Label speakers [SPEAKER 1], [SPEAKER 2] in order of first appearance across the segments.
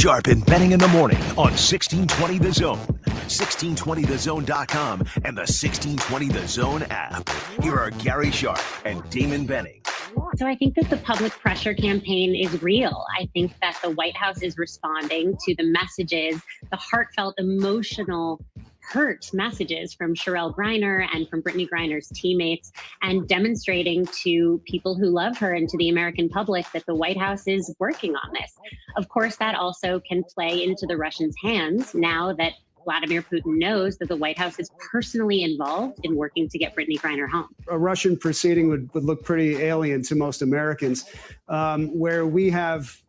[SPEAKER 1] Sharp and Benning in the morning on 1620 The Zone, 1620thezone.com, and the 1620 The Zone app. Here are Gary Sharp and Damon Benning.
[SPEAKER 2] So I think that the public pressure campaign is real. I think that the White House is responding to the messages, the heartfelt, emotional, hurt messages from Cherelle Griner and from Brittany Griner's teammates, and demonstrating to people who love her and to the American public that the White House is working on this. Of course, that also can play into the Russians' hands now that Vladimir Putin knows that the White House is personally involved in working to get Brittany Griner home.
[SPEAKER 3] A Russian proceeding would look pretty alien to most Americans, where we have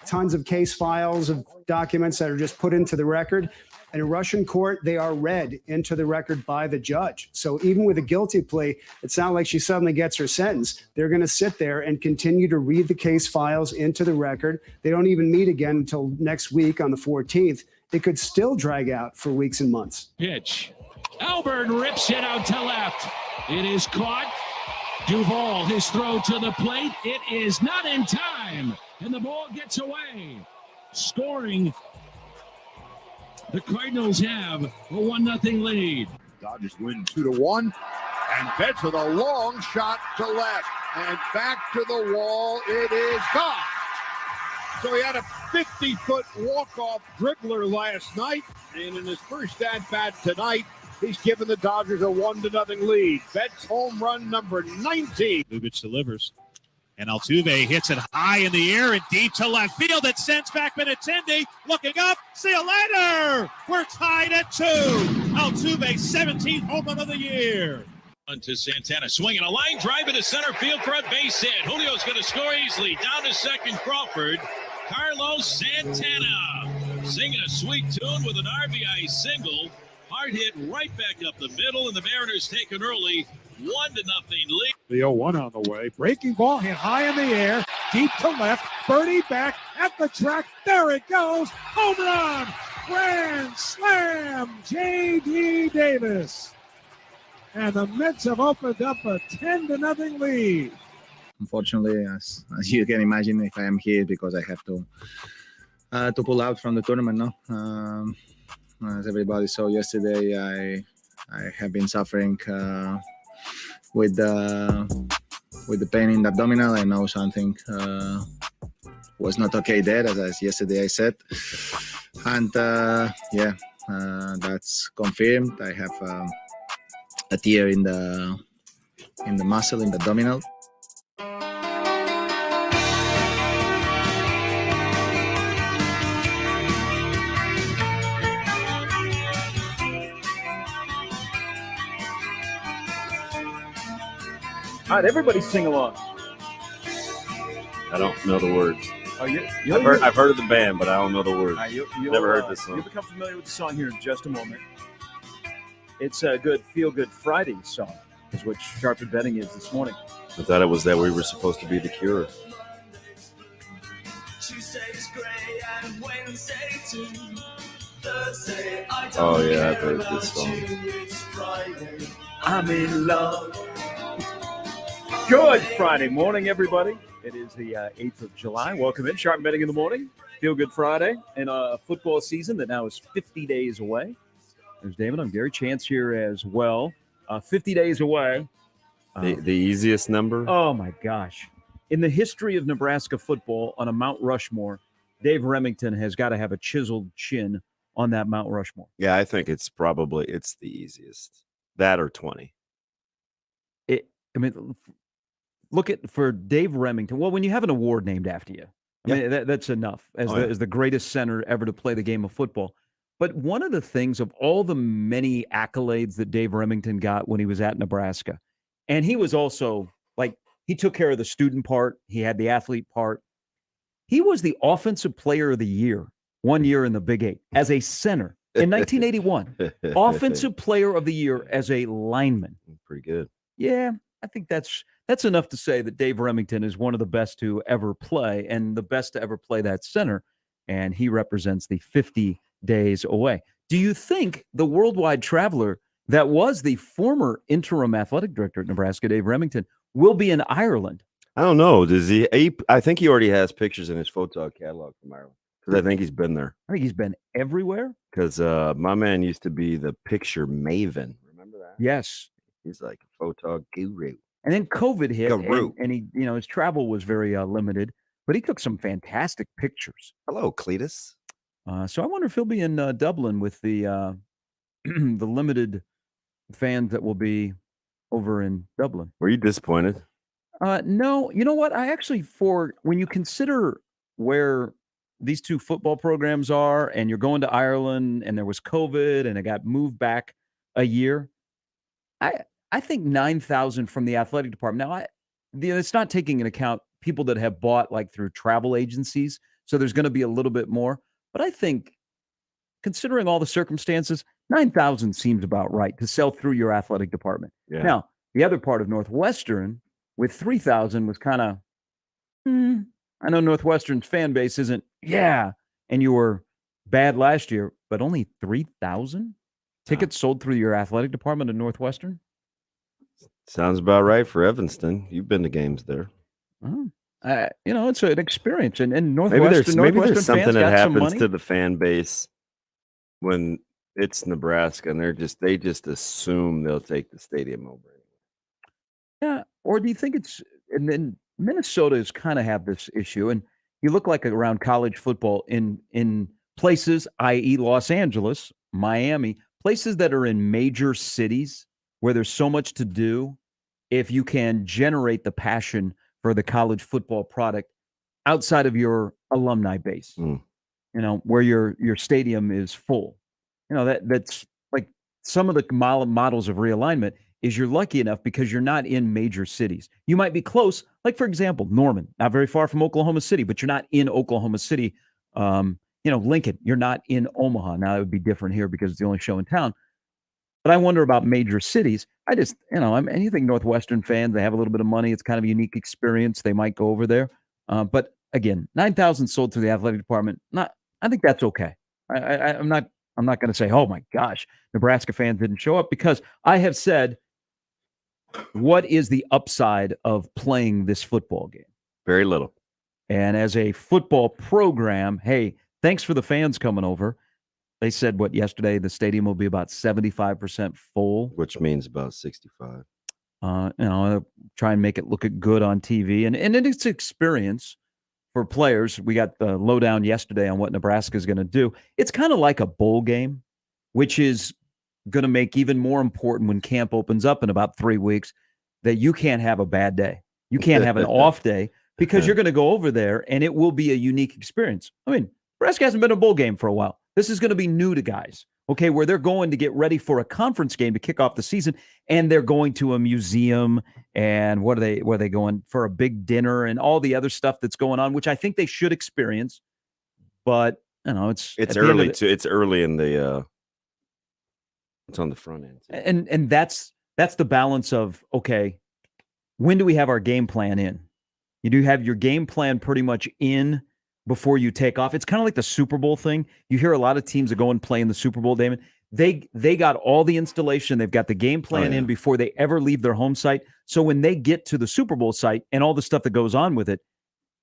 [SPEAKER 3] tons of case files of documents that are just put into the record. In a Russian court, they are read into the record by the judge. So even with a guilty plea, it's not like she suddenly gets her sentence. They're going to sit there and continue to read the case files into the record. They don't even meet again until next week on the 14th. It could still drag out for weeks and months.
[SPEAKER 4] Pitch. Alburn rips it out to left. It is caught. Duvall, his throw to the plate. It is not in time. And the ball gets away. Scoring. The Cardinals have a 1-0 lead.
[SPEAKER 5] Dodgers win 2-1. And Betts with a long shot to left. And back to the wall. It is gone. So he had a 50-foot walk-off dribbler last night. And in his first at-bat tonight, he's given the Dodgers a 1-0 lead. Betts home run number 19.
[SPEAKER 6] Lubitsch delivers. And Altuve hits it high in the air and deep to left field. It sends back Benintendi. Looking up. See you later. We're tied at 2. Altuve, 17th home run of the year.
[SPEAKER 4] To Santana, swinging a line drive into center field for a base hit. Julio's going to score easily. Down to second, Crawford. Carlos Santana singing a sweet tune with an RBI single. Hard hit right back up the middle, and the Mariners take an early 1-0 lead.
[SPEAKER 6] The 0-1 on the way. Breaking ball hit high in the air. Deep to left. Birdie back at the track. There it goes. Home run. Grand slam. J.D. Davis. And the Mets have opened up a 10-0 lead.
[SPEAKER 7] Unfortunately, as you can imagine, if I am here because I have to pull out from the tournament now. As everybody saw yesterday, I have been suffering with the pain in the abdominal. I know something was not okay there, as yesterday I said, and that's confirmed. I have a tear in the muscle in the abdominal.
[SPEAKER 8] All right, everybody sing along.
[SPEAKER 9] I don't know the words.
[SPEAKER 8] Oh,
[SPEAKER 9] I've heard of the band, but I don't know the words. Never heard this song.
[SPEAKER 8] You'll become familiar with the song here in just a moment. It's a good feel-good Friday song, is what Sharp and Benning is this morning.
[SPEAKER 9] I thought it was that we were supposed to be the Cure. Oh yeah, I've heard this song.
[SPEAKER 8] I'm in love. Good Friday morning, everybody. It is the 8th of July. Welcome in. Sharp and Benning in the morning. Feel Good Friday in a football season that now is 50 days away. There's David. I'm Gary Chance here as well. 50 days away.
[SPEAKER 9] The easiest number?
[SPEAKER 8] Oh, my gosh. In the history of Nebraska football, on a Mount Rushmore, Dave Remington has got to have a chiseled chin on that Mount Rushmore.
[SPEAKER 9] Yeah, I think it's the easiest. That or 20.
[SPEAKER 8] Look for Dave Remington. Well, when you have an award named after you, that's enough as the greatest center ever to play the game of football. But one of the things of all the many accolades that Dave Remington got when he was at Nebraska, and he was also he took care of the student part. He had the athlete part. He was the offensive player of the year one year in the Big Eight as a center in 1981. Offensive player of the year as a lineman.
[SPEAKER 9] Pretty good.
[SPEAKER 8] Yeah, I think that's enough to say that Dave Remington is one of the best to ever play and the best to ever play that center. And he represents the 50 days away. Do you think the worldwide traveler that was the former interim athletic director at Nebraska, Dave Remington, will be in Ireland?
[SPEAKER 9] I don't know. Does he? I think he already has pictures in his photo catalog from Ireland. Because I think he's been there.
[SPEAKER 8] I think he's been everywhere.
[SPEAKER 9] Because my man used to be the picture maven. Remember that?
[SPEAKER 8] Yes.
[SPEAKER 9] He's like a photo guru.
[SPEAKER 8] And then COVID hit,
[SPEAKER 9] Guru.
[SPEAKER 8] and he, his travel was very limited, but he took some fantastic pictures.
[SPEAKER 9] Hello, Cletus.
[SPEAKER 8] So I wonder if he'll be in Dublin with the the limited fans that will be over in Dublin.
[SPEAKER 9] Were you disappointed?
[SPEAKER 8] No, you know what? I actually, when you consider where these two football programs are, and you're going to Ireland, and there was COVID, and it got moved back a year, I think 9,000 from the athletic department. Now, it's not taking into account people that have bought like through travel agencies, so there's going to be a little bit more. But I think, considering all the circumstances, 9,000 seems about right to sell through your athletic department.
[SPEAKER 9] Yeah.
[SPEAKER 8] Now, the other part of Northwestern with 3,000 was kind of, I know Northwestern's fan base isn't, and you were bad last year, but only 3,000 tickets sold through your athletic department at Northwestern?
[SPEAKER 9] Sounds about right for Evanston. You've been to games there.
[SPEAKER 8] It's an experience, and Northwestern.
[SPEAKER 9] Maybe there's something
[SPEAKER 8] fans
[SPEAKER 9] that
[SPEAKER 8] got some
[SPEAKER 9] happens
[SPEAKER 8] money.
[SPEAKER 9] to the fan base when it's Nebraska, and they just assume they'll take the stadium over.
[SPEAKER 8] Yeah, or do you think and then Minnesota is kind of have this issue, and you look like around college football in places, i.e. Los Angeles, Miami, places that are in major cities where there's so much to do. If you can generate the passion for the college football product outside of your alumni base, where your stadium is full, that's like some of the models of realignment is you're lucky enough because you're not in major cities. You might be close, like, for example, Norman, not very far from Oklahoma City, but you're not in Oklahoma City. Lincoln, you're not in Omaha. Now, it would be different here because it's the only show in town. But I wonder about major cities. I just, anything Northwestern fans, they have a little bit of money. It's kind of a unique experience. They might go over there. But again, 9,000 sold through the athletic department. I think that's okay. I'm not going to say, oh my gosh, Nebraska fans didn't show up, because I have said, what is the upside of playing this football game?
[SPEAKER 9] Very little.
[SPEAKER 8] And as a football program, hey, thanks for the fans coming over. They said, yesterday, the stadium will be about 75% full.
[SPEAKER 9] Which means about 65.
[SPEAKER 8] Try and make it look good on TV. And it's experience for players. We got the lowdown yesterday on what Nebraska is going to do. It's kind of like a bowl game, which is going to make even more important when camp opens up in about 3 weeks, that you can't have a bad day. You can't have an off day, because you're going to go over there and it will be a unique experience. I mean, Nebraska hasn't been in a bowl game for a while. This is going to be new to guys, okay, where they're going to get ready for a conference game to kick off the season, and they're going to a museum, and where are they going for a big dinner and all the other stuff that's going on, which I think they should experience. But, it's
[SPEAKER 9] early too. It's early in the it's on the front end.
[SPEAKER 8] And that's the balance of, okay, when do we have our game plan in? You do have your game plan pretty much in before you take off. It's kind of like the Super Bowl thing. You hear a lot of teams that go and play in the Super Bowl, Damon. They got all the installation. They've got the game plan in before they ever leave their home site. So when they get to the Super Bowl site and all the stuff that goes on with it,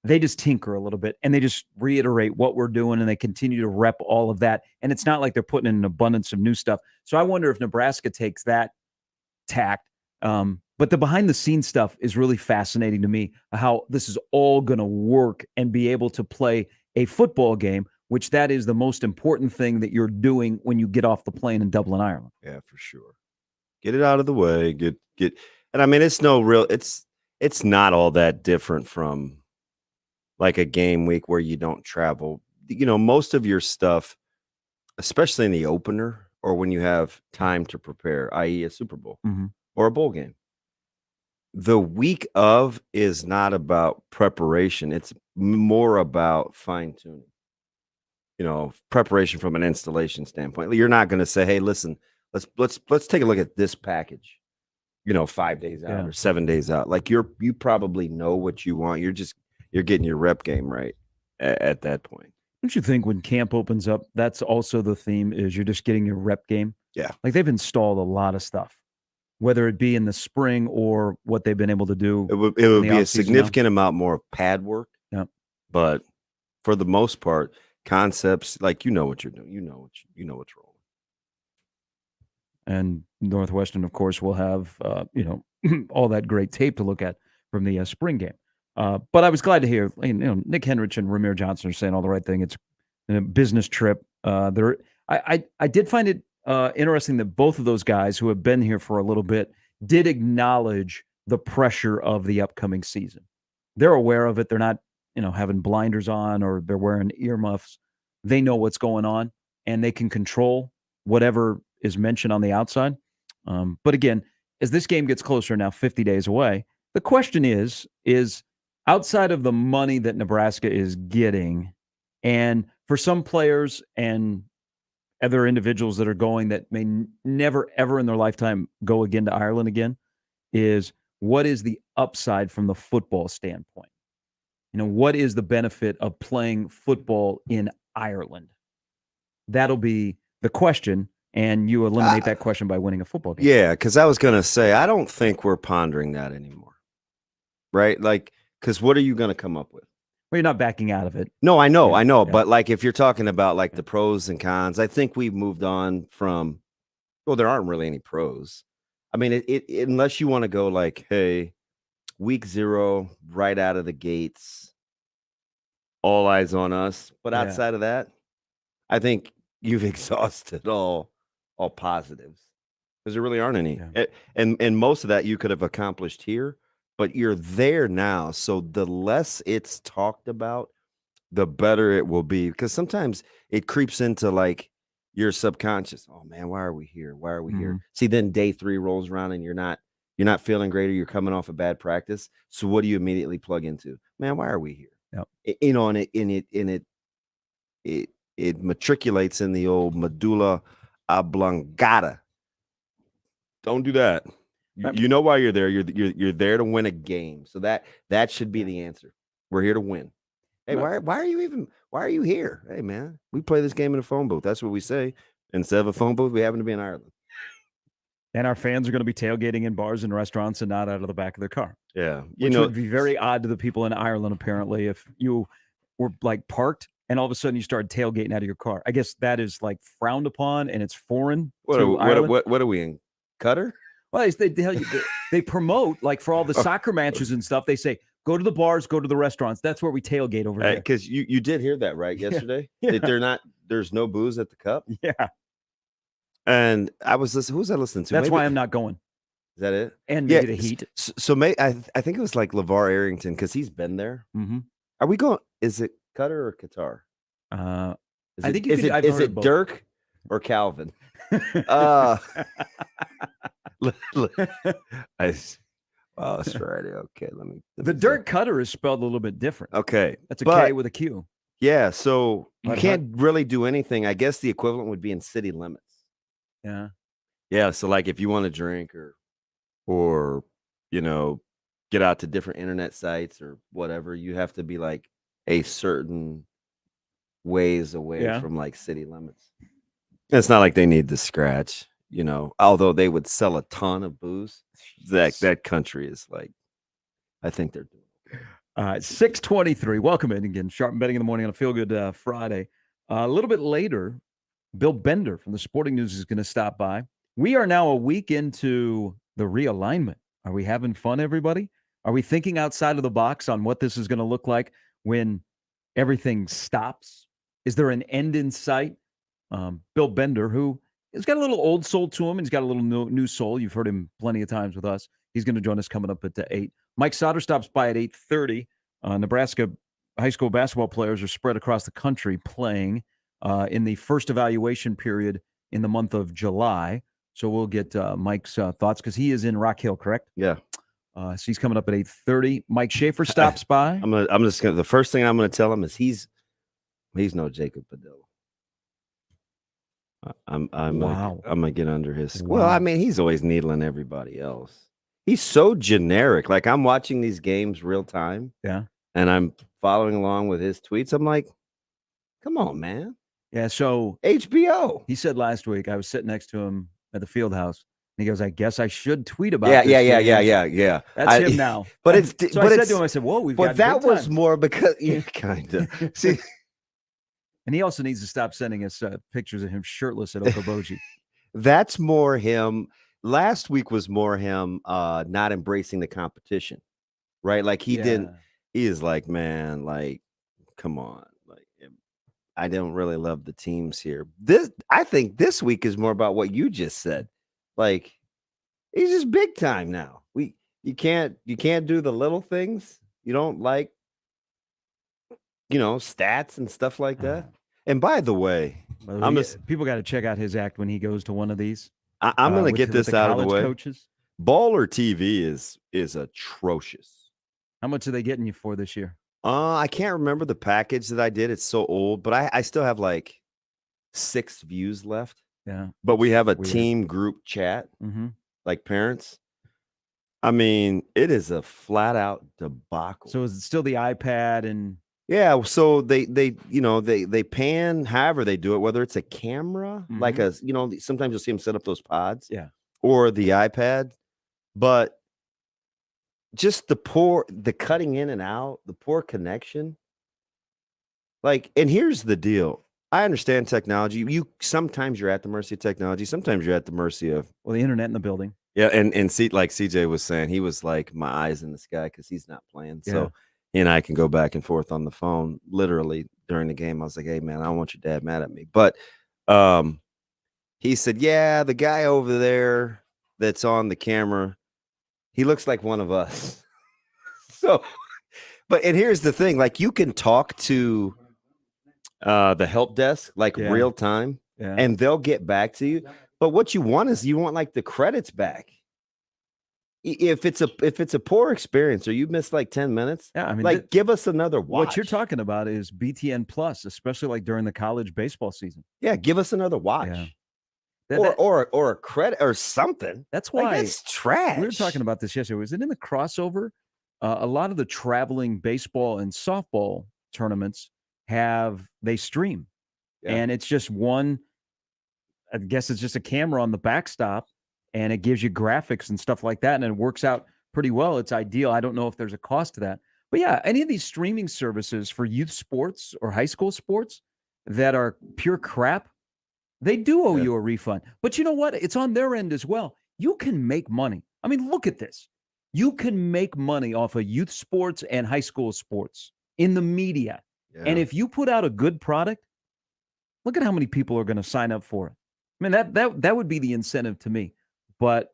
[SPEAKER 8] they just tinker a little bit and they just reiterate what we're doing, and they continue to rep all of that. And it's not like they're putting in an abundance of new stuff. So I wonder if Nebraska takes that tact. But the behind the scenes stuff is really fascinating to me, how this is all going to work and be able to play a football game, which that is the most important thing that you're doing when you get off the plane in Dublin, Ireland.
[SPEAKER 9] Yeah, for sure. Get it out of the way. Get. And I mean, it's not all that different from like a game week where you don't travel. Most of your stuff, especially in the opener or when you have time to prepare, i.e. a Super Bowl or a bowl game, the week of is not about preparation. It's more about fine tuning, preparation from an installation standpoint. You're not going to say, hey, listen, let's take a look at this package, 5 days out or 7 days out. Like you probably know what you want. You're getting your rep game right at that point.
[SPEAKER 8] Don't you think when camp opens up, that's also the theme, is you're just getting your rep game?
[SPEAKER 9] Yeah.
[SPEAKER 8] Like they've installed a lot of stuff, whether it be in the spring or what they've been able to do.
[SPEAKER 9] It would be a significant amount more of pad work.
[SPEAKER 8] Yeah.
[SPEAKER 9] But for the most part, concepts. Like, you know what you're doing. You know what's rolling.
[SPEAKER 8] And Northwestern, of course, will have all that great tape to look at from the spring game. But I was glad to hear Nick Henrich and Ramir Johnson are saying all the right thing. It's a business trip. I did find it interesting that both of those guys who have been here for a little bit did acknowledge the pressure of the upcoming season. They're aware of it. They're not having blinders on or they're wearing earmuffs. They know what's going on and they can control whatever is mentioned on the outside. But again, as this game gets closer now, 50 days away, the question is outside of the money that Nebraska is getting, and for some players and other individuals that are going that may never, ever in their lifetime go again to Ireland again, is what is the upside from the football standpoint? What is the benefit of playing football in Ireland? That'll be the question. And you eliminate that question by winning a football game.
[SPEAKER 9] Yeah, because I was going to say, I don't think we're pondering that anymore. Right? Like, because what are you going to come up with?
[SPEAKER 8] Well, you're not backing out of it.
[SPEAKER 9] No, I know.
[SPEAKER 8] Yeah.
[SPEAKER 9] But like, if you're talking about like the pros and cons, I think we've moved on from, well, there aren't really any pros. I mean, unless you want to go like, hey, week 0, right out of the gates, all eyes on us. But outside of that, I think you've exhausted all positives because there really aren't any. Yeah. And most of that you could have accomplished here, but you're there now. So the less it's talked about, the better it will be, because sometimes it creeps into like your subconscious. Oh man, why are we here? Why are we here? See, then day 3 rolls around and you're not feeling great, or you're coming off a bad practice. So what do you immediately plug into? Man, why are we here? Yep. And it matriculates in the old medulla oblongata. Don't do that. You know why you're there. You're there to win a game. So that should be the answer. We're here to win. Hey, why are you here? Hey man, we play this game in a phone booth. That's what we say. Instead of a phone booth, we happen to be in Ireland.
[SPEAKER 8] And our fans are going to be tailgating in bars and restaurants and not out of the back of their car.
[SPEAKER 9] Yeah.
[SPEAKER 8] Which would be very odd to the people in Ireland, apparently, if you were like parked and all of a sudden you started tailgating out of your car. I guess that is like frowned upon and it's foreign.
[SPEAKER 9] What are we in? Qatar?
[SPEAKER 8] Well, they promote, like for all the soccer matches and stuff, they say, go to the bars, go to the restaurants. That's where we tailgate over there.
[SPEAKER 9] Because you did hear that, right, yesterday?
[SPEAKER 8] Yeah.
[SPEAKER 9] That there's no booze at the Cup?
[SPEAKER 8] Yeah.
[SPEAKER 9] And I was listening. Who was I listening to?
[SPEAKER 8] That's why I'm not going.
[SPEAKER 9] Is that it?
[SPEAKER 8] And maybe the heat.
[SPEAKER 9] So I think it was like LeVar Arrington, because he's been there.
[SPEAKER 8] Mm-hmm.
[SPEAKER 9] Are we going? Is it Qatar or Qatar?
[SPEAKER 8] I think is
[SPEAKER 9] it Dirk or Calvin? It's Friday. Okay,
[SPEAKER 8] the Dirk Cutter is spelled a little bit different.
[SPEAKER 9] Okay,
[SPEAKER 8] that's a K with a Q.
[SPEAKER 9] Yeah, so you can't really do anything. I guess the equivalent would be in city limits. Yeah. So like if you want to drink or get out to different internet sites or whatever, you have to be like a certain ways away from like city limits. It's not like they need to scratch, although they would sell a ton of booze. That country is like, I think they're doing it.
[SPEAKER 8] 6:23. Welcome in again. Sharp and Betting in the Morning on a Feel Good Friday. A little bit later, Bill Bender from the Sporting News is going to stop by. We are now a week into the realignment. Are we having fun, everybody? Are we thinking outside of the box on what this is going to look like when everything stops? Is there an end in sight? Bill Bender, who has got a little old soul to him, and he's got a little new soul. You've heard him plenty of times with us. He's going to join us coming up at 8. Mike Sauter stops by at 8:30. Nebraska high school basketball players are spread across the country playing in the first evaluation period in the month of July. So we'll get Mike's thoughts, because he is in Rock Hill, correct?
[SPEAKER 9] Yeah.
[SPEAKER 8] So he's coming up at 8:30. Mike Schaefer stops by.
[SPEAKER 9] The first thing I'm gonna tell him is he's no Jacob Padilla. I'm gonna get under his. Wow. Well, I mean, he's always needling everybody else. He's so generic. Like, I'm watching these games real time.
[SPEAKER 8] Yeah.
[SPEAKER 9] And I'm following along with his tweets. I'm like, come on, man.
[SPEAKER 8] Yeah. So
[SPEAKER 9] HBO.
[SPEAKER 8] He said last week, I was sitting next to him at the field house, and he goes, I guess I should tweet about
[SPEAKER 9] this.
[SPEAKER 8] Yeah. That's him now.
[SPEAKER 9] But I
[SPEAKER 8] said to him, I said, whoa, we've got
[SPEAKER 9] that was more because you kind of see.
[SPEAKER 8] And he also needs to stop sending us pictures of him shirtless at Okoboji.
[SPEAKER 9] That's more him. Last week was more him not embracing the competition, right? Like he didn't. He is like, man, like, come on, like, I don't really love the teams here. I think this week is more about what you just said. Like, he's just big time now. You can't do the little things. You don't like, stats and stuff like that. And by the way,
[SPEAKER 8] people got to check out his act when he goes to one of these.
[SPEAKER 9] I'm going to get this out of the way.
[SPEAKER 8] Coaches.
[SPEAKER 9] Baller TV is atrocious.
[SPEAKER 8] How much are they getting you for this year?
[SPEAKER 9] I can't remember the package that I did. It's so old, but I still have like 6 views left.
[SPEAKER 8] Yeah.
[SPEAKER 9] But we have a team group chat, like parents. I mean, it is a flat out debacle.
[SPEAKER 8] So is it still the iPad and?
[SPEAKER 9] Yeah, so they pan however they do it, whether it's a camera, like sometimes you'll see them set up those pods, or the iPad, but just the cutting in and out, the poor connection. Like, and here's the deal. I understand technology. Sometimes you're at the mercy of technology, sometimes you're at the mercy of
[SPEAKER 8] the internet in the building.
[SPEAKER 9] Yeah, and see, like CJ was saying, he was like my eyes in the sky because he's not playing. So he and I can go back and forth on the phone literally during the game. I was like, hey, man, I don't want your dad mad at me. But he said, yeah, the guy over there that's on the camera, he looks like one of us. So, and here's the thing, like you can talk to the help desk like real time and they'll get back to you. But what you want is like the credits back. If it's a poor experience or you miss like 10 minutes, like give us another watch.
[SPEAKER 8] What you're talking about is BTN Plus, especially like during the college baseball season.
[SPEAKER 9] Yeah, give us another watch. Yeah. Or a credit or something.
[SPEAKER 8] That's why
[SPEAKER 9] like, it's trash.
[SPEAKER 8] We were talking about this yesterday. Was it in the crossover? A lot of the traveling baseball and softball tournaments they stream. And it's just one. I guess it's just a camera on the backstop and it gives you graphics and stuff like that. And it works out pretty well. It's ideal. I don't know if there's a cost to that. But yeah, any of these streaming services for youth sports or high school sports that are pure crap, they do owe you a refund. But you know what? It's on their end as well. You can make money. I mean, look at this. You can make money off of youth sports and high school sports in the media. Yeah. And if you put out a good product, look at how many people are going to sign up for it. I mean, that would be the incentive to me. But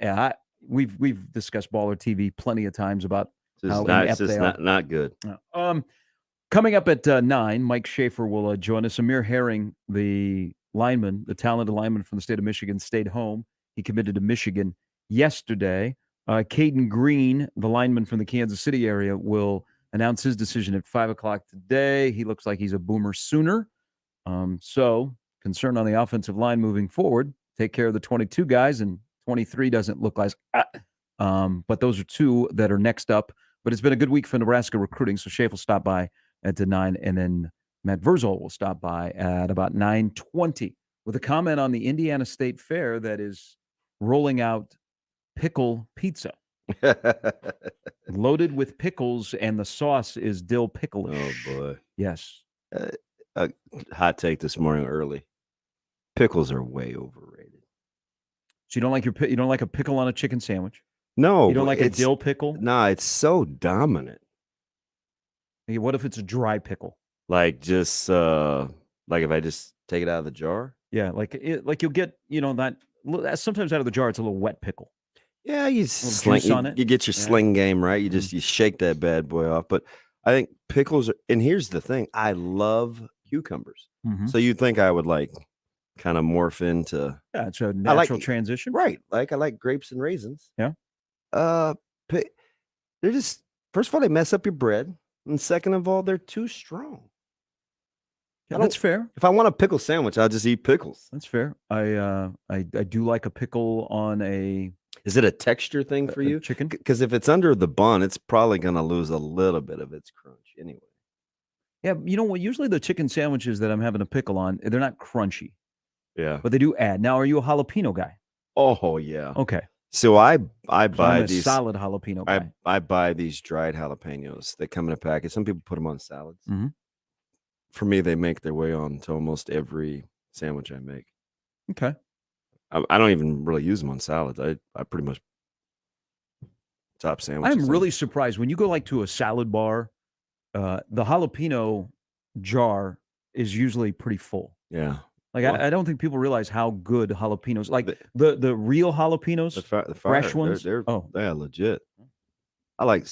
[SPEAKER 8] we've discussed Baller TV plenty of times about how inept they are.
[SPEAKER 9] Not good.
[SPEAKER 8] Coming up at 9, Mike Schaefer will join us. Amir Herring, the talented lineman from the state of Michigan, stayed home. He committed to Michigan yesterday. Caden Green, the lineman from the Kansas City area, will announce his decision at 5 o'clock today. He looks like he's a Boomer Sooner. So concerned on the offensive line moving forward. Take care of the 22 guys, and 23 doesn't look like. But those are 2 that are next up. But it's been a good week for Nebraska recruiting. So Schaefer will stop by at 9, and then Matt Verzal will stop by at about 9:20 with a comment on the Indiana State Fair that is rolling out pickle pizza. Loaded with pickles, and the sauce is dill pickle-ish.
[SPEAKER 9] Oh, boy.
[SPEAKER 8] Yes.
[SPEAKER 9] Hot take this morning early. Pickles are way overrated.
[SPEAKER 8] So you don't like a pickle on a chicken sandwich?
[SPEAKER 9] No.
[SPEAKER 8] You don't like a dill pickle?
[SPEAKER 9] No, it's so dominant.
[SPEAKER 8] Hey, what if it's a dry pickle?
[SPEAKER 9] Like just like if I just take it out of the jar?
[SPEAKER 8] Yeah, like you'll get, that sometimes out of the jar it's a little wet pickle.
[SPEAKER 9] Yeah, you get your sling game right. You shake that bad boy off. But I think pickles and here's the thing, I love cucumbers. So you'd think I would like kind of morph into
[SPEAKER 8] it's a natural transition.
[SPEAKER 9] Right. Like I like grapes and raisins.
[SPEAKER 8] Yeah.
[SPEAKER 9] They're just, first of all, they mess up your bread. And second of all, they're too strong.
[SPEAKER 8] Yeah, that's fair.
[SPEAKER 9] If I want a pickle sandwich, I'll just eat pickles.
[SPEAKER 8] That's fair. I do like a pickle on a.
[SPEAKER 9] Is it a texture thing for you?
[SPEAKER 8] Chicken?
[SPEAKER 9] Because if it's under the bun, it's probably going to lose a little bit of its crunch anyway.
[SPEAKER 8] Yeah, you know what? Usually the chicken sandwiches that I'm having a pickle on, they're not crunchy.
[SPEAKER 9] Yeah.
[SPEAKER 8] But they do add. Now, are you a jalapeno guy?
[SPEAKER 9] Oh, yeah.
[SPEAKER 8] Okay.
[SPEAKER 9] So I buy these
[SPEAKER 8] solid jalapeno guy.
[SPEAKER 9] I buy these dried jalapenos that come in a packet. Some people put them on salads. for me, they make their way on to almost every sandwich I make.
[SPEAKER 8] Okay.
[SPEAKER 9] I don't even really use them on salads. I pretty much top sandwiches.
[SPEAKER 8] I'm really surprised when you go like to a salad bar, the jalapeno jar is usually pretty full.
[SPEAKER 9] Yeah.
[SPEAKER 8] Like
[SPEAKER 9] Well,
[SPEAKER 8] I don't think people realize how good jalapenos, like the real jalapenos,
[SPEAKER 9] the
[SPEAKER 8] fresh
[SPEAKER 9] fire,
[SPEAKER 8] ones.
[SPEAKER 9] they're
[SPEAKER 8] Oh,
[SPEAKER 9] yeah, legit. I like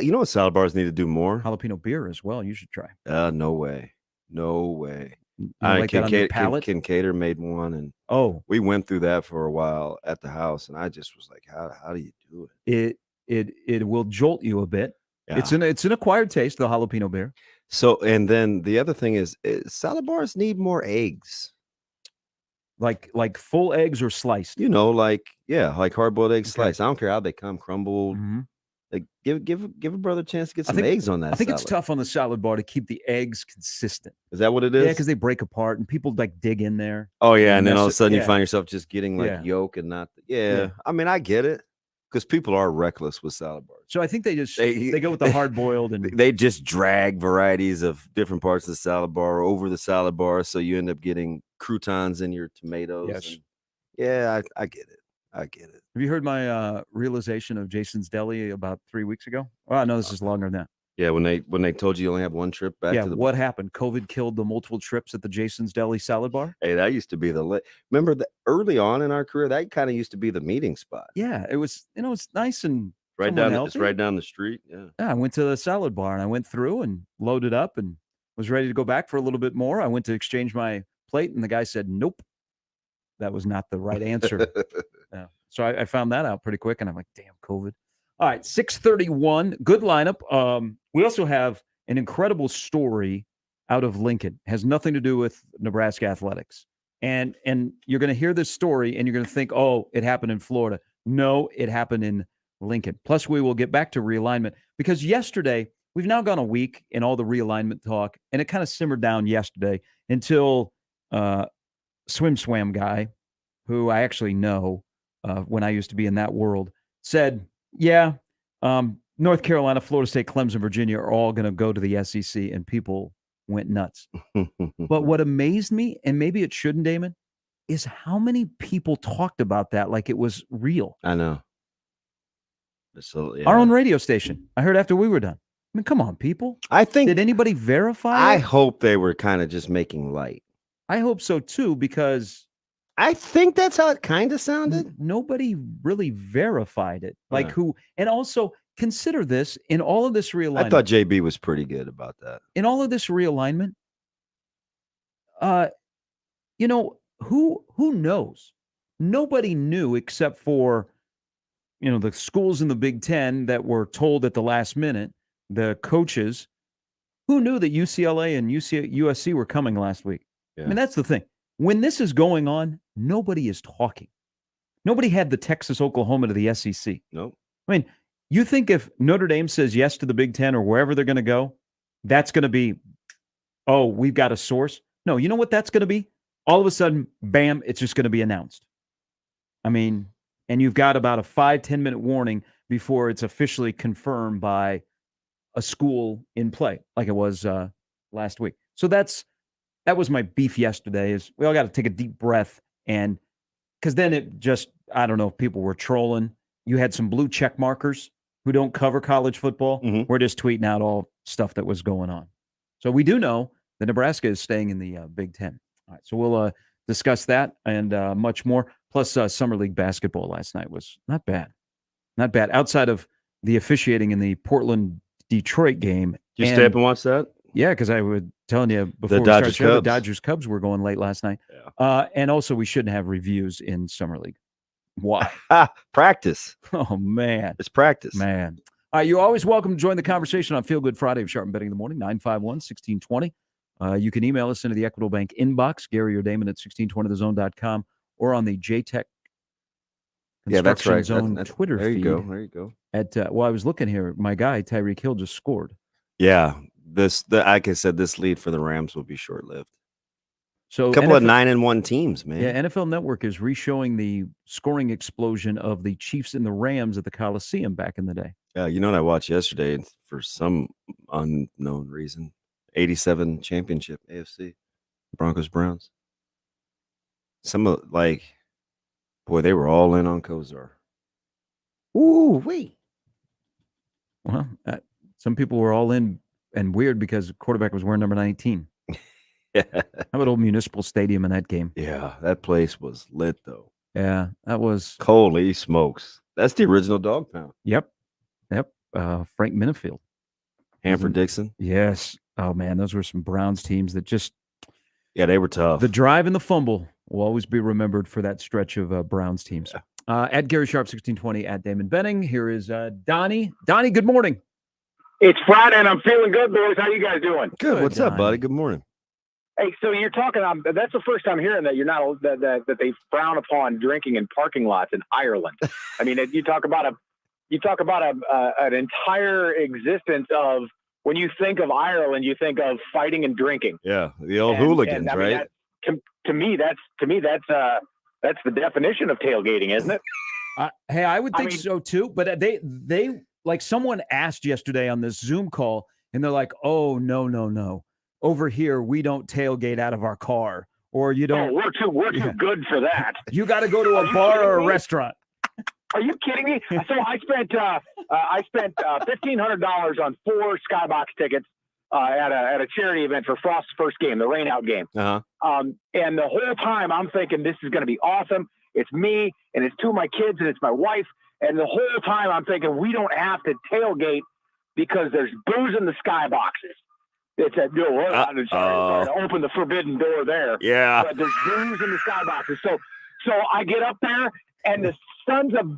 [SPEAKER 9] you know what salad bars need to do more?
[SPEAKER 8] jalapeno beer as well. You should try.
[SPEAKER 9] No way. No way.
[SPEAKER 8] You know, like that on your palate.
[SPEAKER 9] Kincaidor made one, and
[SPEAKER 8] Oh,
[SPEAKER 9] we went through that for a while at the house, and I just was like, how do you do it?
[SPEAKER 8] it will jolt you a bit.
[SPEAKER 9] Yeah.
[SPEAKER 8] It's an acquired taste, the jalapeno beer.
[SPEAKER 9] So, and then the other thing is salad bars need more eggs.
[SPEAKER 8] Like full eggs or sliced.
[SPEAKER 9] You know, like hard-boiled eggs sliced. I don't care how they come, crumbled.
[SPEAKER 8] Mm-hmm.
[SPEAKER 9] Like give a brother a chance to get some
[SPEAKER 8] think-
[SPEAKER 9] eggs on that.
[SPEAKER 8] I think it's
[SPEAKER 9] salad.
[SPEAKER 8] tough on the salad bar to keep the eggs consistent.
[SPEAKER 9] Is that what it is?
[SPEAKER 8] Yeah, because they break apart and people like dig in there.
[SPEAKER 9] Oh yeah, and then
[SPEAKER 8] mess
[SPEAKER 9] all of a
[SPEAKER 8] it-
[SPEAKER 9] sudden
[SPEAKER 8] yeah.
[SPEAKER 9] you find yourself just getting like
[SPEAKER 8] Yeah.
[SPEAKER 9] yolk and not.
[SPEAKER 8] Yeah.
[SPEAKER 9] I mean, I get it because people are reckless with salad bars.
[SPEAKER 8] So I think they go with the hard boiled and
[SPEAKER 9] They just drag varieties of different parts of the salad bar over the salad bar, so you end up getting croutons in your tomatoes.
[SPEAKER 8] Yes.
[SPEAKER 9] and- yeah, I get it. I get it.
[SPEAKER 8] Have you heard my realization of Jason's Deli about 3 weeks ago? Well, I know this is longer than that.
[SPEAKER 9] Yeah, when they told you only have one trip back
[SPEAKER 8] Yeah,
[SPEAKER 9] to the
[SPEAKER 8] what happened? COVID killed the multiple trips at the Jason's Deli salad bar?
[SPEAKER 9] Hey, that used to be remember that early on in our career, that kind of used to be the meeting spot.
[SPEAKER 8] Yeah, it was, it's nice and
[SPEAKER 9] Right
[SPEAKER 8] somewhat
[SPEAKER 9] down, it's
[SPEAKER 8] healthy.
[SPEAKER 9] right down the street. Yeah.
[SPEAKER 8] Yeah, I went to the salad bar and I went through and loaded up and was ready to go back for a little bit more. I went to exchange my plate and the guy said, nope, that was not the right answer. Yeah. So I found that out pretty quick and I'm like, damn, COVID. All right, 6:31, good lineup. We also have an incredible story out of Lincoln. Has nothing to do with Nebraska athletics. And you're going to hear this story and you're going to think, oh, it happened in Florida. No, it happened in Lincoln. Plus, we will get back to realignment because yesterday, we've now gone a week in all the realignment talk, and it kind of simmered down yesterday until Swim guy, who I actually know when I used to be in that world, said, yeah, North Carolina, Florida State, Clemson, Virginia are all going to go to the SEC, and people went nuts. But what amazed me, and maybe it shouldn't, Damon, is how many people talked about that like it was real.
[SPEAKER 9] I know. So,
[SPEAKER 8] Our own radio station. I heard after we were done. I mean, come on, people.
[SPEAKER 9] I think.
[SPEAKER 8] Did anybody verify
[SPEAKER 9] I
[SPEAKER 8] it?
[SPEAKER 9] hope they were kind of just making light.
[SPEAKER 8] I hope so too, because
[SPEAKER 9] I think that's how it kind of sounded.
[SPEAKER 8] nobody really verified it. Like
[SPEAKER 9] Yeah.
[SPEAKER 8] who? And also consider this in all of this realignment.
[SPEAKER 9] I thought JB was pretty good about that.
[SPEAKER 8] In all of this realignment, who knows? Nobody knew except for, the schools in the Big Ten that were told at the last minute, the coaches, who knew that UCLA and USC were coming last week.
[SPEAKER 9] Yeah.
[SPEAKER 8] I mean, that's the thing. When this is going on, nobody is talking. Nobody had the Texas, Oklahoma to the SEC.
[SPEAKER 9] Nope.
[SPEAKER 8] I mean, you think if Notre Dame says yes to the Big Ten or wherever they're going to go, that's going to be, oh, we've got a source? No, you know what that's going to be? All of a sudden, bam, it's just going to be announced. I mean, and you've got about a 5-10 minute warning before it's officially confirmed by a school in play, like it was last week. So that was my beef yesterday, is we all got to take a deep breath, and because then it just, I don't know if people were trolling. You had some blue check markers who don't cover college football.
[SPEAKER 9] Mhm.
[SPEAKER 8] We're just tweeting out all stuff that was going on. So we do know that Nebraska is staying in the Big Ten. All right, so we'll discuss that and much more. Plus, Summer League basketball last night was not bad. Not bad. Outside of the officiating in the Portland-Detroit game.
[SPEAKER 9] Did you stay up and watch that?
[SPEAKER 8] Yeah, because I was telling you before we started the show, the Dodgers-Cubs were going late last night.
[SPEAKER 9] Yeah.
[SPEAKER 8] And also, we shouldn't have reviews in Summer League. Why?
[SPEAKER 9] Practice.
[SPEAKER 8] Oh, man.
[SPEAKER 9] It's practice.
[SPEAKER 8] Man. All right, you're always welcome to join the conversation on Feel Good Friday of Sharp and Betting in the Morning, 951-1620. You can email us into the Equitable Bank inbox, Gary or Damon at 1620thezone.com, or on the JTech
[SPEAKER 9] Yeah, that's right.
[SPEAKER 8] Zone Twitter
[SPEAKER 9] there you
[SPEAKER 8] feed.
[SPEAKER 9] go. There you go.
[SPEAKER 8] Well, I was looking here. My guy, Tyreek Hill, just scored.
[SPEAKER 9] Yeah. Like I said, this lead for the Rams will be short-lived.
[SPEAKER 8] So
[SPEAKER 9] A couple of 9-1 teams, man.
[SPEAKER 8] Yeah, NFL Network is re-showing the scoring explosion of the Chiefs and the Rams at the Coliseum back in the day.
[SPEAKER 9] Yeah, you know what I watched yesterday, and for some unknown reason, '87 championship, AFC, Broncos Browns. Some of boy, they were all in on Kosar. Ooh, wait.
[SPEAKER 8] Well, some people were all in and weird because the quarterback was wearing number 19.
[SPEAKER 9] Yeah.
[SPEAKER 8] How about old Municipal Stadium in that game?
[SPEAKER 9] Yeah, that place was lit though.
[SPEAKER 8] Yeah, that was.
[SPEAKER 9] Holy smokes. That's the original Dog Pound.
[SPEAKER 8] Yep. Frank Minifield.
[SPEAKER 9] Hanford Dixon.
[SPEAKER 8] Yes. Oh, man, those were some Browns teams that just.
[SPEAKER 9] Yeah, they were tough.
[SPEAKER 8] The drive and the fumble will always be remembered for that stretch of Browns teams. Yeah. At Gary Sharp 1620, at Damon Benning. Here is Donnie. Donnie, good morning.
[SPEAKER 10] It's Friday and I'm feeling good, boys. How you guys doing?
[SPEAKER 9] Good. What's up, buddy? Good morning.
[SPEAKER 10] Hey, so you're talking. That's the first time hearing that you're not that they frown upon drinking in parking lots in Ireland. I mean, you talk about an entire existence of when you think of Ireland, you think of fighting and drinking.
[SPEAKER 9] Yeah, the old hooligans,
[SPEAKER 10] I mean,
[SPEAKER 9] right?
[SPEAKER 10] To me, that's the definition of tailgating, isn't it?
[SPEAKER 8] Hey, I would think so too. But they like someone asked yesterday on this Zoom call, and they're like, "Oh no. Over here, we don't tailgate out of our car, or you don't."
[SPEAKER 10] Oh, we're too good for that.
[SPEAKER 8] You got to go to a bar or a restaurant.
[SPEAKER 10] Are you kidding me? So I spent $1,500 on 4 Skybox tickets at a charity event for Frost's first game, the rainout game.
[SPEAKER 9] Uh-huh.
[SPEAKER 10] And the whole time I'm thinking this is going to be awesome. It's me and it's 2 of my kids and it's my wife. And the whole time I'm thinking we don't have to tailgate because there's booze in the Skyboxes. It's sorry to open the forbidden door there.
[SPEAKER 9] Yeah.
[SPEAKER 10] But there's booze in the Skyboxes. So I get up there and the sons of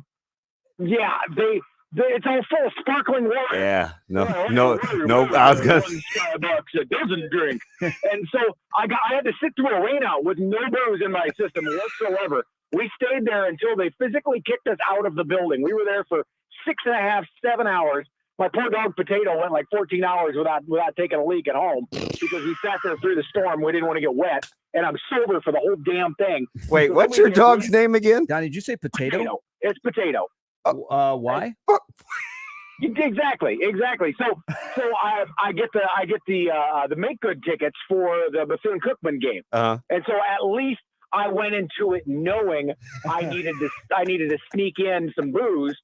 [SPEAKER 10] it's all full of sparkling water.
[SPEAKER 9] Yeah. No.
[SPEAKER 10] I was gonna Starbucks that doesn't drink. And so I had to sit through a rainout with no booze in my system whatsoever. We stayed there until they physically kicked us out of the building. We were there for 6.5, 7 hours. My poor dog Potato went like 14 hours without taking a leak at home because we sat there through the storm. We didn't want to get wet, and I'm sober for the whole damn thing.
[SPEAKER 9] Wait,
[SPEAKER 10] so
[SPEAKER 9] what's your dog's name again?
[SPEAKER 8] Donnie, did you say Potato?
[SPEAKER 10] It's Potato.
[SPEAKER 8] Why?
[SPEAKER 10] Exactly. So I get the make good tickets for the Bethune-Cookman game, and so at least I went into it knowing I needed to sneak in some booze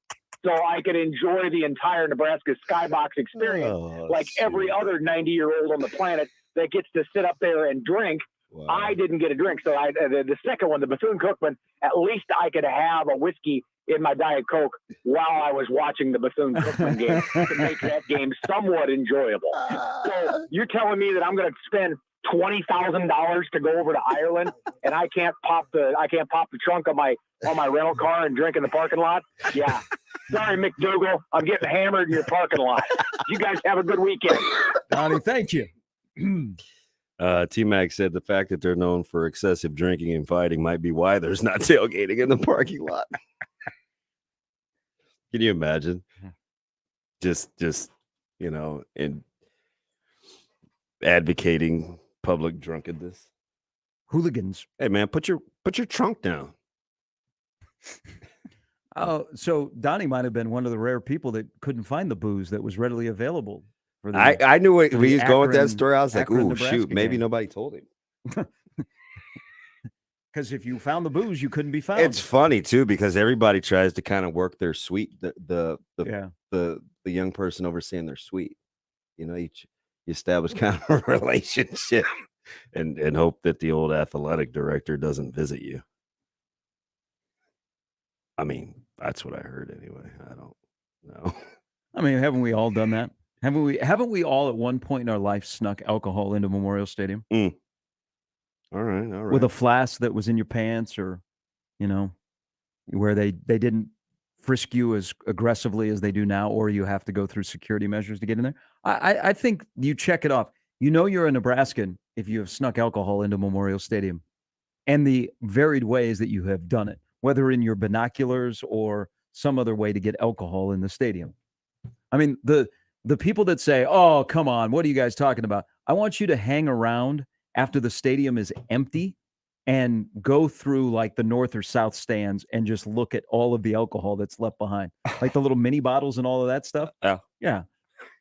[SPEAKER 10] so I could enjoy the entire Nebraska Skybox experience every other 90-year-old on the planet that gets to sit up there and drink. Wow. I didn't get a drink, so the second one, the Bethune-Cookman, at least I could have a whiskey in my Diet Coke while I was watching the Bethune-Cookman game to make that game somewhat enjoyable. So you're telling me that I'm going to spend $20,000 to go over to Ireland and I can't pop the trunk of my rental car and drink in the parking lot? Yeah. Sorry, McDougal. I'm getting hammered in your parking lot. You guys have a good weekend.
[SPEAKER 8] Donnie, thank you.
[SPEAKER 9] T-Mac said the fact that they're known for excessive drinking and fighting might be why there's not tailgating in the parking lot. Can you imagine? Just in advocating public drunkenness.
[SPEAKER 8] Hooligans.
[SPEAKER 9] Hey man, put your trunk down.
[SPEAKER 8] Oh, so Donnie might have been one of the rare people that couldn't find the booze that was readily available. For the,
[SPEAKER 9] I knew when he was
[SPEAKER 8] Akron,
[SPEAKER 9] going with that story. I was like,
[SPEAKER 8] Akron,
[SPEAKER 9] "Ooh,
[SPEAKER 8] Nebraska
[SPEAKER 9] shoot! Maybe
[SPEAKER 8] game.
[SPEAKER 9] nobody told him."
[SPEAKER 8] Because if you found the booze, you couldn't be found.
[SPEAKER 9] It's funny too because everybody tries to kind of work their suite. The young person overseeing their suite. You know, you establish kind of a relationship and hope that the old athletic director doesn't visit you. I mean, that's what I heard anyway. I don't know.
[SPEAKER 8] I mean, haven't we all done that? Haven't we all at one point in our life snuck alcohol into Memorial Stadium?
[SPEAKER 9] All right.
[SPEAKER 8] With a flask that was in your pants, or where they didn't frisk you as aggressively as they do now, or you have to go through security measures to get in there. I think you check it off. You know you're a Nebraskan if you have snuck alcohol into Memorial Stadium, and the varied ways that you have done it, whether in your binoculars or some other way to get alcohol in the stadium. I mean, the people that say, "Oh, come on, what are you guys talking about?" I want you to hang around after the stadium is empty and go through like the north or south stands and just look at all of the alcohol that's left behind, like the little mini bottles and all of that stuff.
[SPEAKER 9] Yeah.
[SPEAKER 8] Yeah.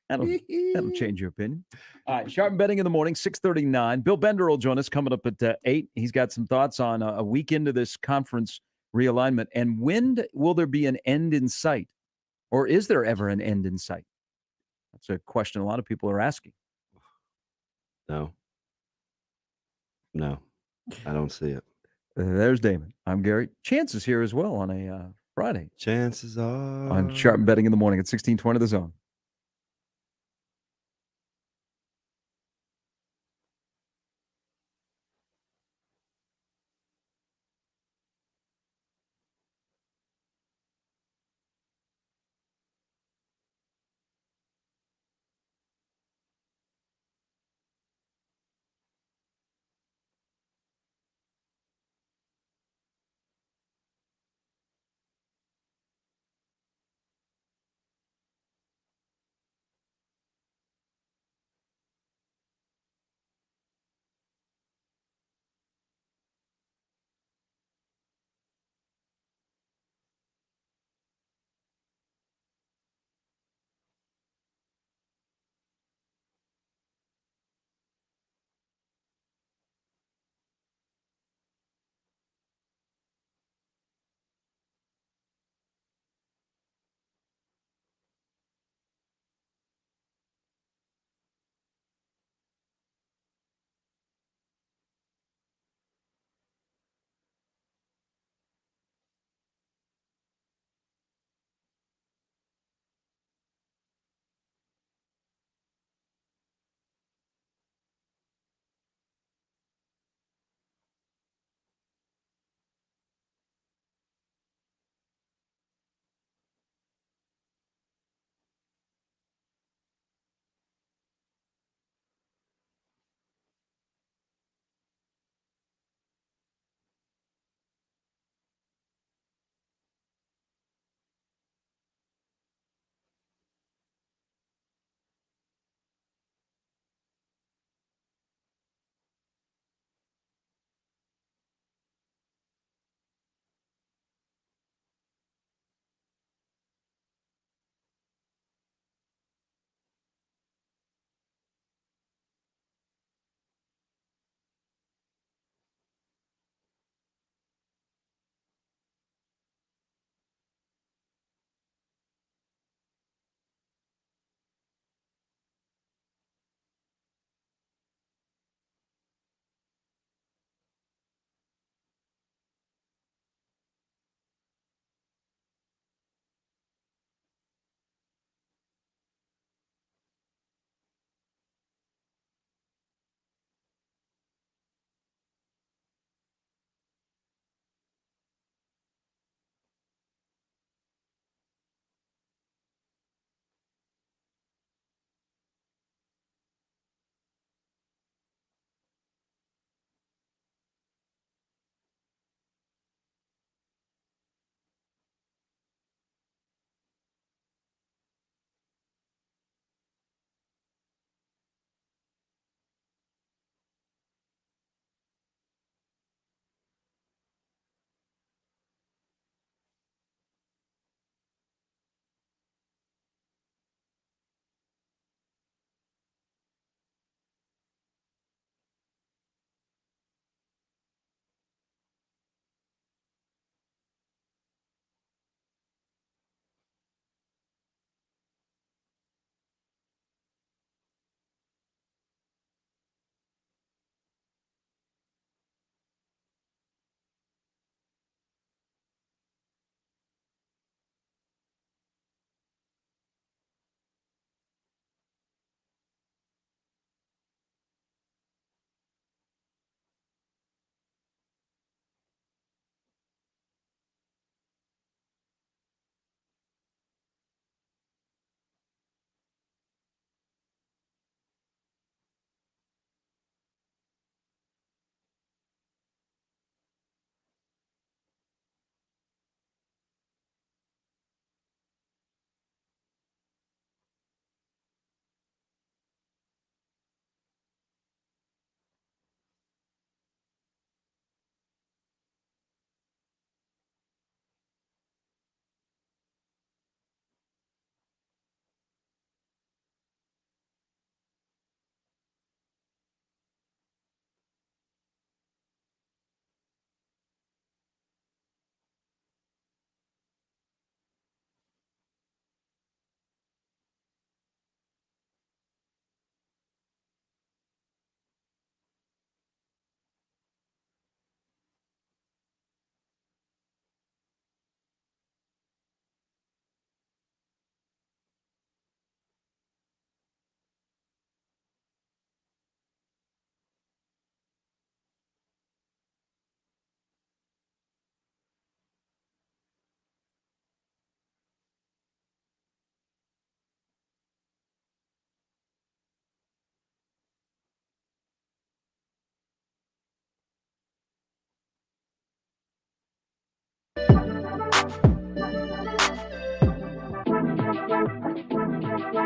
[SPEAKER 8] That'll change your opinion. All right, Sharp Betting in the morning, 6:39. Bill Bender will join us coming up at 8. He's got some thoughts on a week into this conference realignment. And when will there be an end in sight? Or is there ever an end in sight? That's a question a lot of people are asking.
[SPEAKER 9] No, I don't see it.
[SPEAKER 8] There's Damon. I'm Gary. Chance is here as well on a Friday.
[SPEAKER 9] Chances are.
[SPEAKER 8] On Sharp Betting in the morning at 1620 The Zone.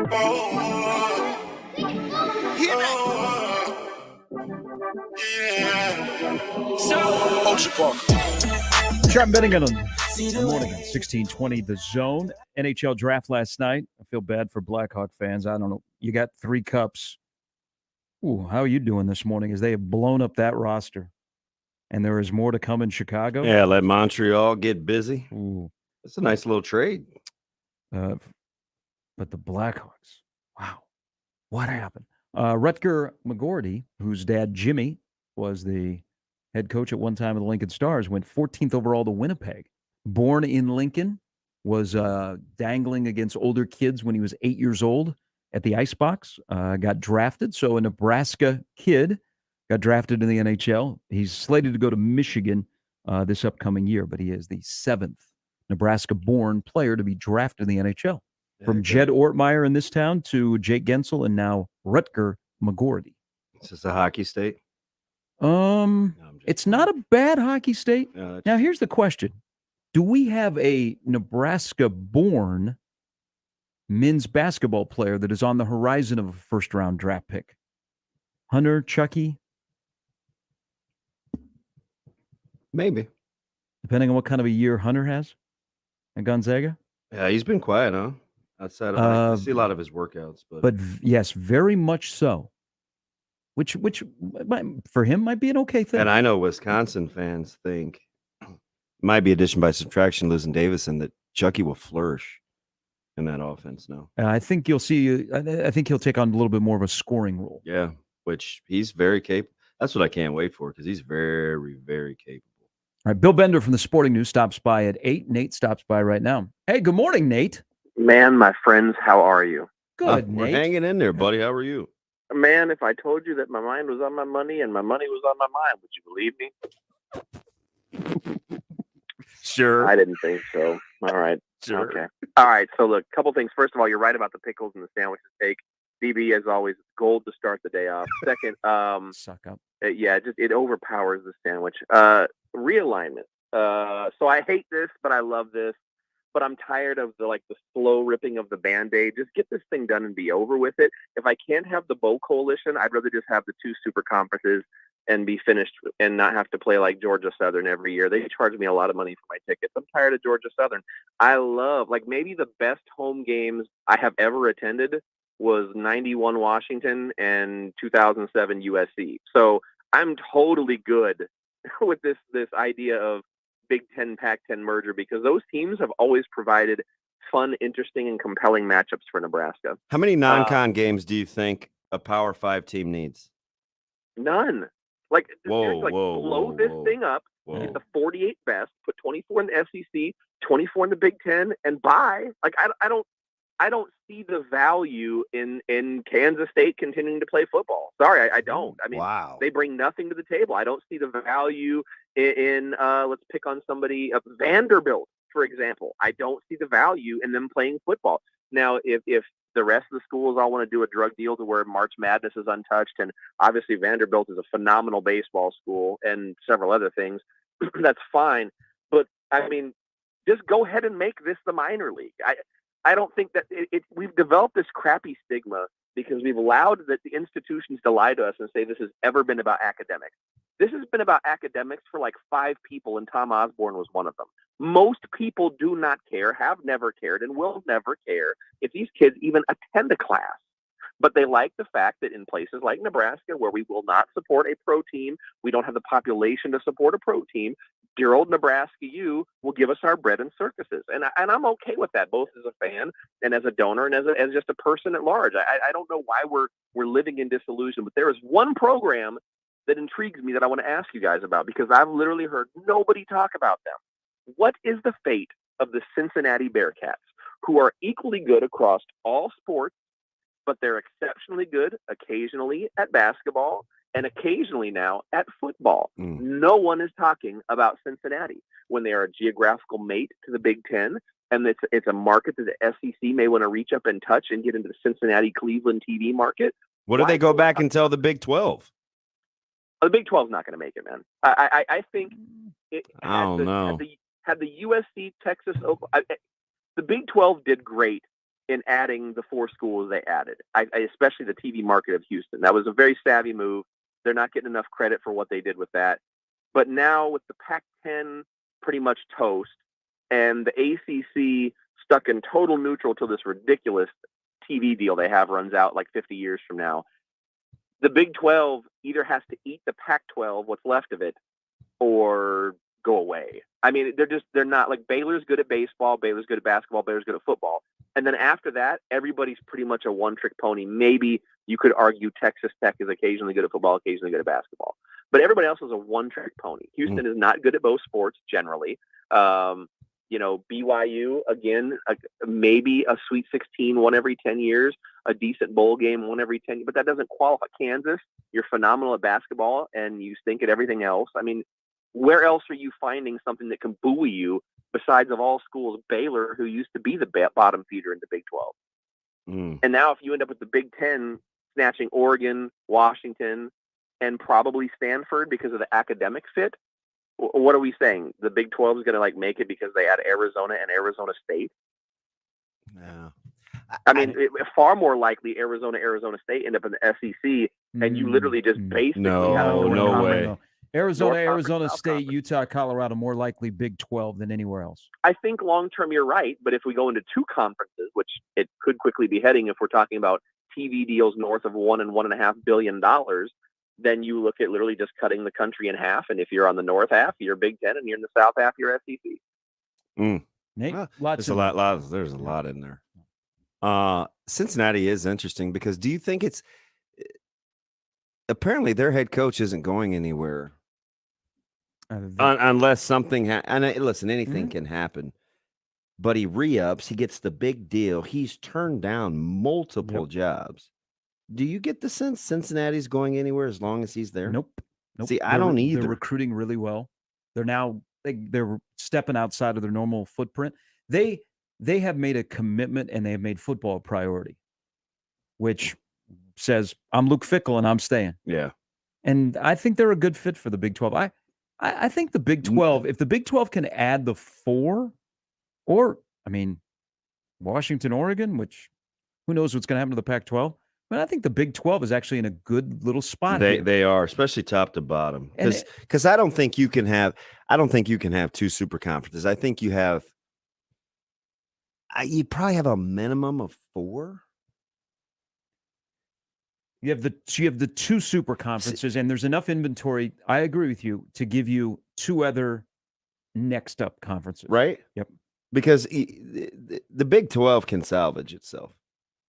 [SPEAKER 8] Sean Bennigan on the morning on 1620 The Zone. NHL draft last night. I feel bad for Blackhawk fans. I don't know. You got 3 cups. Ooh, how are you doing this morning as they have blown up that roster? And there is more to come in Chicago?
[SPEAKER 9] Yeah, let Montreal get busy.
[SPEAKER 8] Ooh.
[SPEAKER 9] That's a nice little trade.
[SPEAKER 8] But the Blackhawks, wow. What happened? Rutger McGorty, whose dad, Jimmy, was the head coach at one time of the Lincoln Stars, went 14th overall to Winnipeg. Born in Lincoln, was dangling against older kids when he was 8 years old at the Icebox. Got drafted. So a Nebraska kid got drafted in the NHL. He's slated to go to Michigan this upcoming year, but he is the 7th Nebraska-born player to be drafted in the NHL. From Jed Ortmeyer in this town to Jake Gensel and now Rutger McGorty.
[SPEAKER 9] Is this a hockey state?
[SPEAKER 8] It's not a bad hockey state.
[SPEAKER 9] No,
[SPEAKER 8] Now, here's the question. Do we have a Nebraska-born men's basketball player that is on the horizon of a first-round draft pick? Hunter, Chucky?
[SPEAKER 9] Maybe.
[SPEAKER 8] Depending on what kind of a year Hunter has at Gonzaga?
[SPEAKER 9] Yeah, he's been quiet, huh? Outside of I see a lot of his workouts, but
[SPEAKER 8] yes, very much so. Which for him might be an okay thing.
[SPEAKER 9] And I know Wisconsin fans think it might be addition by subtraction, losing Davison, that Chucky will flourish in that offense now.
[SPEAKER 8] I think you'll see. I think he'll take on a little bit more of a scoring role.
[SPEAKER 9] Yeah, which he's very capable. That's what I can't wait for because he's very, very capable.
[SPEAKER 8] All right, Bill Bender from the Sporting News stops by at 8. Nate stops by right now. Hey, good morning, Nate.
[SPEAKER 11] Man, my friends, how are you?
[SPEAKER 8] Good,
[SPEAKER 9] We're
[SPEAKER 8] Nate.
[SPEAKER 9] hanging in there, buddy. How are you?
[SPEAKER 11] Man, if I told you that my mind was on my money and my money was on my mind, would you believe me?
[SPEAKER 9] Sure.
[SPEAKER 11] I didn't think so. All right.
[SPEAKER 9] Sure.
[SPEAKER 11] Okay. All right. So, look, a couple things. First of all, you're right about the pickles and the sandwiches take. DB, as always, gold to start the day off. Second,
[SPEAKER 8] suck up.
[SPEAKER 11] It overpowers the sandwich. Realignment. So I hate this, but I love this. But I'm tired of the slow ripping of the Band-Aid. Just get this thing done and be over with it. If I can't have the Bow Coalition, I'd rather just have the 2 super conferences and be finished and not have to play like Georgia Southern every year. They charge me a lot of money for my tickets. I'm tired of Georgia Southern. I love, maybe the best home games I have ever attended was 91 Washington and 2007 USC. So I'm totally good with this idea of Big Ten, Pac-10 merger because those teams have always provided fun, interesting, and compelling matchups for Nebraska.
[SPEAKER 9] How many non-con games do you think a Power 5 team needs?
[SPEAKER 11] None. Blow this thing up, get the 48 best, put 24 in the SEC, 24 in the Big Ten, and buy. I don't see the value in Kansas State continuing to play football. Sorry, I don't. I mean,
[SPEAKER 9] wow.
[SPEAKER 11] They bring nothing to the table. I don't see the value in let's pick on somebody, Vanderbilt, for example. I don't see the value in them playing football. Now, if the rest of the schools all want to do a drug deal to where March Madness is untouched, and obviously Vanderbilt is a phenomenal baseball school and several other things, that's fine. But, I mean, just go ahead and make this the minor league. I don't think that we've developed this crappy stigma because we've allowed the institutions to lie to us and say this has ever been about academics. This has been about academics for 5 people, and Tom Osborne was one of them. Most people do not care, have never cared, and will never care if these kids even attend a class. But they like the fact that in places like Nebraska, where we will not support a pro team, we don't have the population to support a pro team, dear old Nebraska U will give us our bread and circuses. And I'm okay with that, both as a fan and as a donor and as just a person at large. I don't know why we're living in disillusion, but there is one program that intrigues me that I want to ask you guys about because I've literally heard nobody talk about them. What is the fate of the Cincinnati Bearcats, who are equally good across all sports, but they're exceptionally good occasionally at basketball and occasionally now at football? No one is talking about Cincinnati when they are a geographical mate to the Big Ten, and it's a market that the SEC may want to reach up and touch and get into the Cincinnati-Cleveland TV market.
[SPEAKER 9] What do they go back and tell the Big 12?
[SPEAKER 11] The Big 12 is not going to make it, man. I think it
[SPEAKER 9] had
[SPEAKER 11] the USC, Texas, Oklahoma, the Big 12 did great in adding the 4 schools they added, especially the TV market of Houston. That was a very savvy move. They're not getting enough credit for what they did with that. But now with the Pac-10 pretty much toast and the ACC stuck in total neutral till this ridiculous TV deal they have runs out like 50 years from now, the Big 12 either has to eat the Pac-12, what's left of it, or go away. I mean, they're not like Baylor's good at baseball, Baylor's good at basketball, Baylor's good at football. And then after that, everybody's pretty much a one-trick pony. Maybe you could argue Texas Tech is occasionally good at football, occasionally good at basketball. But everybody else is a one-trick pony. Houston is not good at both sports generally. BYU, again, maybe a Sweet 16 one every 10 years, a decent bowl game one every 10 years, but that doesn't qualify. Kansas, you're phenomenal at basketball and you stink at everything else. I mean, where else are you finding something that can buoy you besides of all schools, Baylor, who used to be the bottom feeder in the Big 12? And now if you end up with the Big 10 snatching Oregon, Washington, and probably Stanford because of the academic fit, what are we saying? The Big 12 is going to make it because they add Arizona and Arizona State?
[SPEAKER 9] No.
[SPEAKER 11] I mean, far more likely Arizona State end up in the SEC, and you literally just basically
[SPEAKER 9] no way.
[SPEAKER 8] No. Arizona State, Utah, Colorado, more likely Big 12 than anywhere else.
[SPEAKER 11] I think long-term you're right, but if we go into 2 conferences, which it could quickly be heading if we're talking about TV deals north of $1 and $1.5 billion, then you look at literally just cutting the country in half. And if you're on the north half, you're Big 10, and you're in the south half, you're SEC.
[SPEAKER 8] Nate,
[SPEAKER 9] there's a lot in there. Cincinnati is interesting because do you think it's apparently their head coach isn't going anywhere unless something and listen, anything can happen. But he re-ups, he gets the big deal. He's turned down multiple jobs. Do you get the sense Cincinnati's going anywhere as long as he's there?
[SPEAKER 8] Nope.
[SPEAKER 9] See, I don't either.
[SPEAKER 8] They're recruiting really well. They're now they're stepping outside of their normal footprint. They have made a commitment and they have made football a priority, which says I'm Luke Fickell and I'm staying.
[SPEAKER 9] Yeah.
[SPEAKER 8] And I think they're a good fit for the Big 12. I think the Big 12, if the Big 12 can add the 4, or I mean, Washington, Oregon, which who knows what's going to happen to the Pac-12. But I think the Big 12 is actually in a good little spot.
[SPEAKER 9] They are, especially top to bottom. Because I don't think you can have 2 super conferences. I think you probably have a minimum of 4.
[SPEAKER 8] You have the 2 super conferences, and there's enough inventory. I agree with you to give you 2 other next up conferences.
[SPEAKER 9] Right?
[SPEAKER 8] Yep.
[SPEAKER 9] Because the Big 12 can salvage itself,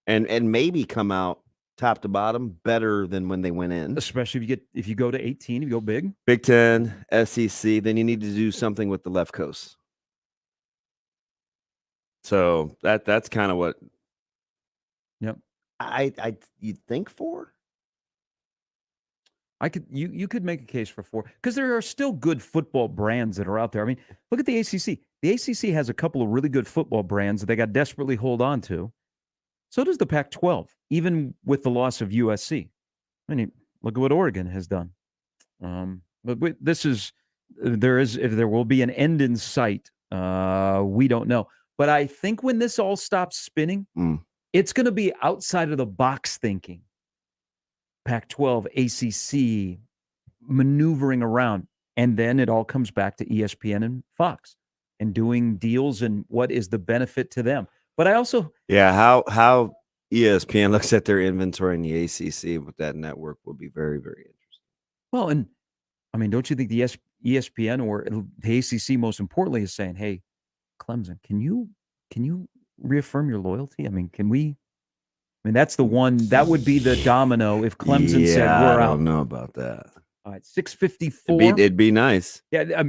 [SPEAKER 9] and maybe come out top to bottom better than when they went in.
[SPEAKER 8] Especially if you go to 18, you go big.
[SPEAKER 9] Big 10, SEC, then you need to do something with the left coast. So that's kind of what.
[SPEAKER 8] Yep.
[SPEAKER 9] You'd think 4.
[SPEAKER 8] You could make a case for 4 because there are still good football brands that are out there. I mean, look at the ACC. The ACC has a couple of really good football brands that they got desperately hold on to. So does the Pac-12, even with the loss of USC. I mean, look at what Oregon has done. But if there will be an end in sight, we don't know. But I think when this all stops spinning, it's going to be outside of the box thinking. Pac-12, ACC, maneuvering around. And then it all comes back to ESPN and Fox and doing deals and what is the benefit to them. But I also...
[SPEAKER 9] Yeah, how ESPN looks at their inventory in the ACC with that network will be very, very interesting.
[SPEAKER 8] Well, and I mean, don't you think the ESPN or the ACC most importantly is saying, hey, Clemson, can you reaffirm your loyalty? I mean, that's the one, that would be the domino if Clemson said we're out.
[SPEAKER 9] I don't know about that.
[SPEAKER 8] All right, 6:54.
[SPEAKER 9] It'd be nice.
[SPEAKER 8] Yeah,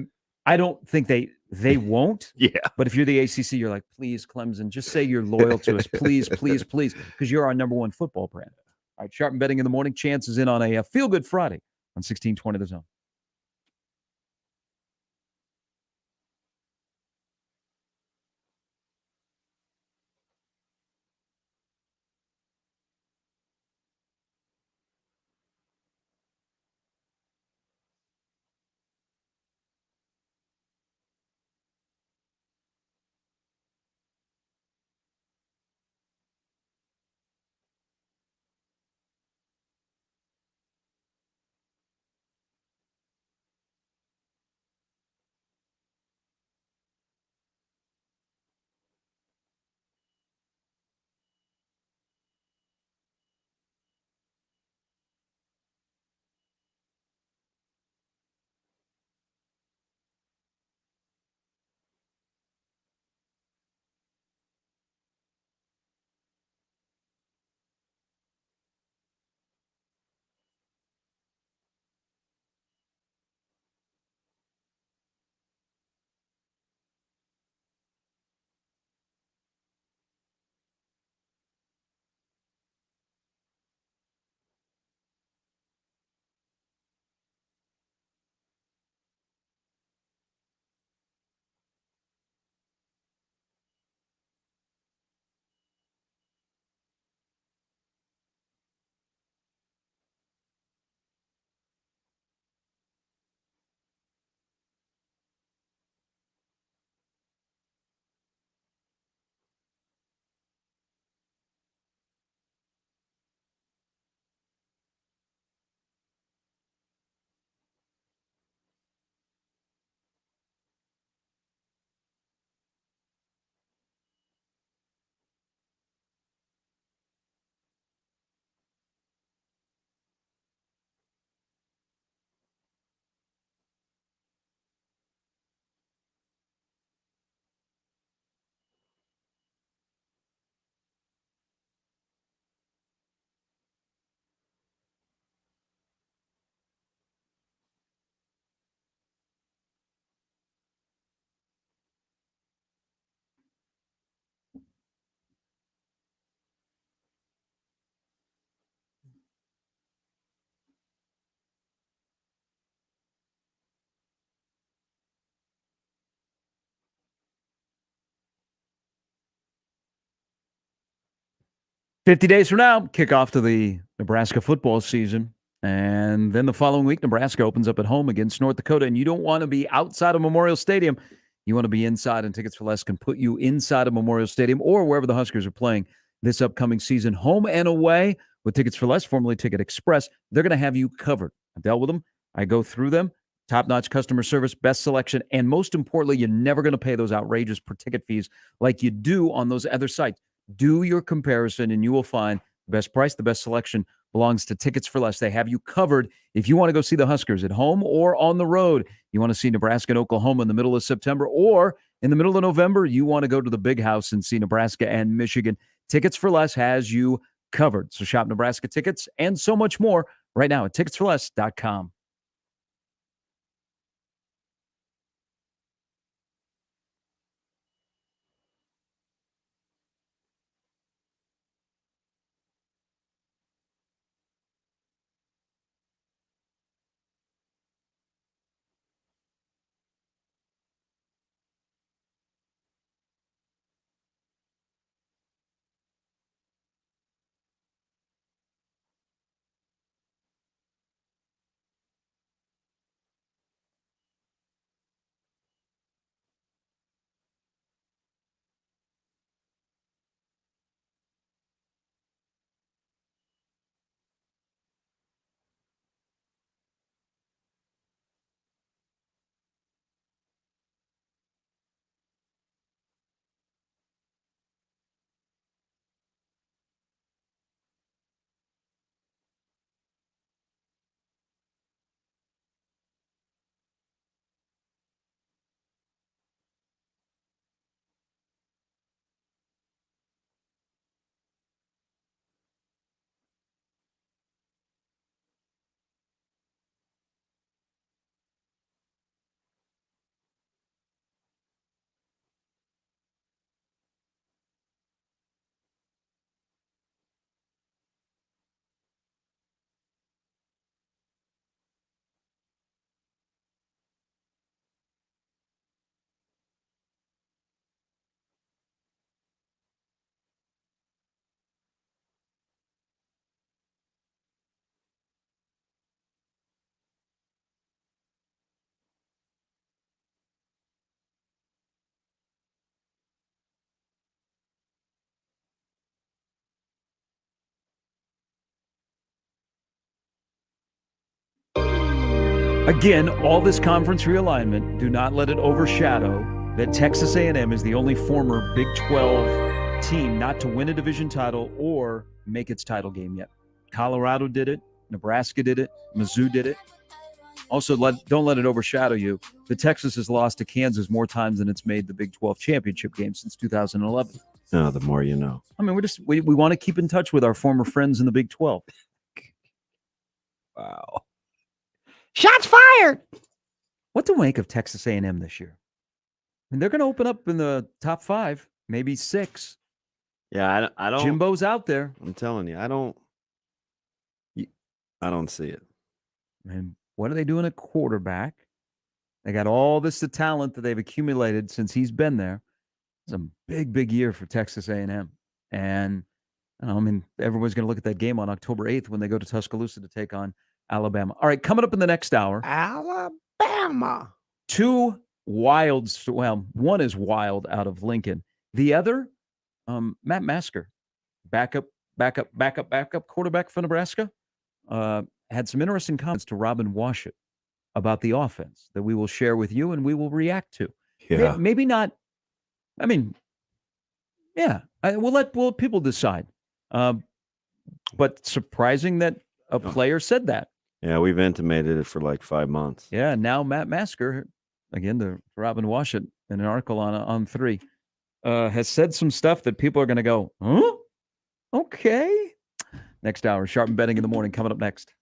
[SPEAKER 8] I don't think they won't.
[SPEAKER 9] Yeah.
[SPEAKER 8] But if you're the ACC, you're like, please, Clemson, just say you're loyal to us. Please, please, please, because you're our number 1 football brand. All right, Sharp and Betting in the morning. Chance is in on a Feel Good Friday on 1620 The Zone. 50 days from now, kickoff to the Nebraska football season. And then the following week, Nebraska opens up at home against North Dakota. And you don't want to be outside of Memorial Stadium. You want to be inside, and Tickets for Less can put you inside of Memorial Stadium or wherever the Huskers are playing this upcoming season, home and away. With Tickets for Less, formerly Ticket Express, they're going to have you covered. I dealt with them. I go through them. Top-notch customer service, best selection, and most importantly, you're never going to pay those outrageous per-ticket fees like you do on those other sites. Do your comparison, and you will find the best price, the best selection belongs to Tickets for Less. They have you covered if you want to go see the Huskers at home or on the road. You want to see Nebraska and Oklahoma in the middle of September, or in the middle of November, you want to go to the Big House and see Nebraska and Michigan. Tickets for Less has you covered. So shop Nebraska tickets and so much more right now at ticketsforless.com. Again, all this conference realignment, do not let it overshadow that Texas A&M is the only former Big 12 team not to win a division title or make its title game yet. Colorado did it. Nebraska did it. Mizzou did it. Also, don't let it overshadow you. The Texas has lost to Kansas more times than it's made the Big 12 championship game since 2011.
[SPEAKER 9] No, the more you know.
[SPEAKER 8] I mean, we want to keep in touch with our former friends in the Big 12.
[SPEAKER 9] Wow.
[SPEAKER 12] Shots fired.
[SPEAKER 8] What to make of Texas A&M this year? I mean, they're going to open up in the top 5, maybe 6.
[SPEAKER 9] Yeah, I don't.
[SPEAKER 8] Jimbo's out there.
[SPEAKER 9] I'm telling you, I don't see it.
[SPEAKER 8] And what are they doing at quarterback? They got all this talent that they've accumulated since he's been there. It's a big, big year for Texas A&M. And I mean, everyone's going to look at that game on October 8th when they go to Tuscaloosa to take on Alabama. All right, coming up in the next hour.
[SPEAKER 12] Alabama.
[SPEAKER 8] Two wilds. Well, one is wild out of Lincoln. The other, Matt Masker, backup quarterback for Nebraska, had some interesting comments to Robin Washut about the offense that we will share with you and we will react to.
[SPEAKER 9] Yeah.
[SPEAKER 8] Maybe not. I mean, yeah, we'll let people decide. But surprising that a player said that.
[SPEAKER 9] Yeah, we've intimated it for like 5 months.
[SPEAKER 8] Yeah, now Matt Masker, again, the Robin Washut, in an article on 3, has said some stuff that people are going to go, huh? Okay. Next hour, Sharp and Betting in the Morning coming up next.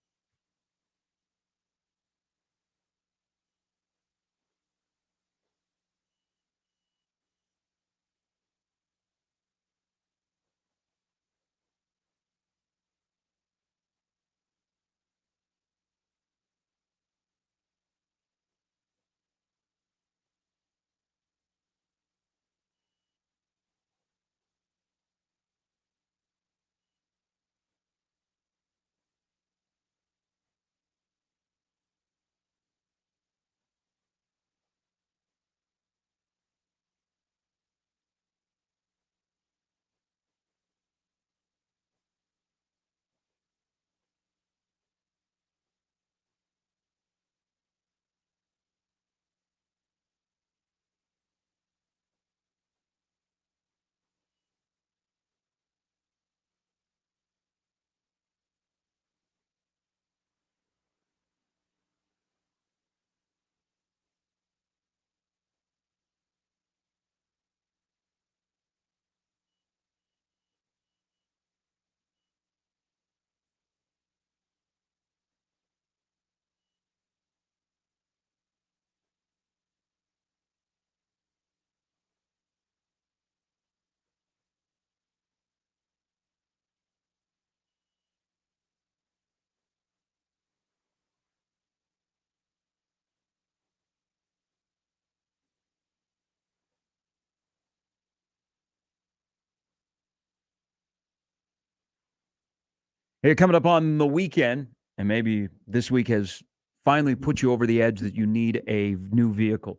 [SPEAKER 8] Hey, coming up on the weekend, and maybe this week has finally put you over the edge that you need a new vehicle.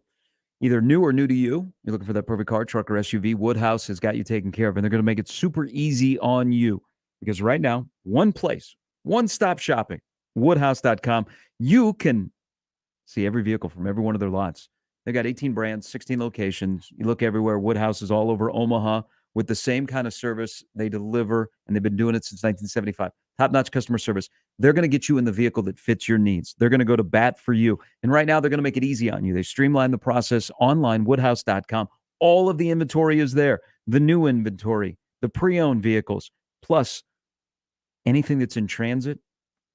[SPEAKER 8] Either new or new to you. You're looking for that perfect car, truck, or SUV. Woodhouse has got you taken care of, and they're going to make it super easy on you. Because right now, one place, one-stop shopping, woodhouse.com. You can see every vehicle from every one of their lots. They got 18 brands, 16 locations. You look everywhere. Woodhouse is all over Omaha with the same kind of service they deliver, and they've been doing it since 1975. Top-notch customer service. They're going to get you in the vehicle that fits your needs. They're going to go to bat for you. And right now, they're going to make it easy on you. They streamline the process online, woodhouse.com. All of the inventory is there. The new inventory, the pre-owned vehicles, plus anything that's in transit,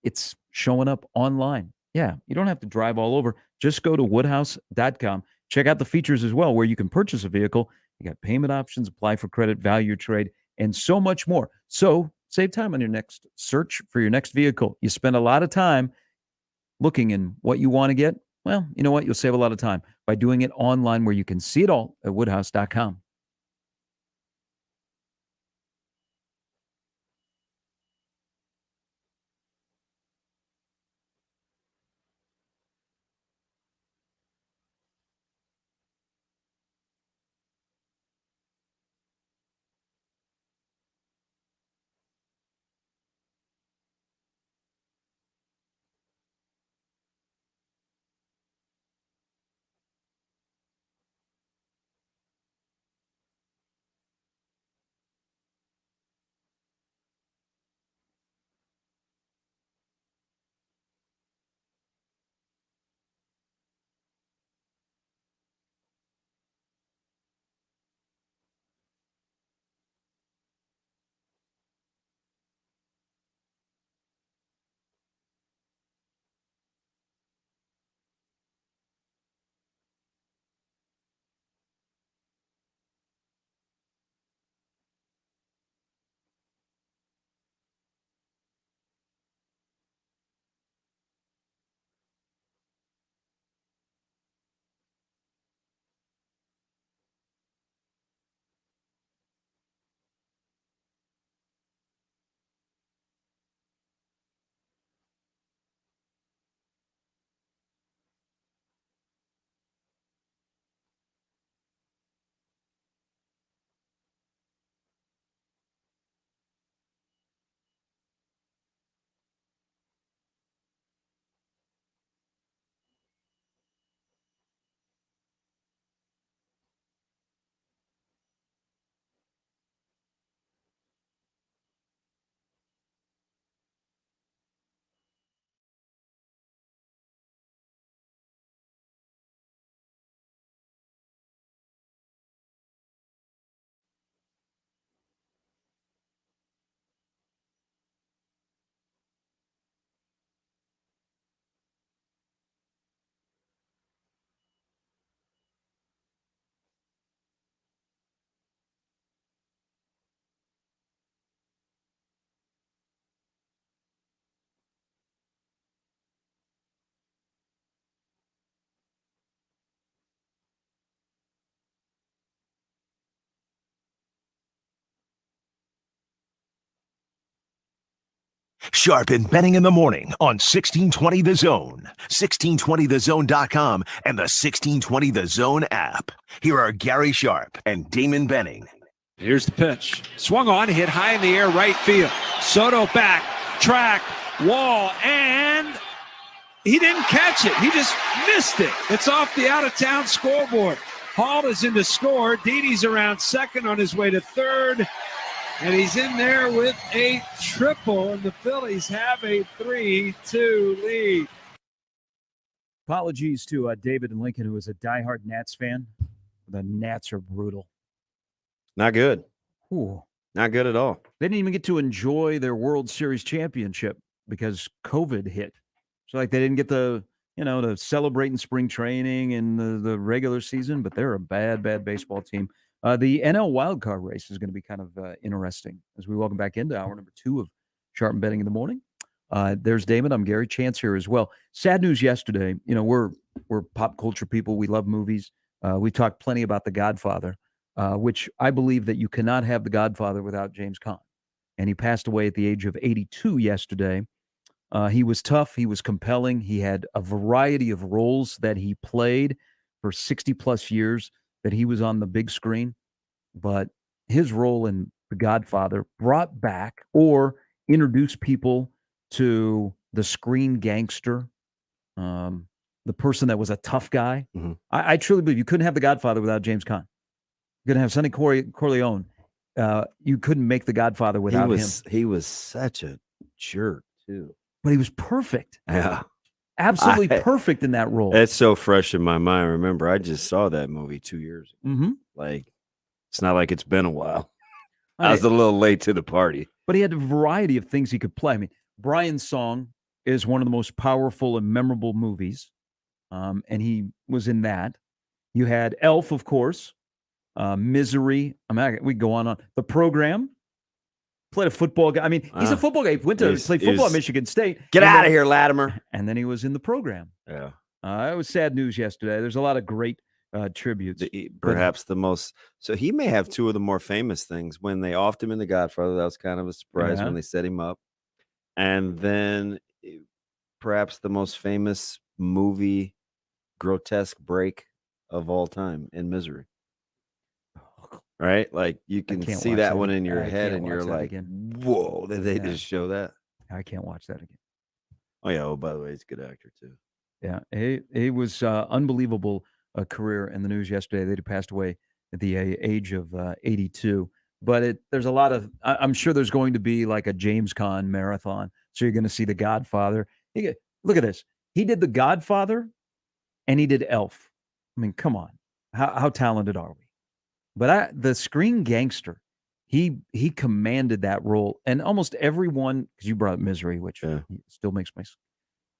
[SPEAKER 8] it's showing up online. Yeah, you don't have to drive all over. Just go to woodhouse.com. Check out the features as well, where you can purchase a vehicle. You got payment options, apply for credit, value your trade, and so much more. So save time on your next search for your next vehicle. You spend a lot of time looking in what you want to get. Well, you know what? You'll save a lot of time by doing it online, where you can see it all at woodhouse.com.
[SPEAKER 1] Sharp and Benning in the morning on 1620 The Zone, 1620thezone.com, and the 1620 The Zone app. Here are Gary Sharp and Damon Benning.
[SPEAKER 6] Here's the pitch. Swung on, hit high in the air, right field. Soto back, track, wall, and he didn't catch it. He just missed it. It's off the out-of-town scoreboard. Hall is in to score. Didi's around second on his way to third. And he's in there with a triple, and the Phillies have a 3-2 lead.
[SPEAKER 8] Apologies to David and Lincoln, who is a diehard Nats fan. The Nats are brutal.
[SPEAKER 9] Not good.
[SPEAKER 8] Ooh.
[SPEAKER 9] Not good at all.
[SPEAKER 8] They didn't even get to enjoy their World Series championship because COVID hit. So, like, they didn't get to celebrate in spring training and the regular season, but they're a bad, bad baseball team. The NL wildcard race is going to be kind of interesting as we welcome back into hour number 2 of Sharp and Betting in the Morning. There's Damon. I'm Gary. Chance here as well. Sad news yesterday. We're pop culture people. We love movies. We talked plenty about The Godfather, which I believe that you cannot have The Godfather without James Caan. and he passed away at the age of 82 yesterday. He was tough. He was compelling. He had a variety of roles that he played for 60-plus years that he was on the big screen. But his role in The Godfather brought back or introduced people to the screen gangster, the person that was a tough guy. I truly believe you couldn't have The Godfather without James Caan. You couldn't have Sonny Corleone. You couldn't make The Godfather without him.
[SPEAKER 9] He was such a jerk, too.
[SPEAKER 8] But he was perfect.
[SPEAKER 9] Yeah.
[SPEAKER 8] Absolutely perfect in that role.
[SPEAKER 9] It's so fresh in my mind. Remember, I just saw that movie 2 years ago. Like, it's not like it's been a while. I was a little late to the party.
[SPEAKER 8] But he had a variety of things he could play. I mean, Brian's Song is one of the most powerful and memorable movies, and he was in that. You had Elf, of course, Misery. I mean, we go on. The Program. Played a football guy. I mean, he's a football guy. He went to play football at Michigan State.
[SPEAKER 9] Get out of here, Latimer.
[SPEAKER 8] And then he was in The Program.
[SPEAKER 9] Yeah.
[SPEAKER 8] It was sad news yesterday. There's a lot of great tributes.
[SPEAKER 9] Perhaps the most. So he may have two of the more famous things. When they offed him in The Godfather, that was kind of a surprise when they set him up. And then perhaps the most famous movie grotesque break of all time in Misery. Right? Like you can see that one in your head and you're like, whoa, did they just show that?
[SPEAKER 8] I can't watch that again.
[SPEAKER 9] Oh, yeah. Oh, by the way, he's a good actor, too.
[SPEAKER 8] Yeah. He was unbelievable career in the news yesterday. They passed away at the age of 82. But there's a lot of, I'm sure there's going to be like a James Caan marathon. So you're going to see The Godfather. Look at this. He did The Godfather and he did Elf. I mean, come on. How talented are we? But the screen gangster, he commanded that role. And almost everyone, because you brought up Misery, which still makes it's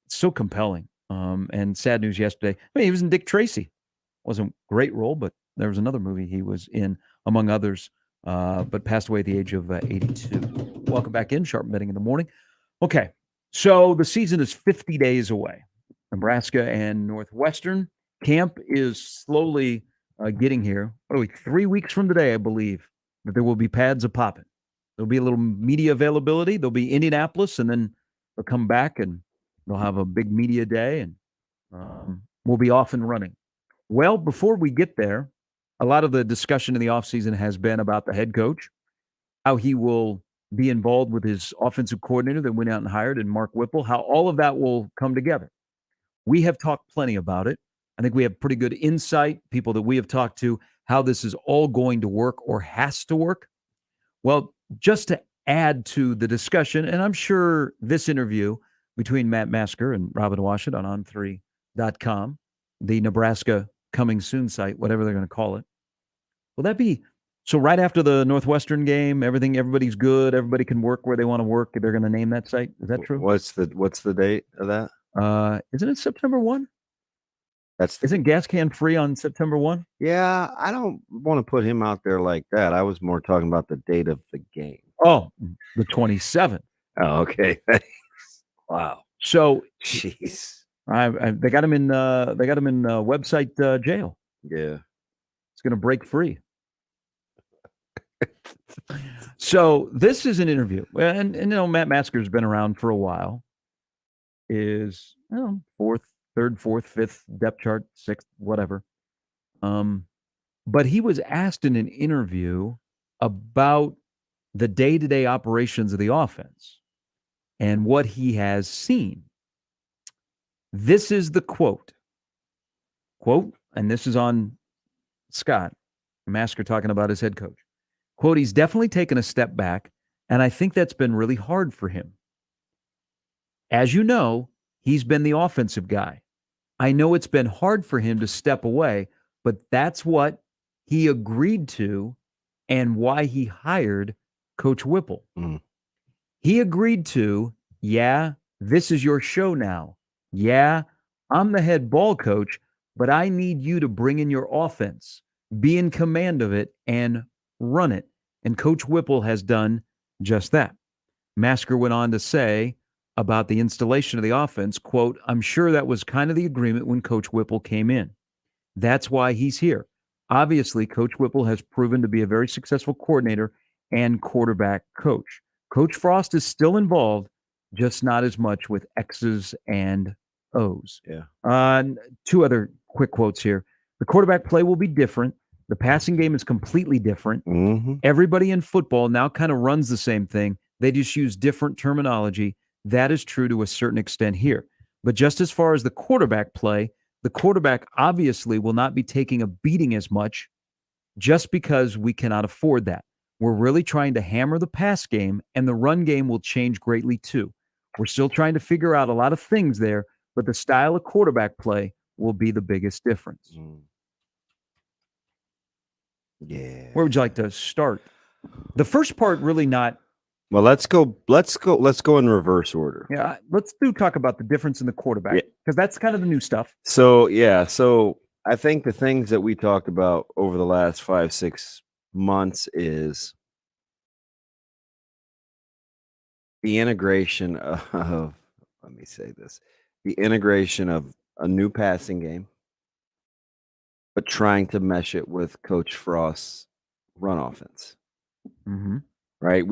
[SPEAKER 8] so compelling. And sad news yesterday. I mean, he was in Dick Tracy. Wasn't a great role, but there was another movie he was in, among others, but passed away at the age of 82. Welcome back in, Sharp Betting in the Morning. Okay, so the season is 50 days away. Nebraska and Northwestern camp is slowly getting here. 3 weeks from today, I believe, that there will be pads a-popping. There'll be a little media availability. There'll be Indianapolis, and then they'll come back and they'll have a big media day, and we'll be off and running. Well, before we get there, a lot of the discussion in the offseason has been about the head coach, how he will be involved with his offensive coordinator that went out and hired, and Mark Whipple, how all of that will come together. We have talked plenty about it. I think we have pretty good insight, people that we have talked to, how this is all going to work or has to work. Well, just to add to the discussion, and I'm sure this interview between Matt Masker and Robin Washut on On3.com, the Nebraska Coming Soon site, whatever they're going to call it. Will that be so? Right after the Northwestern game, everybody's good. Everybody can work where they want to work. They're going to name that site. Is that true?
[SPEAKER 9] What's the date of that?
[SPEAKER 8] Isn't it September 1? Isn't Gas Can Free on September 1?
[SPEAKER 9] Yeah, I don't want to put him out there like that. I was more talking about the date of the game.
[SPEAKER 8] Oh, the 27th.
[SPEAKER 9] Oh, okay. Wow.
[SPEAKER 8] So,
[SPEAKER 9] jeez,
[SPEAKER 8] they got him in. They got him in website jail.
[SPEAKER 9] Yeah,
[SPEAKER 8] it's going to break free. So this is an interview, and Matt Masker's been around for a while. Is third, fourth, fifth depth chart, sixth, whatever. But he was asked in an interview about the day-to-day operations of the offense and what he has seen. This is the quote, and this is on Scott Masker talking about his head coach. Quote, he's definitely taken a step back, and I think that's been really hard for him. As you know, he's been the offensive guy. I know it's been hard for him to step away, but that's what he agreed to and why he hired Coach Whipple. He agreed to, this is your show now. I'm the head ball coach, but I need you to bring in your offense, be in command of it, and run it. And Coach Whipple has done just that. Masker went on to say about the installation of the offense, quote, I'm sure that was kind of the agreement when Coach Whipple came in. That's why he's here. Obviously, Coach Whipple has proven to be a very successful coordinator and quarterback coach. Coach Frost is still involved, just not as much with X's and O's.
[SPEAKER 9] Yeah.
[SPEAKER 8] Two other quick quotes here. The quarterback play will be different. The passing game is completely different.
[SPEAKER 9] Mm-hmm.
[SPEAKER 8] Everybody in football now kind of runs the same thing. They just use different terminology. That is true to a certain extent here. But just as far as the quarterback play, the quarterback obviously will not be taking a beating as much just because we cannot afford that. We're really trying to hammer the pass game, and the run game will change greatly too. We're still trying to figure out a lot of things there, but the style of quarterback play will be the biggest difference.
[SPEAKER 9] Yeah.
[SPEAKER 8] Where would you like to start? The first part really not.
[SPEAKER 9] Well, let's go in reverse order.
[SPEAKER 8] Yeah, let's talk about the difference in the quarterback, because that's kind of the new stuff.
[SPEAKER 9] So I think the things that we talked about over the last 5-6 months is the integration of, let me say this, the integration of a new passing game, but trying to mesh it with Coach Frost's run offense.
[SPEAKER 8] Mm-hmm.
[SPEAKER 9] Right?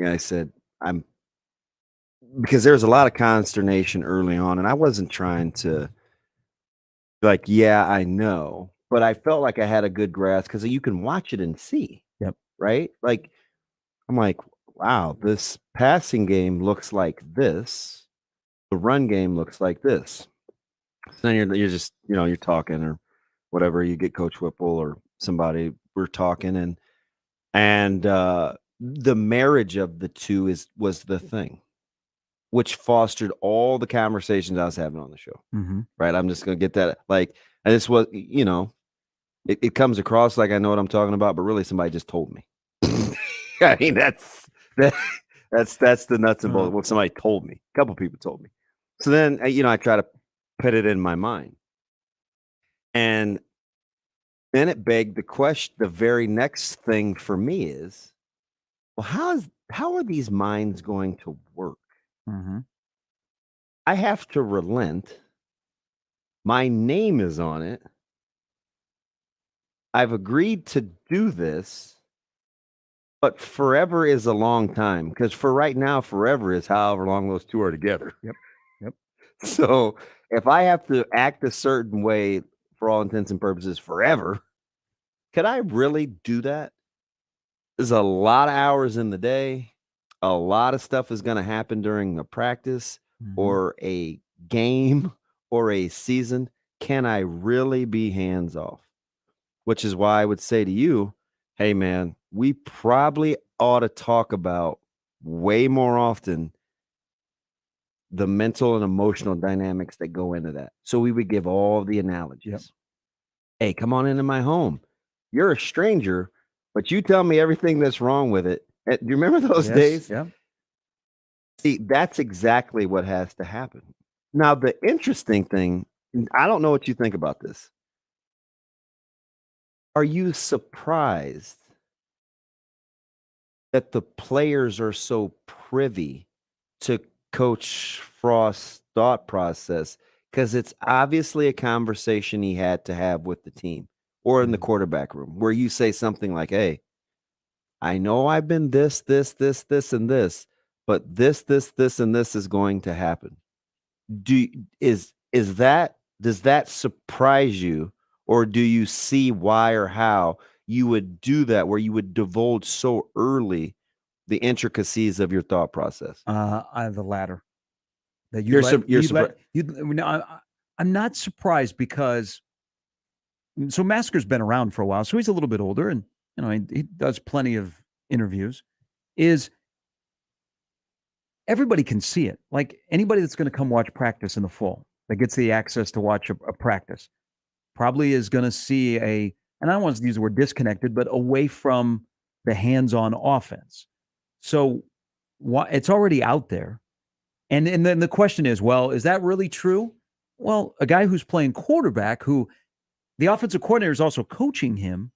[SPEAKER 9] I said, because there's a lot of consternation early on, and I wasn't trying to I know, but I felt like I had a good grasp because you can watch it and see.
[SPEAKER 8] Yep.
[SPEAKER 9] Right? Like, I'm like, wow, this passing game looks like this. The run game looks like this. So then you're just, you're talking or whatever. You get Coach Whipple or somebody, we're talking, and the marriage of the two was the thing, which fostered all the conversations I was having on the show.
[SPEAKER 8] Mm-hmm.
[SPEAKER 9] Right? I'm just gonna get that. Like, and this was, it comes across like I know what I'm talking about, but really somebody just told me. I mean, that's the nuts and bolts. What somebody told me. A couple people told me. So then, I try to put it in my mind, and then it begged the question. The very next thing for me is, well, how are these minds going to work?
[SPEAKER 8] Mm-hmm.
[SPEAKER 9] I have to relent. My name is on it. I've agreed to do this, but forever is a long time, because for right now, forever is however long those two are together.
[SPEAKER 8] Yep.
[SPEAKER 9] So if I have to act a certain way for all intents and purposes forever, could I really do that? There's a lot of hours in the day. A lot of stuff is going to happen during a practice or a game or a season. Can I really be hands off? Which is why I would say to you, hey, man, we probably ought to talk about way more often the mental and emotional dynamics that go into that. So we would give all the analogies.
[SPEAKER 8] Yep.
[SPEAKER 9] Hey, come on into my home. You're a stranger, but you tell me everything that's wrong with it. Do you remember those days?
[SPEAKER 8] Yeah.
[SPEAKER 9] See, that's exactly what has to happen. Now, the interesting thing, I don't know what you think about this. Are you surprised that the players are so privy to Coach Frost's thought process? Because it's obviously a conversation he had to have with the team or in the quarterback room, where you say something like, hey, I know I've been this, and this, but this, and this is going to happen. Does that surprise you, or do you see why or how you would do that, where you would divulge so early the intricacies of your thought process?
[SPEAKER 8] The latter. That I'm not surprised, because Masker's been around for a while, so he's a little bit older, and he does plenty of interviews. Is everybody can see it? Like, anybody that's going to come watch practice in the fall, that gets the access to watch a practice, probably is going to see and I don't want to use the word disconnected, but away from the hands-on offense. So it's already out there. And then the question is, well, is that really true? Well, a guy who's playing quarterback, who the offensive coordinator is also coaching him,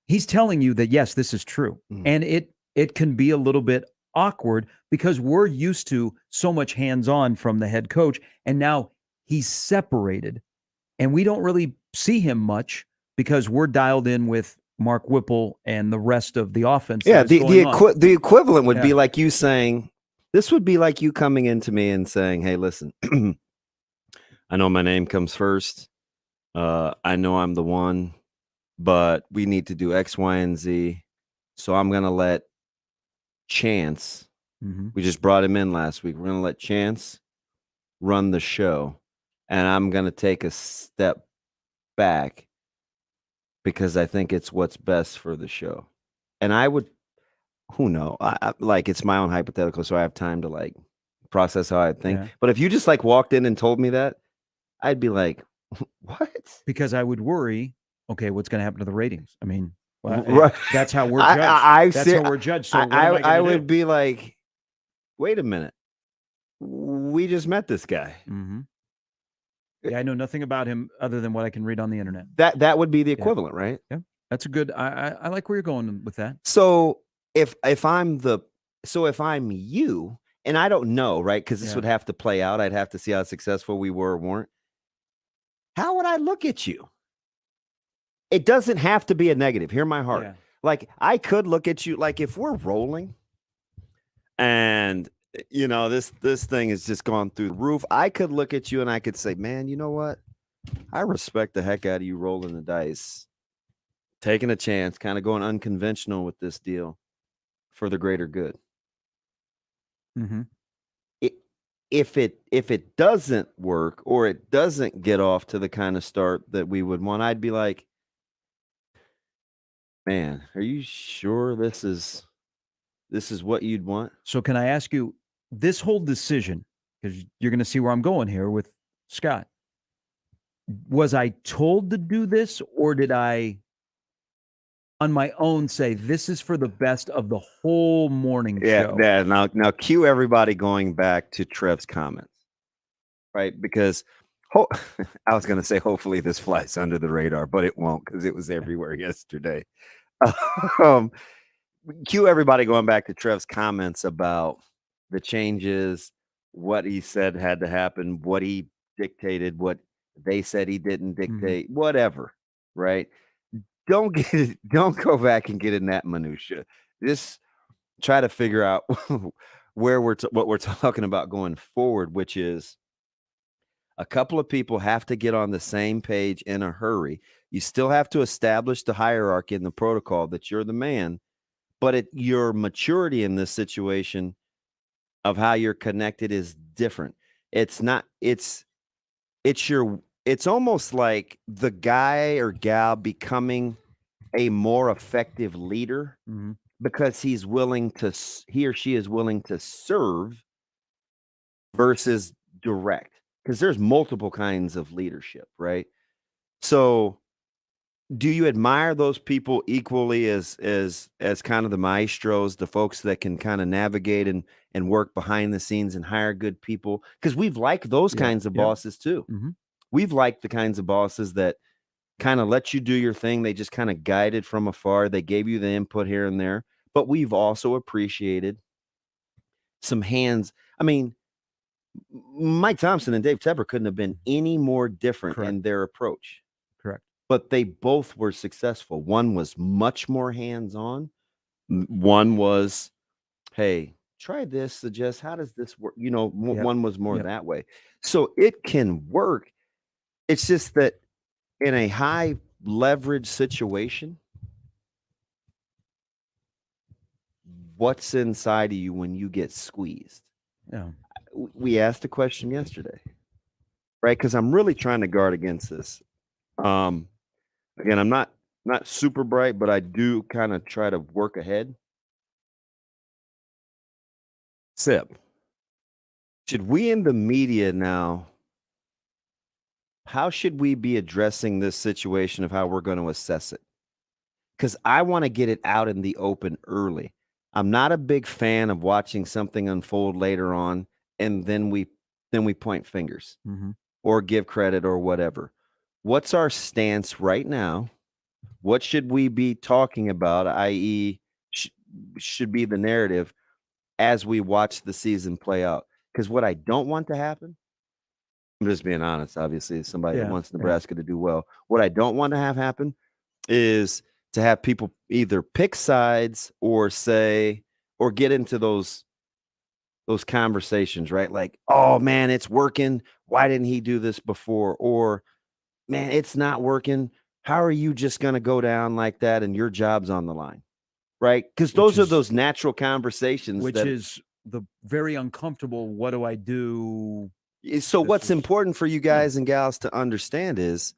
[SPEAKER 8] he's telling you that, yes, this is true. And it can be a little bit awkward, because we're used to so much hands-on from the head coach, and now he's separated, and we don't really see him much because we're dialed in with Mark Whipple and the rest of the offense.
[SPEAKER 9] Yeah,
[SPEAKER 8] that is going on.
[SPEAKER 9] the equivalent would be
[SPEAKER 8] Yeah.
[SPEAKER 9] like you saying, this would be like you coming into me and saying, hey, listen, I know my name comes first. I know I'm the one, but we need to do X, Y, and Z. So I'm going to let Chance, we just brought him in last week. We're going to let Chance run the show. And I'm going to take a step back because I think it's what's best for the show. And I would, who knows? I like, it's my own hypothetical, so I have time to like process how I think.
[SPEAKER 8] Yeah.
[SPEAKER 9] But if you just like walked in and told me that, I'd be like, what?
[SPEAKER 8] Because I would worry, okay, what's going to happen to the ratings? I mean, well,
[SPEAKER 9] Right.
[SPEAKER 8] that's how we're judged. That's how we're judged. So what am I
[SPEAKER 9] I
[SPEAKER 8] gonna
[SPEAKER 9] would
[SPEAKER 8] do?
[SPEAKER 9] be like, wait a minute. We just met this guy.
[SPEAKER 8] Mm-hmm. Yeah, I know nothing about him other than what I can read on the internet.
[SPEAKER 9] That would be the equivalent, right?
[SPEAKER 8] Yeah, that's a good. I like where you're going with that.
[SPEAKER 9] So if I'm you, and I don't know, right? Because this
[SPEAKER 8] Yeah.
[SPEAKER 9] would have to play out. I'd have to see how successful we were or weren't. How would I look at you? It doesn't have to be a negative. Hear my heart.
[SPEAKER 8] Yeah.
[SPEAKER 9] Like I could look at you, like if we're rolling and you know this thing has just gone through the roof, I could look at you and I could say, man, you know what? I respect the heck out of you rolling the dice, taking a chance, kind of going unconventional with this deal for the greater good.
[SPEAKER 8] Mm-hmm.
[SPEAKER 9] If it doesn't work or it doesn't get off to the kind of start that we would want, I'd be like, man, are you sure this is what you'd want?
[SPEAKER 8] So can I ask you this whole decision, because you're going to see where I'm going here with Scott. Was I told to do this, or did I on my own say this is for the best of the whole morning show?
[SPEAKER 9] Yeah. Now cue everybody going back to Trev's comments, right? Because I was going to say hopefully this flies under the radar, but it won't because it was everywhere yesterday. Cue everybody going back to Trev's comments about the changes, what he said had to happen, what he dictated, what they said he didn't dictate, whatever, right? Don't go back and get in that minutia. Just try to figure out where what we're talking about going forward, which is a couple of people have to get on the same page in a hurry. You still have to establish the hierarchy and the protocol that you're the man, but your maturity in this situation of how you're connected is different. It's not, it's almost like the guy or gal becoming a more effective leader because he or she is willing to serve versus direct, because there's multiple kinds of leadership, right? So do you admire those people equally as kind of the maestros, the folks that can kind of navigate and work behind the scenes and hire good people? Because we've liked those kinds of bosses too. We've liked the kinds of bosses that kind of let you do your thing. They just kind of guided from afar. They gave you the input here and there, but we've also appreciated some hands. I mean, Mike Thompson and Dave Tepper couldn't have been any more different in their approach.
[SPEAKER 8] Correct.
[SPEAKER 9] But they both were successful. One was much more hands-on. One was, hey, try this, suggest, how does this work? You know, one was more that way. So it can work. It's just that in a high leverage situation, what's inside of you when you get squeezed?
[SPEAKER 8] Yeah.
[SPEAKER 9] We asked a question yesterday, right? Because I'm really trying to guard against this. Again, I'm not super bright, but I do kind of try to work ahead. Sip, should we in the media now, how should we be addressing this situation of how we're going to assess it? Because I want to get it out in the open early. I'm not a big fan of watching something unfold later on and then we point fingers or give credit or whatever. What's our stance right now? What should we be talking about, i.e. should be the narrative as we watch the season play out? Because what I don't want to happen, I'm just being honest, obviously, as somebody that wants Nebraska to do well. What I don't want to have happen is to have people either pick sides or say or get into those conversations, right? Like, oh man, it's working. Why didn't he do this before? Or man, it's not working. How are you just going to go down like that and your job's on the line? Right? Because those are those natural conversations.
[SPEAKER 8] Which is the very uncomfortable, what do I do?
[SPEAKER 9] So what's important for you guys and gals to understand is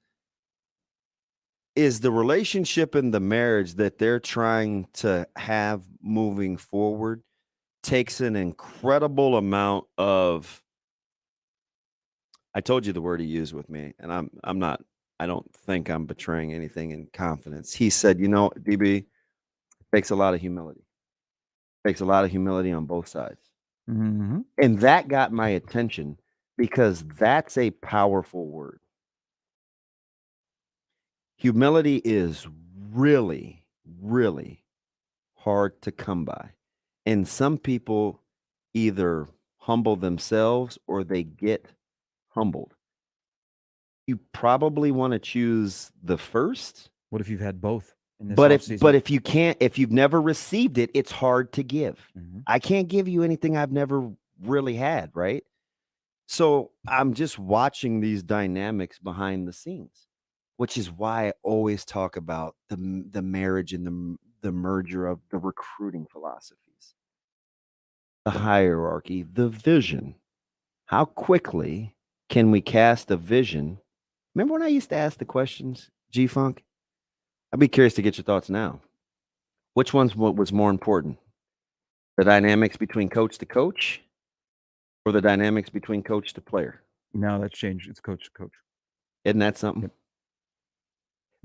[SPEAKER 9] the relationship and the marriage that they're trying to have moving forward takes an incredible amount of, I told you the word he used with me, and I don't think I'm betraying anything in confidence. He said, DB, it takes a lot of humility. It takes a lot of humility on both sides.
[SPEAKER 8] Mm-hmm.
[SPEAKER 9] And that got my attention because that's a powerful word. Humility is really, really hard to come by. And some people either humble themselves or they get humbled. You probably want to choose the first.
[SPEAKER 8] What if you've had both in this
[SPEAKER 9] offseason? But if you've never received it, it's hard to give.
[SPEAKER 8] Mm-hmm.
[SPEAKER 9] I can't give you anything I've never really had, right? So I'm just watching these dynamics behind the scenes, which is why I always talk about the marriage and the merger of the recruiting philosophies, the hierarchy, the vision. How quickly can we cast a vision? Remember when I used to ask the questions, G-Funk? I'd be curious to get your thoughts now. Which one's what was more important? The dynamics between coach to coach or the dynamics between coach to player?
[SPEAKER 8] No, that's changed. It's coach to coach.
[SPEAKER 9] Isn't that something?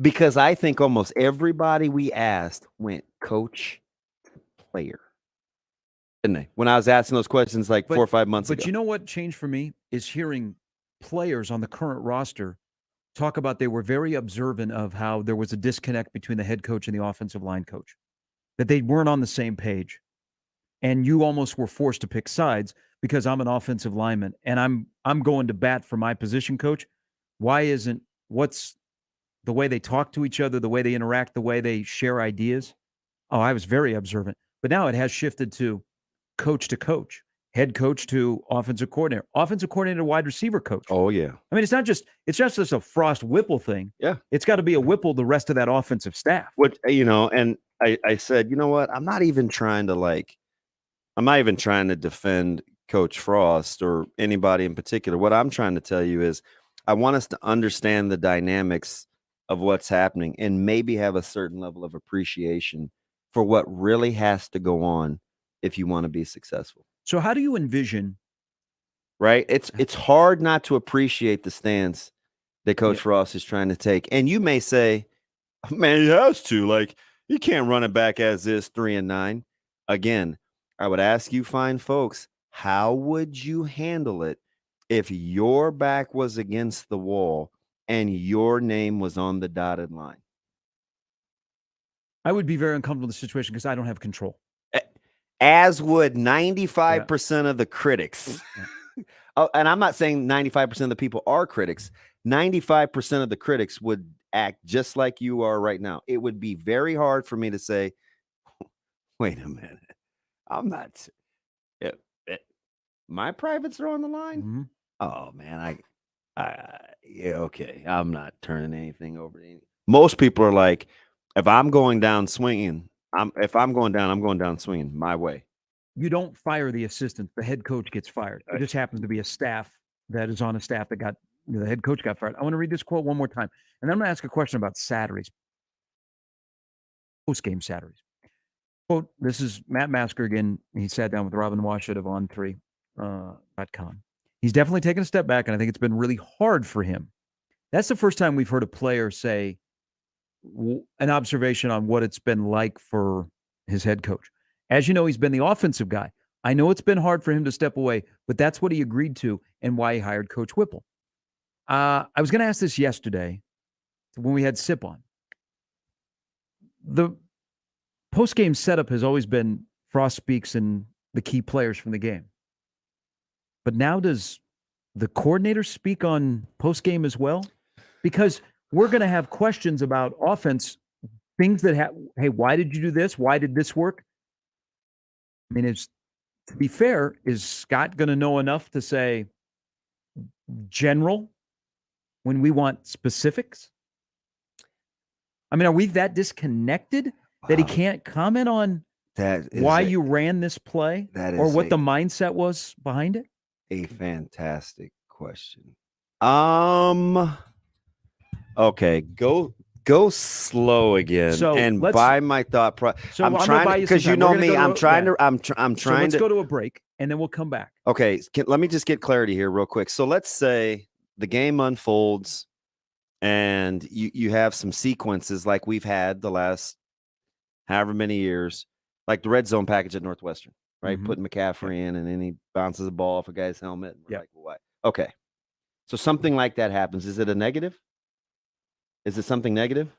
[SPEAKER 9] Because I think almost everybody we asked went coach to player. Didn't they? When I was asking those questions 4 or 5 months ago.
[SPEAKER 8] But you know what changed for me is hearing players on the current roster talk about they were very observant of how there was a disconnect between the head coach and the offensive line coach, that they weren't on the same page. And you almost were forced to pick sides because I'm an offensive lineman and I'm going to bat for my position coach. What's the way they talk to each other, the way they interact, the way they share ideas? Oh, I was very observant. But now it has shifted to coach, head coach to offensive coordinator to wide receiver coach.
[SPEAKER 9] Oh, yeah.
[SPEAKER 8] I mean, it's not just a Frost Whipple thing.
[SPEAKER 9] Yeah.
[SPEAKER 8] It's got to be a Whipple the rest of that offensive staff.
[SPEAKER 9] What, and I said, you know what? I'm not even trying to defend Coach Frost or anybody in particular. What I'm trying to tell you is I want us to understand the dynamics of what's happening and maybe have a certain level of appreciation for what really has to go on if you want to be successful.
[SPEAKER 8] So how do you envision?
[SPEAKER 9] Right? It's hard not to appreciate the stance that Coach Frost is trying to take. And you may say, man, he has to. Like, you can't run it back as this 3-9. Again, I would ask you fine folks, how would you handle it if your back was against the wall and your name was on the dotted line?
[SPEAKER 8] I would be very uncomfortable in the situation because I don't have control.
[SPEAKER 9] As would 95% of the critics. Oh, and I'm not saying 95% of the people are critics. 95% of the critics would act just like you are right now. It would be very hard for me to say, wait a minute. I'm not. My privates are on the line?
[SPEAKER 8] Mm-hmm.
[SPEAKER 9] Oh, man. Yeah, okay. I'm not turning anything over to anything. Most people are like, if I'm going down swinging, I'm going down swinging my way.
[SPEAKER 8] You don't fire the assistant. The head coach gets fired. It just happens to be a staff that is on a staff that got, the head coach got fired. I want to read this quote one more time. And then I'm going to ask a question about Saturdays, post-game Saturdays. Quote, this is Matt Masker again. He sat down with Robin Washut of On3.com. He's definitely taken a step back, and I think it's been really hard for him. That's the first time we've heard a player say an observation on what it's been like for his head coach. As you know, he's been the offensive guy. I know it's been hard for him to step away, but that's what he agreed to and why he hired Coach Whipple. I was going to ask this yesterday when we had Sip on. The post-game setup has always been Frost speaks and the key players from the game. But now does the coordinator speak on post-game as well? Because we're going to have questions about offense things that hey, why did you do this? Why did this work? I mean, it's to be fair, is Scott going to know enough to say general when we want specifics? I mean, are we that disconnected that he can't comment on why you ran this play or what the mindset was behind it?
[SPEAKER 9] A fantastic question. Okay, go slow again and buy my thought
[SPEAKER 8] So I'm trying to,
[SPEAKER 9] because you know me. I'm trying to.
[SPEAKER 8] So let's go to a break and then we'll come back.
[SPEAKER 9] Okay, let me just get clarity here real quick. So let's say the game unfolds and you have some sequences like we've had the last however many years, like the red zone package at Northwestern, right?
[SPEAKER 8] Mm-hmm.
[SPEAKER 9] Putting McCaffrey in and then he bounces the ball off a guy's helmet. And we're like, well, what? Okay. So something like that happens. Is it a negative? Is it something negative?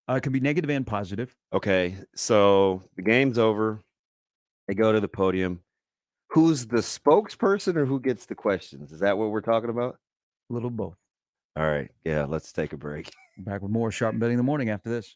[SPEAKER 8] It can be negative and positive.
[SPEAKER 9] Okay. So the game's over. They go to the podium. Who's the spokesperson or who gets the questions? Is that what we're talking about?
[SPEAKER 8] A little both.
[SPEAKER 9] All right. Yeah. Let's take a break.
[SPEAKER 8] Back with more Sharp and Betting in the Morning after this.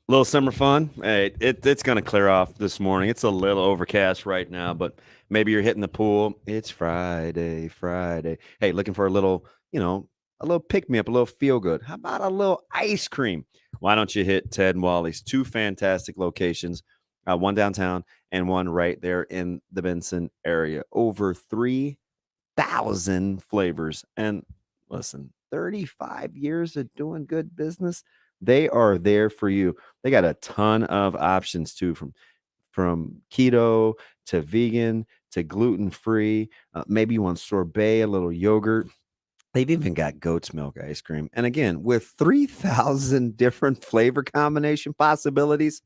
[SPEAKER 9] Little summer fun. Hey, it's going to clear off this morning. It's a little overcast right now, but maybe you're hitting the pool. It's Friday. Hey, looking for a little, a little pick me up, a little feel good. How about a little ice cream? Why don't you hit Ted and Wally's? Two fantastic locations, one downtown and one right there in the Benson area. Over 3,000 flavors. And listen, 35 years of doing good business. They are there for you. They got a ton of options too, from keto to vegan to gluten-free. Maybe you want sorbet, a little yogurt. They've even got goat's milk ice cream. And again, with 3,000 different flavor combination possibilities,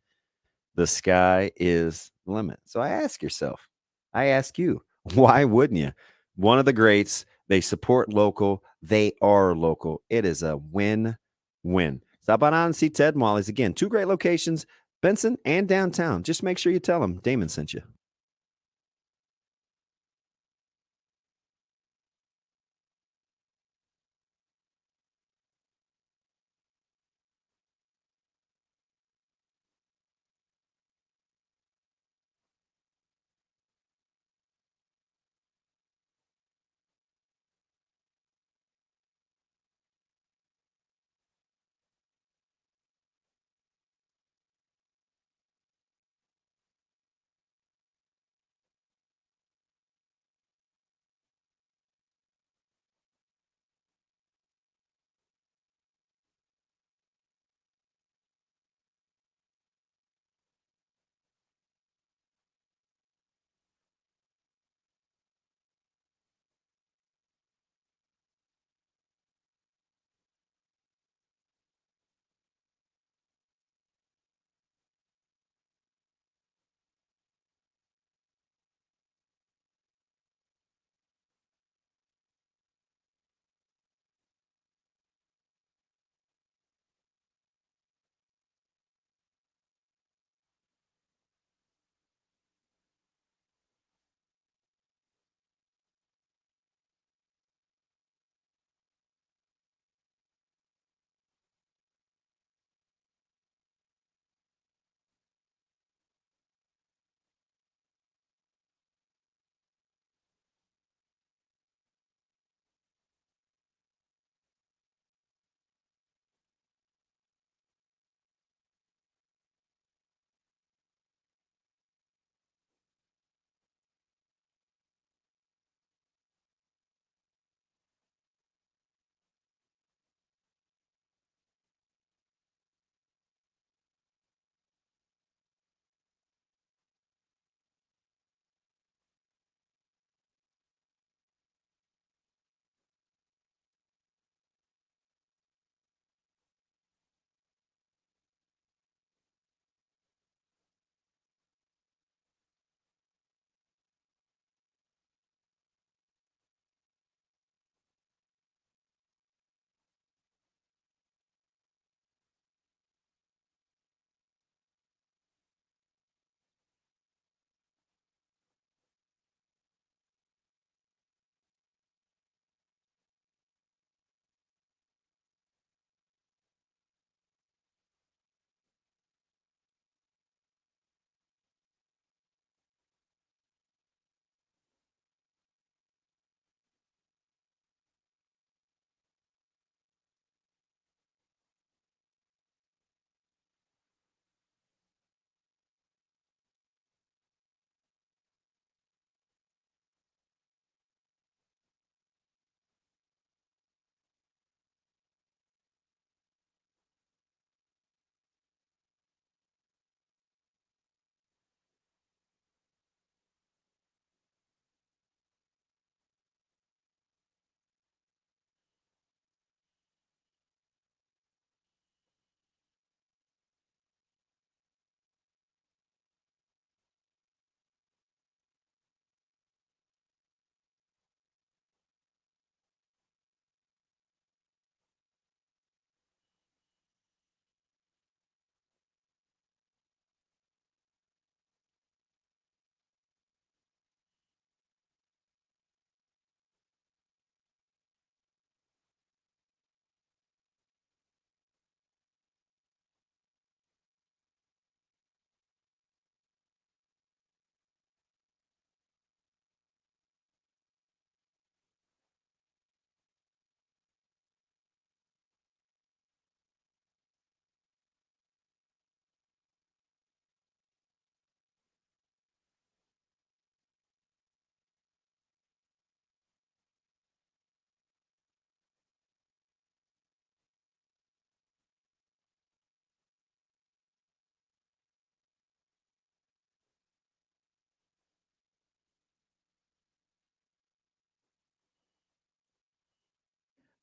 [SPEAKER 9] the sky is the limit. So I ask you, why wouldn't you? One of the greats, they support local. They are local. It is a win-win. Stop on out and see Ted and Wally's. Again, two great locations, Benson and downtown. Just make sure you tell them Damon sent you.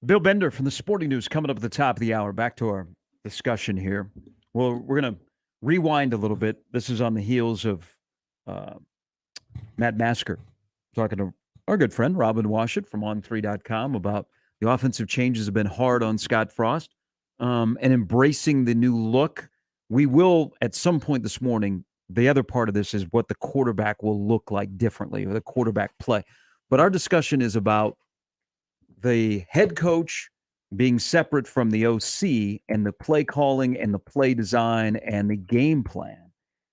[SPEAKER 8] Bill Bender from the Sporting News coming up at the top of the hour. Back to our discussion here. Well, we're going to rewind a little bit. This is on the heels of Matt Masker talking to our good friend Robin Washut from On3.com about the offensive changes have been hard on Scott Frost and embracing the new look. We will, at some point this morning, the other part of this is what the quarterback will look like differently, or the quarterback play. But our discussion is about the head coach being separate from the OC and the play calling and the play design and the game plan.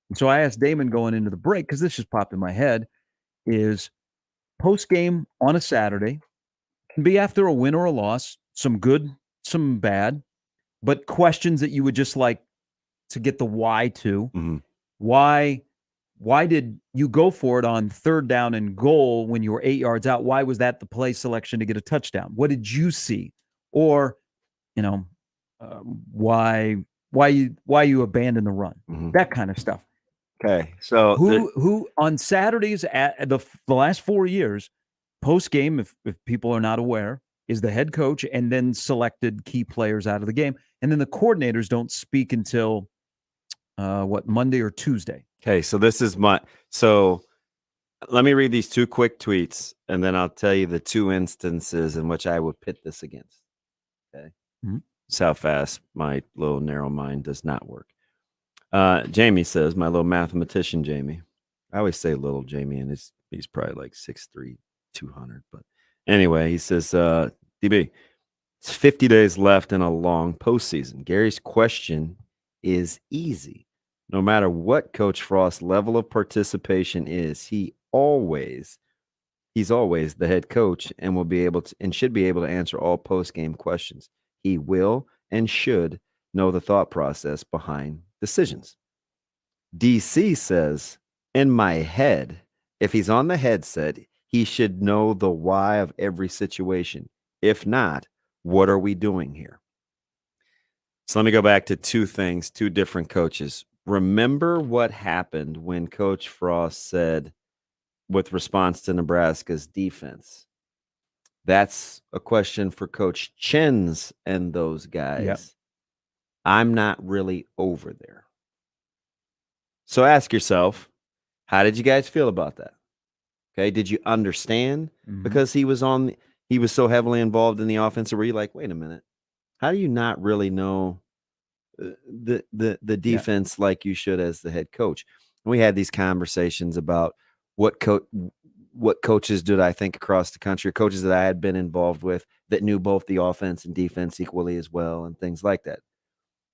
[SPEAKER 8] And so I asked Damon going into the break, because this just popped in my head, is post-game on a Saturday, can be after a win or a loss, some good, some bad, but questions that you would just like to get the why to.
[SPEAKER 9] Mm-hmm.
[SPEAKER 8] Why did you go for it on 3rd down and goal when you were 8 yards out? Why was that the play selection to get a touchdown? What did you see? Or, why you abandoned the run?
[SPEAKER 9] Mm-hmm.
[SPEAKER 8] That kind of stuff.
[SPEAKER 9] Okay, so
[SPEAKER 8] who on Saturdays at the last 4 years, post game, if people are not aware, is the head coach and then selected key players out of the game, and then the coordinators don't speak until Monday or Tuesday.
[SPEAKER 9] Okay, so let me read these 2 quick tweets, and then I'll tell you the 2 instances in which I would pit this against. Okay,
[SPEAKER 8] mm-hmm.
[SPEAKER 9] That's how fast my little narrow mind does not work. Jamie says, my little mathematician Jamie. I always say little Jamie, and he's probably like 6'3", 200. But anyway, he says, DB, it's 50 days left in a long postseason. Gary's question is easy. No matter what Coach Frost's level of participation is, he's always the head coach and will be able to and should be able to answer all post-game questions. He will and should know the thought process behind decisions. DC says, in my head, if he's on the headset, he should know the why of every situation. If not, what are we doing here? So let me go back to 2 things, 2 different coaches. Remember what happened when Coach Frost said, with response to Nebraska's defense, that's a question for Coach Chins and those guys.
[SPEAKER 8] Yep.
[SPEAKER 9] I'm not really over there. So ask yourself, how did you guys feel about that? Okay, did you understand?
[SPEAKER 8] Mm-hmm.
[SPEAKER 9] Because he was so heavily involved in the offense, where you're like, wait a minute, how do you not really know the defense like you should as the head coach? And we had these conversations about what coaches did I think across the country, coaches that I had been involved with that knew both the offense and defense equally as well, and things like that.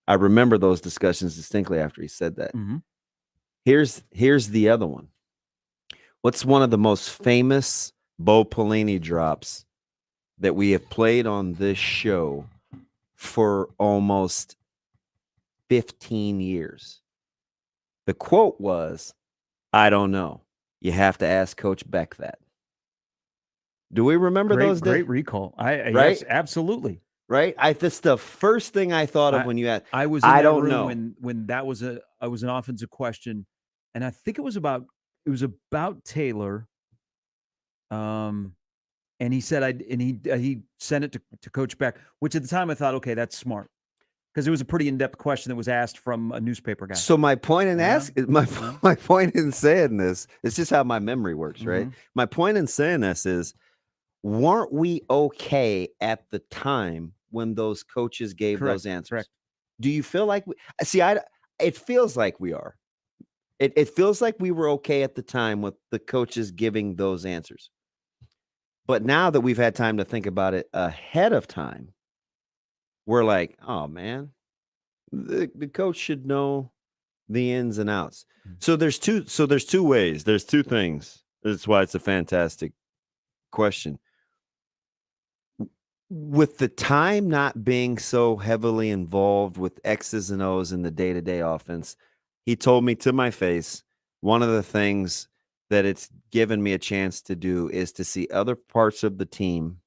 [SPEAKER 9] I remember those discussions distinctly after he said that.
[SPEAKER 8] Mm-hmm.
[SPEAKER 9] Here's the other one. What's one of the most famous Bo Pelini drops that we have played on this show for almost 15 years? The quote was, I don't know. You have to ask Coach Beck that. Do we remember those days?
[SPEAKER 8] Great recall. Right? Yes, absolutely.
[SPEAKER 9] Right? That's the first thing I thought of when you asked.
[SPEAKER 8] I was in that room when that was an offensive question, and I think it was about Taylor. And he said he sent it to Coach Beck, which at the time I thought, okay, that's smart, because it was a pretty in-depth question that was asked from a newspaper guy.
[SPEAKER 9] So my point in my point in saying this, it's just how my memory works, right?
[SPEAKER 8] Mm-hmm.
[SPEAKER 9] My point in saying this is, weren't we okay at the time when those coaches gave those answers?
[SPEAKER 8] Correct.
[SPEAKER 9] Do you feel like it feels like we are. It feels like we were okay at the time with the coaches giving those answers. But now that we've had time to think about it ahead of time, we're like, oh man, the coach should know the ins and outs. So there's two ways. There's 2 things. That's why it's a fantastic question. With the time not being so heavily involved with X's and O's in the day-to-day offense, he told me to my face, one of the things that it's given me a chance to do is to see other parts of the team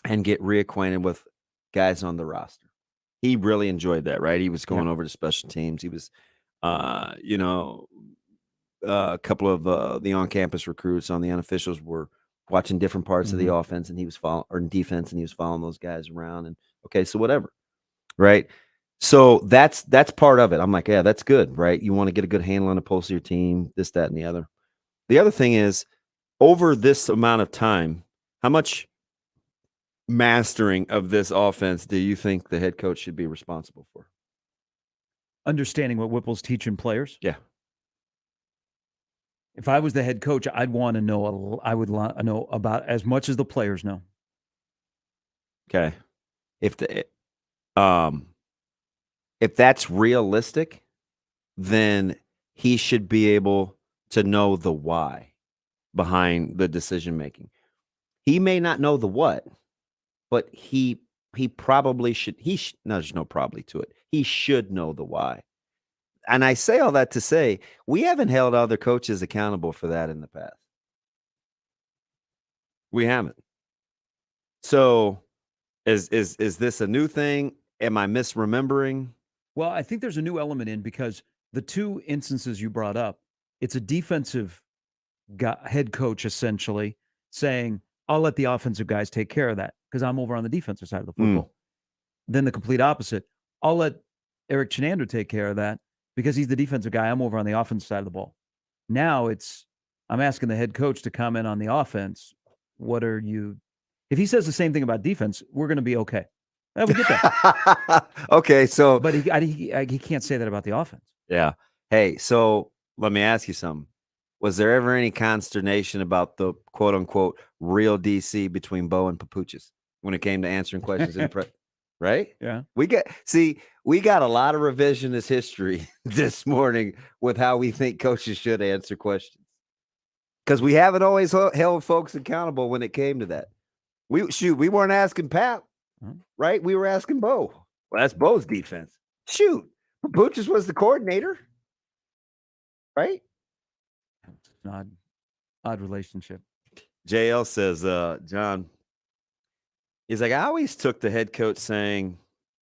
[SPEAKER 9] and get reacquainted with guys on the roster. He really enjoyed that, right? He was going over to special teams. He was, a couple of the on-campus recruits on the unofficials were watching different parts of the
[SPEAKER 8] Mhm.
[SPEAKER 9] offense, and he was in defense, and he was following those guys around. And okay, so whatever, right? So that's part of it. I'm like, yeah, that's good, right? You want to get a good handle on the pulse of your team, this, that, and the other. The other thing is, over this amount of time, how much mastering of this offense do you think the head coach should be responsible for?
[SPEAKER 8] Understanding what Whipple's teaching players.
[SPEAKER 9] Yeah.
[SPEAKER 8] If I was the head coach, I'd want to know. I would know about as much as the players know.
[SPEAKER 9] Okay. If that's realistic, then he should be able to know the why behind the decision making. He may not know the what, but he probably should. No, there's no probably to it. He should know the why. And I say all that to say we haven't held other coaches accountable for that in the past. We haven't. So is this a new thing? Am I misremembering?
[SPEAKER 8] Well, I think there's a new element in because the two instances you brought up, it's a defensive head coach essentially saying, I'll let the offensive guys take care of that because I'm over on the defensive side of the football. Then the complete opposite. I'll let Eric Chenander take care of that because he's the defensive guy. I'm over on the offensive side of the ball. Now I'm asking the head coach to comment on the offense. If he says the same thing about defense, we're going to be okay. We get that.
[SPEAKER 9] Okay, so
[SPEAKER 8] but he can't say that about the offense.
[SPEAKER 9] Yeah. Hey, so let me ask you something. Was there ever any consternation about the quote unquote real DC between Bo and Papuchis when it came to answering questions in prep? Right?
[SPEAKER 8] Yeah.
[SPEAKER 9] We got a lot of revisionist history this morning with how we think coaches should answer questions. Because we haven't always held folks accountable when it came to that. We weren't asking Pat, right? We were asking Bo. Well, that's Bo's defense. Shoot. Papuchis was the coordinator. Right?
[SPEAKER 8] It's an odd relationship.
[SPEAKER 9] JL says, John, he's like, I always took the head coach saying,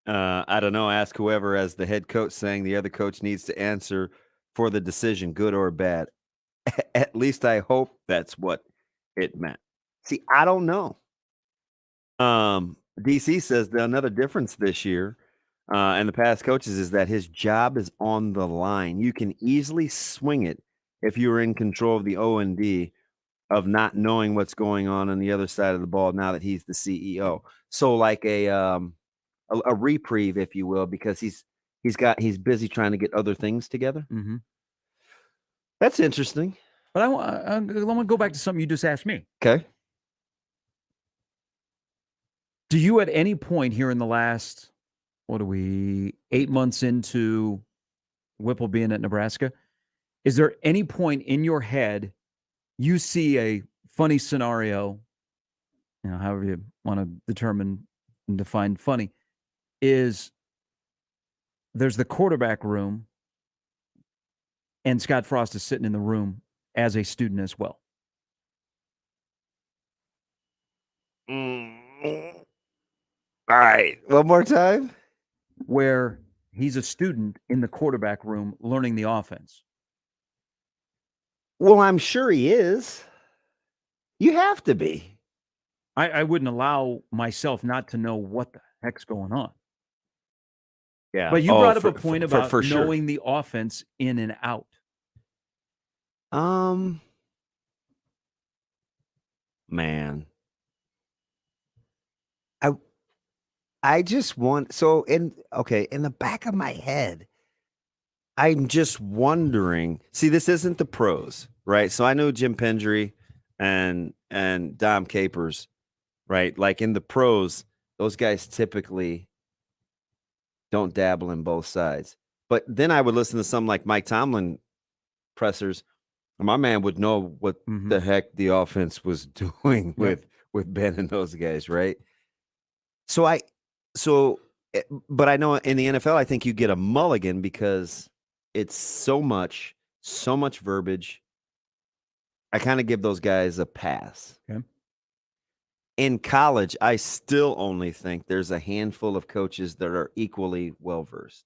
[SPEAKER 9] I don't know, ask whoever as the head coach saying the other coach needs to answer for the decision, good or bad. At least I hope that's what it meant. See, I don't know. DC says that another difference this year and the past coaches is that his job is on the line. You can easily swing it if you're in control of the O&D of not knowing what's going on the other side of the ball now that he's the CEO. So like a reprieve, if you will, because he's busy trying to get other things together.
[SPEAKER 8] Mm-hmm.
[SPEAKER 9] That's interesting.
[SPEAKER 8] But I want to go back to something you just asked me.
[SPEAKER 9] Okay.
[SPEAKER 8] Do you at any point here in the last, 8 months into Whipple being at Nebraska, is there any point in your head you see a funny scenario, however you want to determine and define funny, is there's the quarterback room and Scott Frost is sitting in the room as a student as well?
[SPEAKER 9] All right. One more time.
[SPEAKER 8] Where he's a student in the quarterback room learning the offense.
[SPEAKER 9] Well, I'm sure he is. You have to be.
[SPEAKER 8] I wouldn't allow myself not to know what the heck's going on.
[SPEAKER 9] Yeah.
[SPEAKER 8] But you brought up a point about
[SPEAKER 9] for sure.
[SPEAKER 8] knowing the offense in and out.
[SPEAKER 9] Man. I just want in the back of my head, I'm just wondering. See, this isn't the pros, right? So I know Jim Pendry and Dom Capers, right? Like in the pros, those guys typically don't dabble in both sides. But then I would listen to some like Mike Tomlin pressers, and my man would know what the heck the offense was doing with Ben and those guys, right? But I know in the NFL, I think you get a mulligan because it's so much verbiage. I kind of give those guys a pass.
[SPEAKER 8] Okay.
[SPEAKER 9] In college, I still only think there's a handful of coaches that are equally well-versed.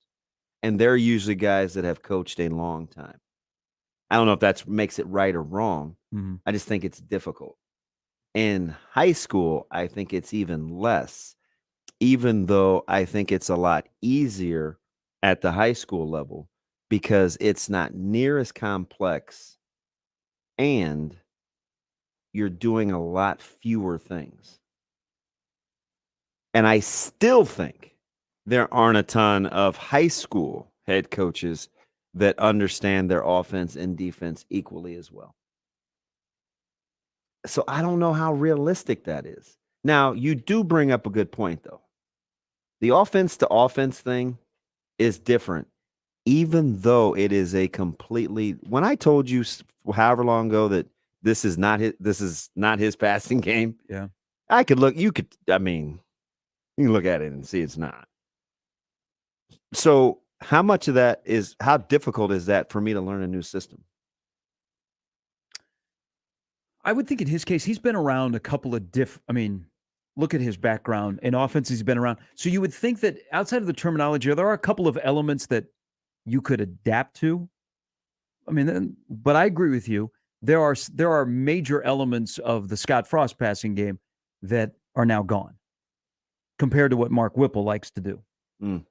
[SPEAKER 9] And they're usually guys that have coached a long time. I don't know if that makes it right or wrong.
[SPEAKER 8] Mm-hmm.
[SPEAKER 9] I just think it's difficult. In high school, I think it's even less, even though I think it's a lot easier at the high school level because it's not near as complex and you're doing a lot fewer things. And I still think there aren't a ton of high school head coaches that understand their offense and defense equally as well. So I don't know how realistic that is. Now, you do bring up a good point, though. The offense to offense thing is different, even though it is a completely. When I told you however long ago that this is not his passing game.
[SPEAKER 8] Yeah,
[SPEAKER 9] I could look. You can look at it and see it's not. So how much of that is? How difficult is that for me to learn a new system?
[SPEAKER 8] I would think in his case, he's been around a couple of look at his background in offense. He's been around. So you would think that outside of the terminology, there are a couple of elements that you could adapt to. But I agree with you. There are major elements of the Scott Frost passing game that are now gone compared to what Mark Whipple likes to do.
[SPEAKER 9] Mm.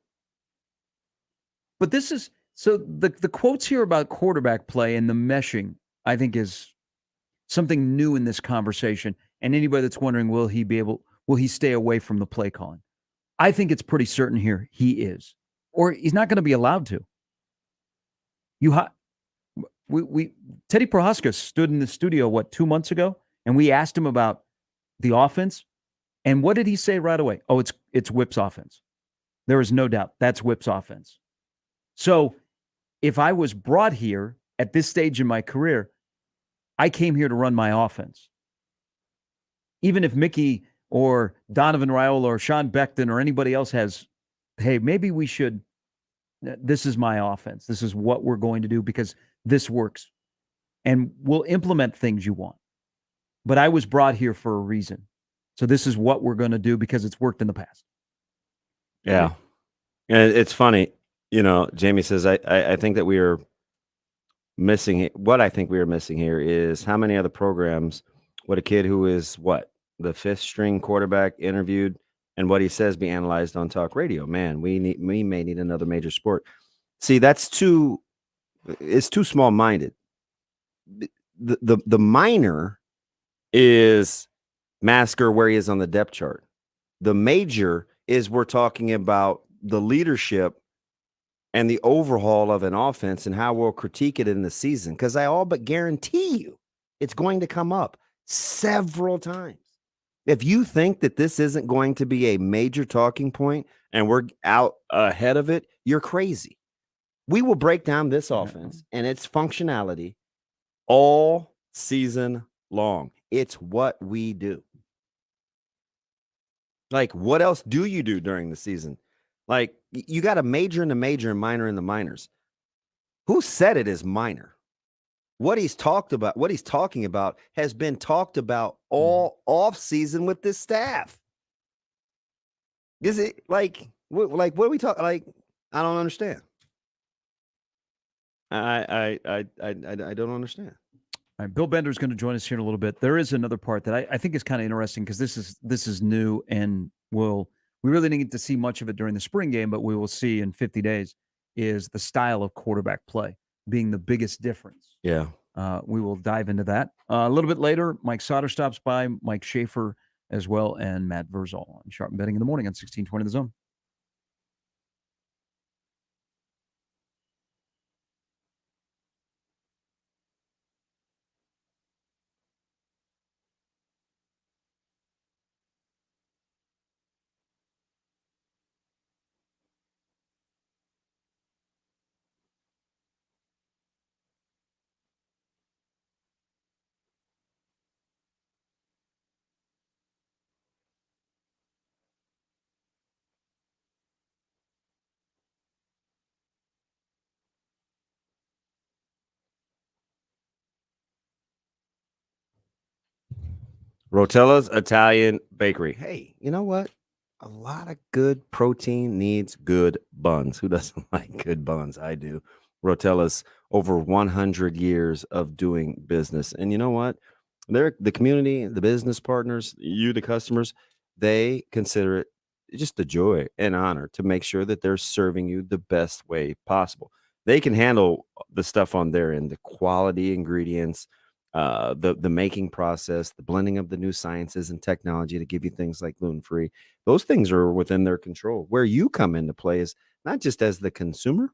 [SPEAKER 8] But this is so the quotes here about quarterback play and the meshing, I think, is something new in this conversation. And anybody that's wondering, will he stay away from the play calling? I think it's pretty certain here he is, or he's not going to be allowed to. Teddy Prohaska stood in the studio 2 months ago, and we asked him about the offense, and what did he say right away? Oh, it's Whip's offense. There is no doubt that's Whip's offense. So, if I was brought here at this stage in my career, I came here to run my offense. Even if Mickey or Donovan Raiola or Sean Beckton or anybody else has, hey, maybe we should, this is my offense. This is what we're going to do because this works. And we'll implement things you want. But I was brought here for a reason. So this is what we're going to do because it's worked in the past.
[SPEAKER 9] Yeah. And it's funny, Jamie says, I think that we are missing. What I think we are missing here is how many other programs, what a kid who is the fifth string quarterback interviewed and what he says be analyzed on talk radio. Man, we may need another major sport. See, it's too small minded. The minor is Masker where he is on the depth chart. The major is we're talking about the leadership and the overhaul of an offense and how we'll critique it in the season. Because I all but guarantee you it's going to come up several times. If you think that this isn't going to be a major talking point and we're out ahead of it, you're crazy. We will break down this offense and its functionality all season long. It's what we do. Like, what else do you do during the season? Like, you got a major in the major and minor in the minors. Who said it is minor? What he's talking about has been talked about all off season with this staff. Is it what are we talking? Like, I don't understand. I don't understand.
[SPEAKER 8] All right, Bill Bender is going to join us here in a little bit. There is another part that I think is kind of interesting because this is new, and we really didn't get to see much of it during the spring game, but we will see in 50 days is the style of quarterback play being the biggest difference.
[SPEAKER 9] Yeah.
[SPEAKER 8] We will dive into that a little bit later. Mike Sauter stops by, Mike Schaefer as well, and Matt Verzal on Sharp Betting in the Morning on 1620 The Zone.
[SPEAKER 9] Rotella's Italian Bakery. Hey, you know what? A lot of good protein needs good buns. Who doesn't like good buns? I do. Rotella's over 100 years of doing business. And you know what? They're the community, the business partners, you, the customers, they consider it just a joy and honor to make sure that they're serving you the best way possible. They can handle the stuff on their end, the quality ingredients, the making process, the blending of the new sciences and technology to give you things like gluten free. Those things are within their control. Where you come into play is not just as the consumer,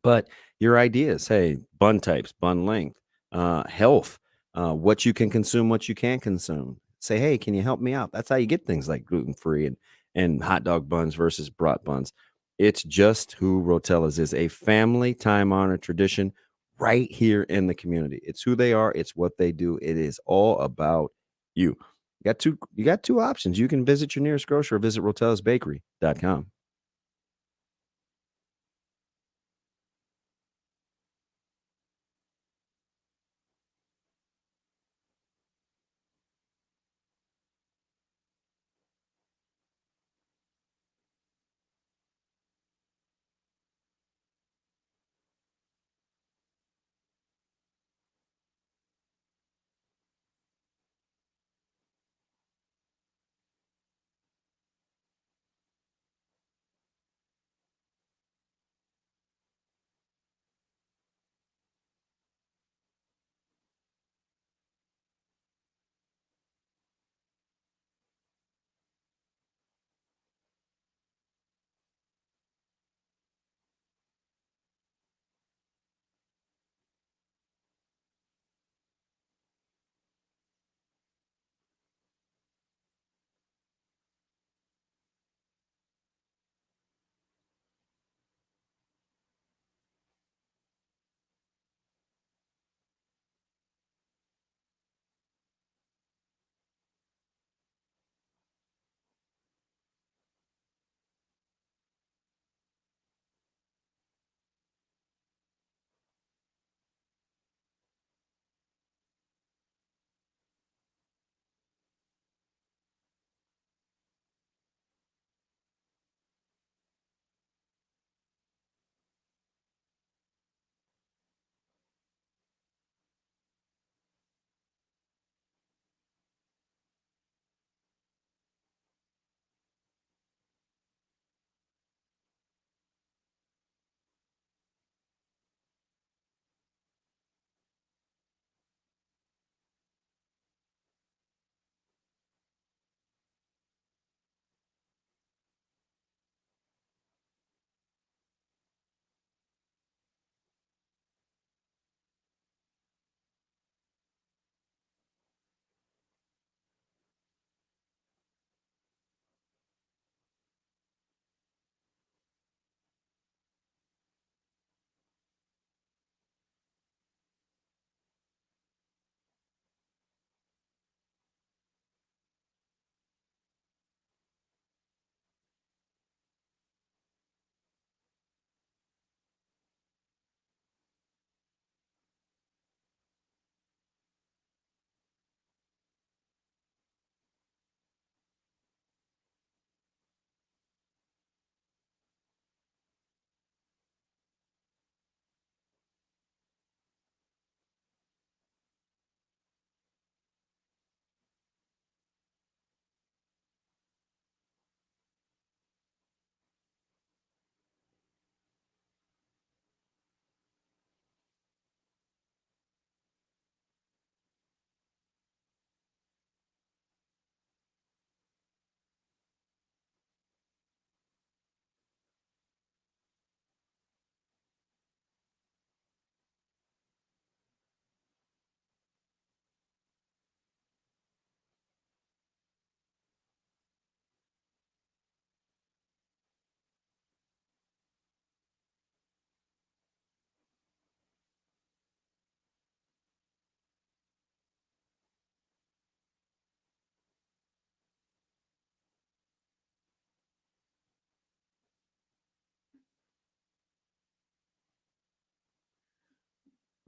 [SPEAKER 9] but your ideas. Hey, bun types, bun length, health, what you can consume, what you can't consume. Say, hey, can you help me out? That's how you get things like gluten free and hot dog buns versus brat buns. It's just who Rotella's is, a family time honored tradition right here in the community. It's who they are. It's what they do. It is all about you. You got two options. You can visit your nearest grocer or visit rotellasbakery.com.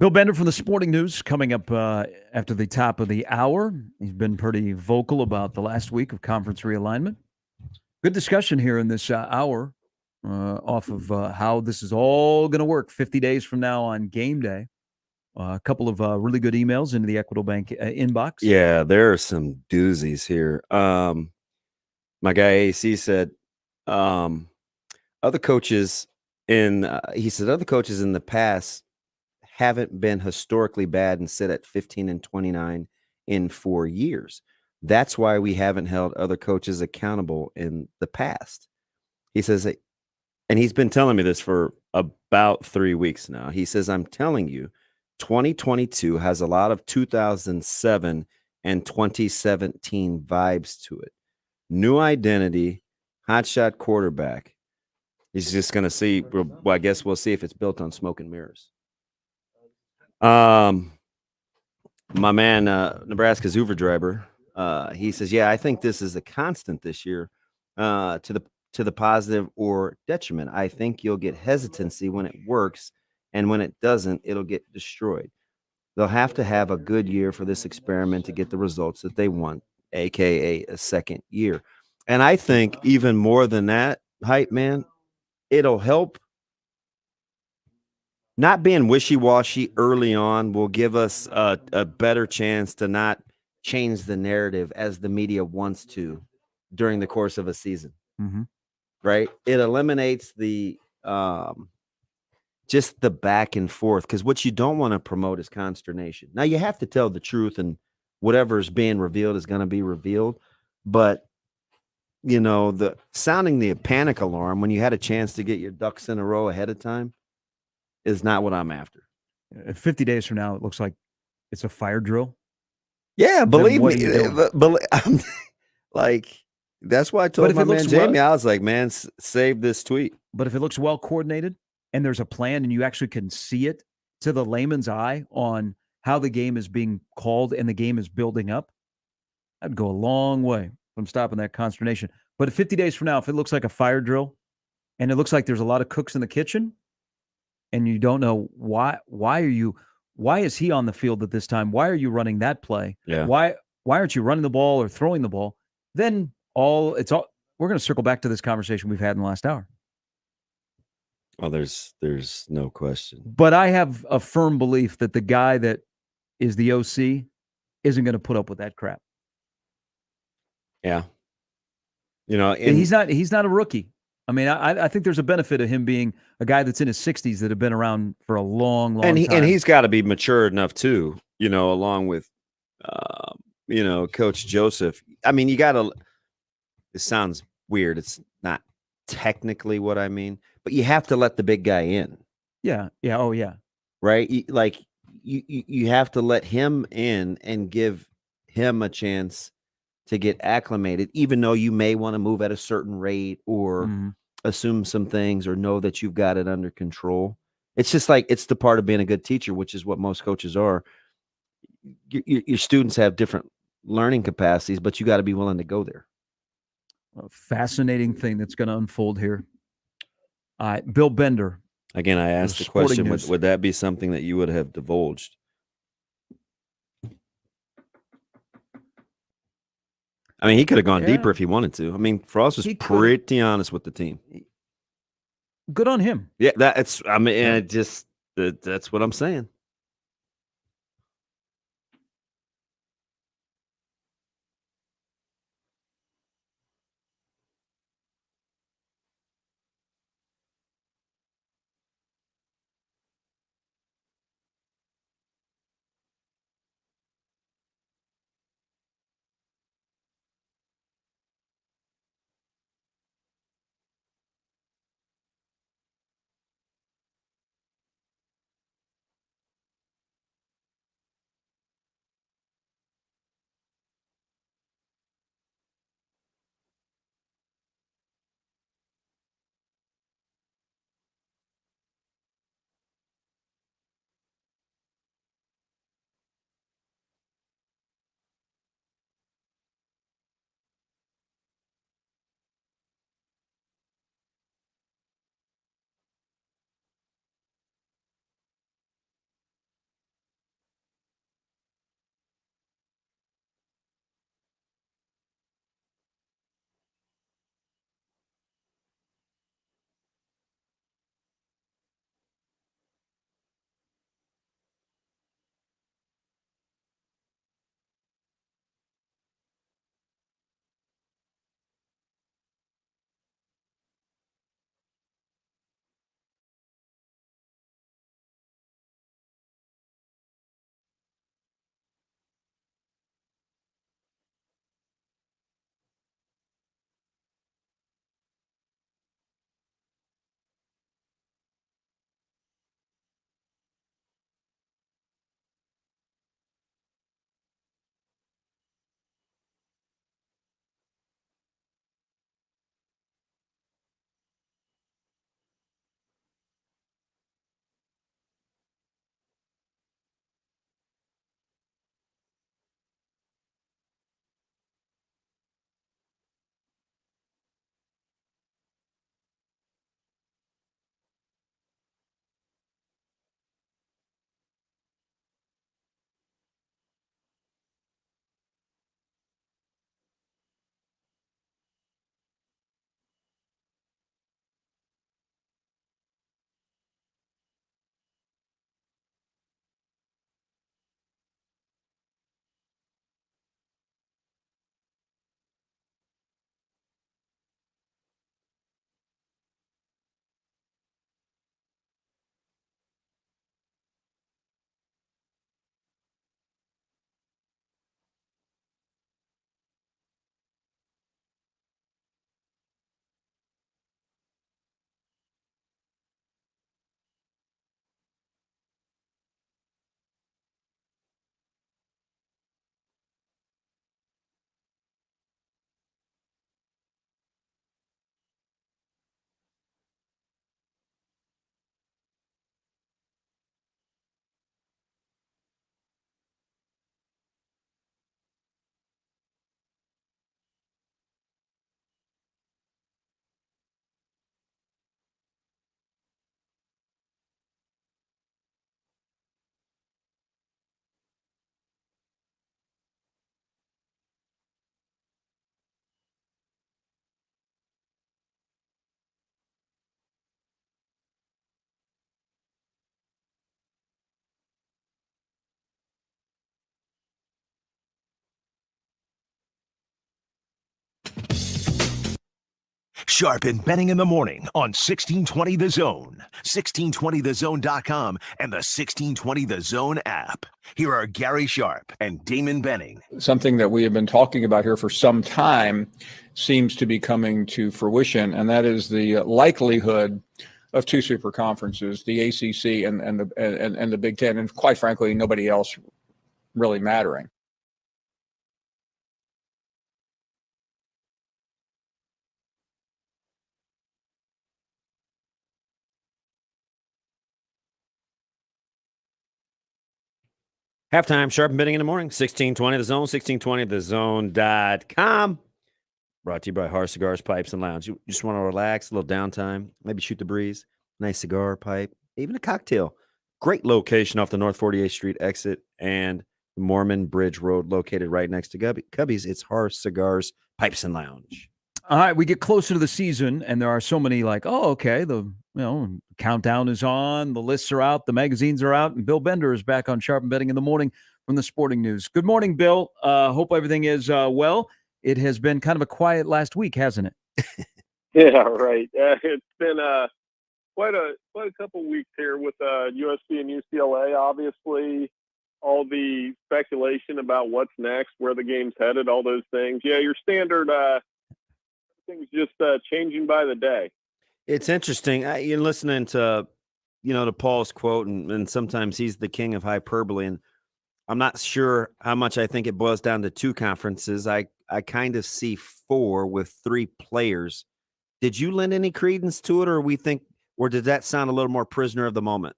[SPEAKER 8] Bill Bender from the Sporting News coming up after the top of the hour. He's been pretty vocal about the last week of conference realignment. Good discussion here in this hour off of how this is all going to work 50 days from now on game day. A couple of really good emails into the Equitable Bank inbox.
[SPEAKER 9] Yeah, there are some doozies here. My guy AC said, other coaches he said other coaches in the past haven't been historically bad and sit at 15-29 in 4 years. That's why we haven't held other coaches accountable in the past. He says, and he's been telling me this for about 3 weeks now. He says, I'm telling you, 2022 has a lot of 2007 and 2017 vibes to it. New identity, hotshot quarterback. He's just going to see. Well, I guess we'll see if it's built on smoke and mirrors. My man, Nebraska's Uber driver, he says, yeah, I think this is a constant this year, to the positive or detriment. I think you'll get hesitancy when it works, and when it doesn't, it'll get destroyed. They'll have to have a good year for this experiment to get the results that they want, aka a second year. And I think even more than that, hype man, it'll help. Not being wishy-washy early on will give us a better chance to not change the narrative as the media wants to during the course of a season.
[SPEAKER 8] Mm-hmm.
[SPEAKER 9] Right? It eliminates the just the back and forth, because what you don't want to promote is consternation. Now, you have to tell the truth, and whatever is being revealed is going to be revealed. But, the sounding the panic alarm when you had a chance to get your ducks in a row ahead of time is not what I'm after.
[SPEAKER 8] 50 days from now, it looks like it's a fire drill.
[SPEAKER 9] Yeah, believe me. I'm like, that's why I told my man Jamie, I was like, man, save this tweet.
[SPEAKER 8] But if it looks well coordinated and there's a plan and you actually can see it to the layman's eye on how the game is being called and the game is building up, that'd go a long way from stopping that consternation. But 50 days from now, if it looks like a fire drill and it looks like there's a lot of cooks in the kitchen, and you don't know why is he on the field at this time? Why are you running that play?
[SPEAKER 9] Yeah.
[SPEAKER 8] Why aren't you running the ball or throwing the ball? Then we're going to circle back to this conversation we've had in the last hour.
[SPEAKER 9] Well, there's no question.
[SPEAKER 8] But I have a firm belief that the guy that is the OC isn't going to put up with that crap.
[SPEAKER 9] Yeah.
[SPEAKER 8] He's not a rookie. I mean, I think there's a benefit of him being a guy that's in his 60s that have been around for a long time.
[SPEAKER 9] And he's got to be mature enough too, along with, Coach Joseph. I mean, it sounds weird. It's not technically what I mean, but you have to let the big guy in.
[SPEAKER 8] Yeah. Yeah. Oh, yeah.
[SPEAKER 9] Right. You have to let him in and give him a chance to get acclimated, even though you may want to move at a certain rate or assume some things or know that you've got it under control. It's just like, it's the part of being a good teacher, which is what most coaches are. Your students have different learning capacities, but you got to be willing to go there.
[SPEAKER 8] A fascinating thing that's going to unfold here. Bill Bender.
[SPEAKER 9] Again, I asked the question, would that be something that you would have divulged? I mean, he could have gone deeper if he wanted to. I mean, Frost was pretty honest with the team.
[SPEAKER 8] Good on him.
[SPEAKER 9] Yeah, that's what I'm saying.
[SPEAKER 1] Sharp and Benning in the morning on 1620 The Zone, 1620thezone.com, and the 1620 The Zone app. Here are Gary Sharp and Damon Benning.
[SPEAKER 13] Something that we have been talking about here for some time seems to be coming to fruition, and that is the likelihood of two super conferences, the ACC and the Big Ten, and quite frankly, nobody else really mattering.
[SPEAKER 9] Halftime, Sharp and Benning in the morning, 1620 The Zone, 1620thezone.com. Brought to you by Har Cigars, Pipes, and Lounge. You just want to relax, a little downtime, maybe shoot the breeze, nice cigar, pipe, even a cocktail. Great location off the North 48th Street exit and Mormon Bridge Road, located right next to Cubby's. It's Har Cigars, Pipes, and Lounge.
[SPEAKER 8] All right, we get closer to the season, and there are so many the countdown is on, the lists are out, the magazines are out, and Bill Bender is back on Sharp and Betting in the morning from the Sporting News. Good morning, Bill. Hope everything is well. It has been kind of a quiet last week, hasn't it?
[SPEAKER 14] Yeah, right. It's been quite a couple weeks here with USC and UCLA. Obviously, all the speculation about what's next, where the game's headed, all those things. Yeah, your standard things just changing by the day.
[SPEAKER 9] It's interesting. You're listening to, to Paul's quote, and sometimes he's the king of hyperbole. And I'm not sure how much I think it boils down to two conferences. I kind of see four with three players. Did you lend any credence to it, or did that sound a little more prisoner of the moment?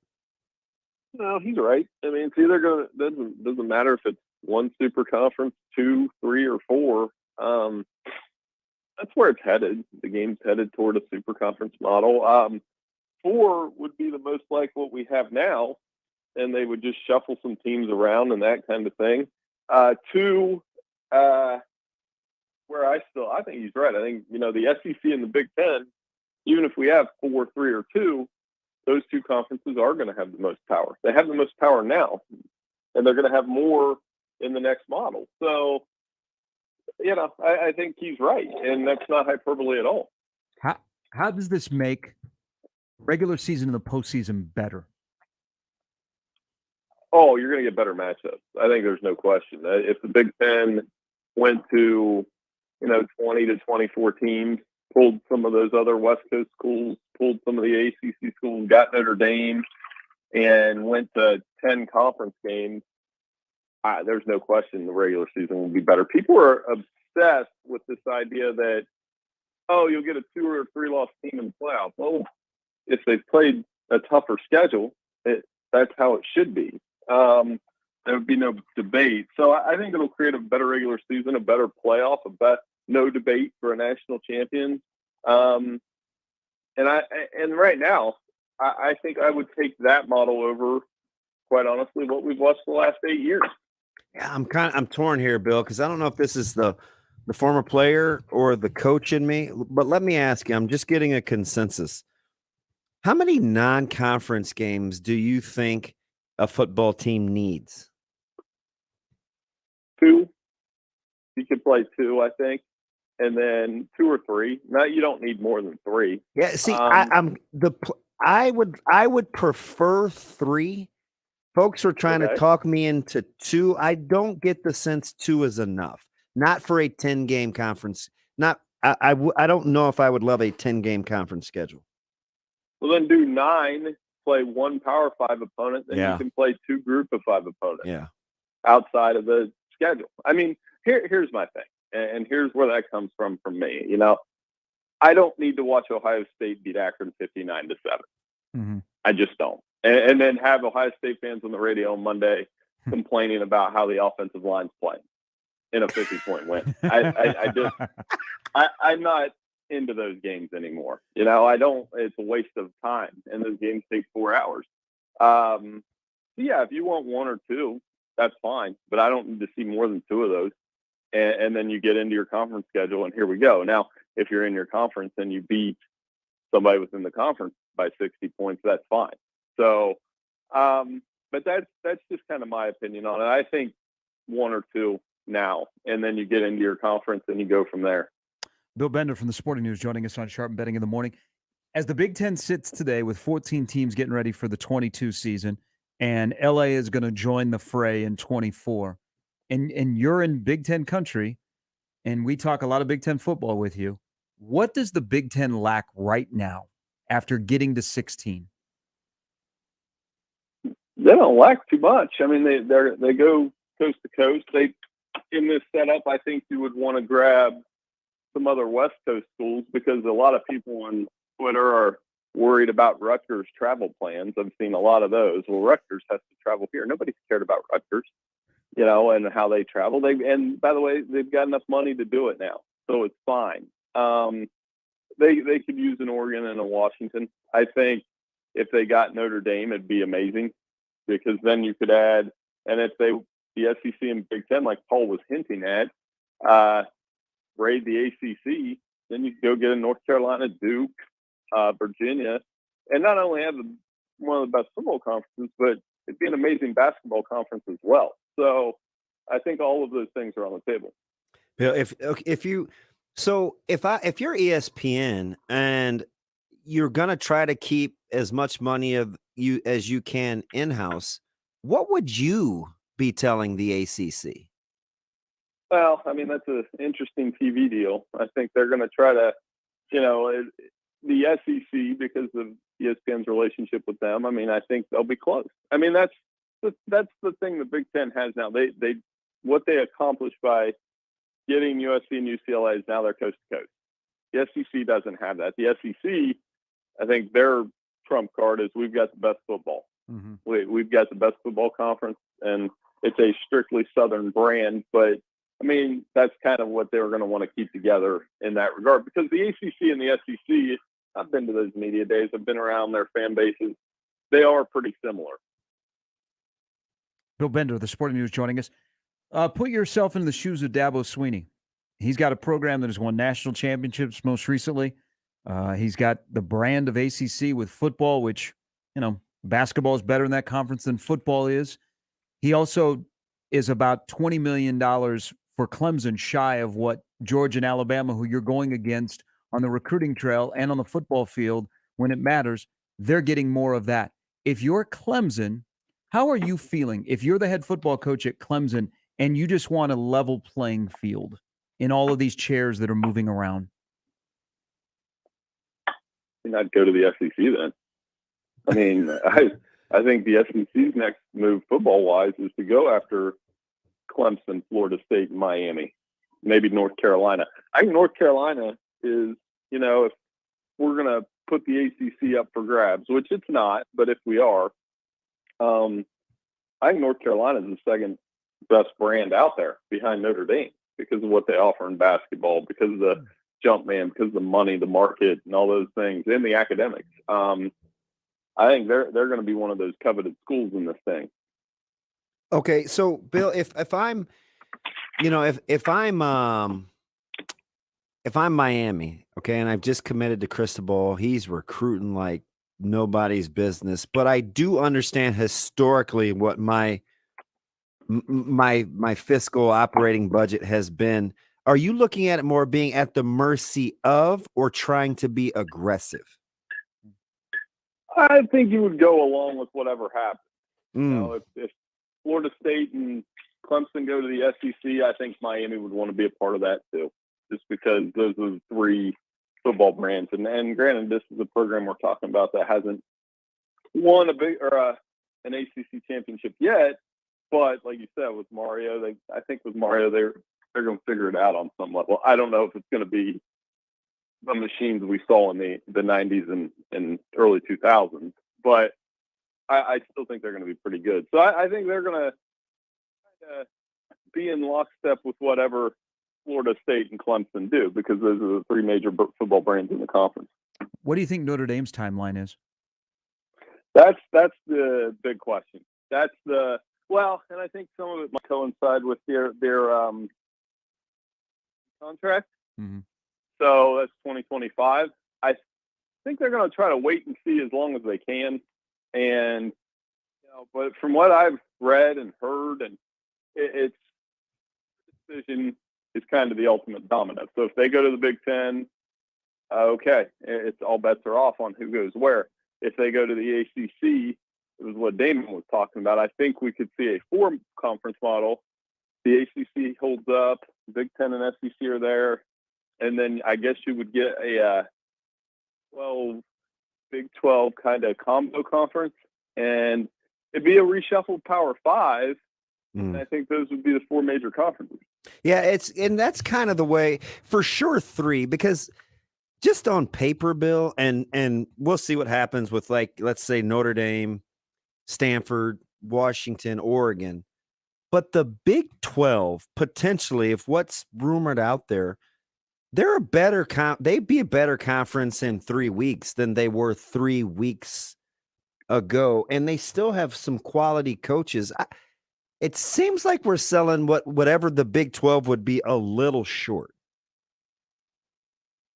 [SPEAKER 14] No, he's right. I mean, it's either doesn't matter if it's one super conference, 2, 3, or 4. That's where it's headed. The game's headed toward a super conference model. 4 would be the most like what we have now, and they would just shuffle some teams around and that kind of thing. 2, where I think he's right. I think, the SEC and the Big Ten, even if we have 4, 3, or 2, those two conferences are going to have the most power. They have the most power now, and they're going to have more in the next model. So, I think he's right, and that's not hyperbole at all.
[SPEAKER 8] How does this make regular season and the postseason better?
[SPEAKER 14] Oh, you're going to get better matchups. I think there's no question. If the Big Ten went to, 20 to 24 teams, pulled some of those other West Coast schools, pulled some of the ACC schools, got Notre Dame, and went to 10 conference games, there's no question the regular season will be better. People are obsessed with this idea that, you'll get a 2 or 3 loss team in the playoffs. Well, if they've played a tougher schedule, that's how it should be. There would be no debate. So I think it'll create a better regular season, a better playoff, no debate for a national champion. And right now, I think I would take that model over, quite honestly, what we've watched the last 8 years.
[SPEAKER 9] Yeah, I'm torn here, Bill, because I don't know if this is the former player or the coach in me. But let me ask you, I'm just getting a consensus. How many non-conference games do you think a football team needs?
[SPEAKER 14] 2. You could play 2, I think, and then 2 or 3. No, you don't need more than 3.
[SPEAKER 9] Yeah, see, I would prefer 3. Folks are trying to talk me into 2. I don't get the sense 2 is enough. Not for a 10-game conference. I don't know if I would love a 10-game conference schedule.
[SPEAKER 14] Well, then do 9, play 1 Power 5 opponent, then you can play 2 Group of 5 opponents.
[SPEAKER 9] Yeah.
[SPEAKER 14] Outside of the schedule. I mean, here's my thing, and here's where that comes from me. I don't need to watch Ohio State beat Akron 59-7.
[SPEAKER 8] Mm-hmm.
[SPEAKER 14] I just don't. And then have Ohio State fans on the radio on Monday complaining about how the offensive line's playing in a 50-point win. I'm not into those games anymore. It's a waste of time, and those games take 4 hours. If you want 1 or 2, that's fine, but I don't need to see more than 2 of those. And then you get into your conference schedule, and here we go. Now, if you're in your conference and you beat somebody within the conference by 60 points, that's fine. So, but that's just kind of my opinion on it. I think 1 or 2 now, and then you get into your conference and you go from there.
[SPEAKER 8] Bill Bender from the Sporting News joining us on Sharp and Betting in the Morning. As the Big Ten sits today with 14 teams getting ready for the 22 season, and LA is going to join the fray in 24, and you're in Big Ten country, and we talk a lot of Big Ten football with you. What does the Big Ten lack right now after getting to 16?
[SPEAKER 14] They don't lack too much. I mean, they go coast to coast. In this setup, I think you would want to grab some other West Coast schools because a lot of people on Twitter are worried about Rutgers travel plans. I've seen a lot of those. Well, Rutgers has to travel here. Nobody's cared about Rutgers, and how they travel. And by the way, they've got enough money to do it now, so it's fine. They could use an Oregon and a Washington. I think if they got Notre Dame, it'd be amazing because then you could add, and if the SEC and Big Ten, like Paul was hinting at, raid the ACC, then you could go get a North Carolina, Duke, Virginia, and not only have one of the best football conferences, but it'd be an amazing basketball conference as well. So I think all of those things are on the table.
[SPEAKER 9] Bill, if you're ESPN and you're gonna try to keep as much money as you can in-house, what would you be telling the ACC?
[SPEAKER 14] Well, I mean, that's an interesting TV deal. I think they're going to try to, the SEC, because of ESPN's relationship with them, I mean, I think they'll be close. I mean, that's the thing the Big Ten has now. What they accomplished by getting USC and UCLA is now they're coast to coast. The SEC doesn't have that. The SEC, I think their trump card is we've got the best football.
[SPEAKER 8] Mm-hmm.
[SPEAKER 14] We've got the best football conference, and it's a strictly Southern brand. But, I mean, that's kind of what they were going to want to keep together in that regard. Because the ACC and the SEC, I've been to those media days. I've been around their fan bases. They are pretty similar.
[SPEAKER 8] Bill Bender, the Sporting News, joining us. Put yourself in the shoes of Dabo Swinney. He's got a program that has won national championships most recently. He's got the brand of ACC with football, which, basketball is better in that conference than football is. He also is about $20 million for Clemson shy of what Georgia and Alabama, who you're going against on the recruiting trail and on the football field when it matters, they're getting more of that. If you're Clemson, how are you feeling if you're the head football coach at Clemson and you just want a level playing field in all of these chairs that are moving around?
[SPEAKER 14] I'd go to the SEC then. I mean, I think the SEC's next move football-wise is to go after Clemson, Florida State, and Miami, maybe North Carolina. I think North Carolina is, if we're going to put the ACC up for grabs, which it's not, but if we are, I think North Carolina is the second best brand out there behind Notre Dame because of what they offer in basketball, because of the jump man, because of the money, the market, and all those things, and the academics. I think they're going to be one of those coveted schools in this thing.
[SPEAKER 9] Okay, so Bill, if I'm Miami, okay, and I've just committed to Cristobal, he's recruiting like nobody's business, but I do understand historically what my fiscal operating budget has been. Are you looking at it more being at the mercy of or trying to be aggressive?
[SPEAKER 14] I think you would go along with whatever happens. If Florida State and Clemson go to the SEC, I think Miami would want to be a part of that too, just because those are the three football brands. And granted, this is a program we're talking about that hasn't won an ACC championship yet, but like you said, with Mario, I think with Mario they're going to figure it out on some level. I don't know if it's going to be the machines we saw in the 90s and early 2000s, but I still think they're going to be pretty good. So I think they're going to be in lockstep with whatever Florida State and Clemson do, because those are the three major football brands in the conference.
[SPEAKER 8] What do you think Notre Dame's timeline is?
[SPEAKER 14] That's the big question. And I think some of it might coincide with their contract.
[SPEAKER 8] Mm-hmm.
[SPEAKER 14] So that's 2025. I think they're going to try to wait and see as long as they can. And, but from what I've read and heard, and it's a decision is kind of the ultimate domino. So if they go to the Big Ten, okay, it's all bets are off on who goes where. If they go to the ACC, it was what Damon was talking about. I think we could see a 4-conference model. The ACC holds up, Big Ten and SEC are there, and then I guess you would get a Big 12 kind of combo conference, and it'd be a reshuffled Power 5. And I think those would be the 4 major conferences.
[SPEAKER 9] Yeah, and that's kind of the way for sure 3, because just on paper, Bill, and we'll see what happens with, like, let's say Notre Dame, Stanford, Washington, Oregon. But the Big 12, potentially, if what's rumored out there, they're a better they'd be a better conference in 3 weeks than they were 3 weeks ago, and they still have some quality coaches. It seems like we're selling whatever the Big 12 would be a little short.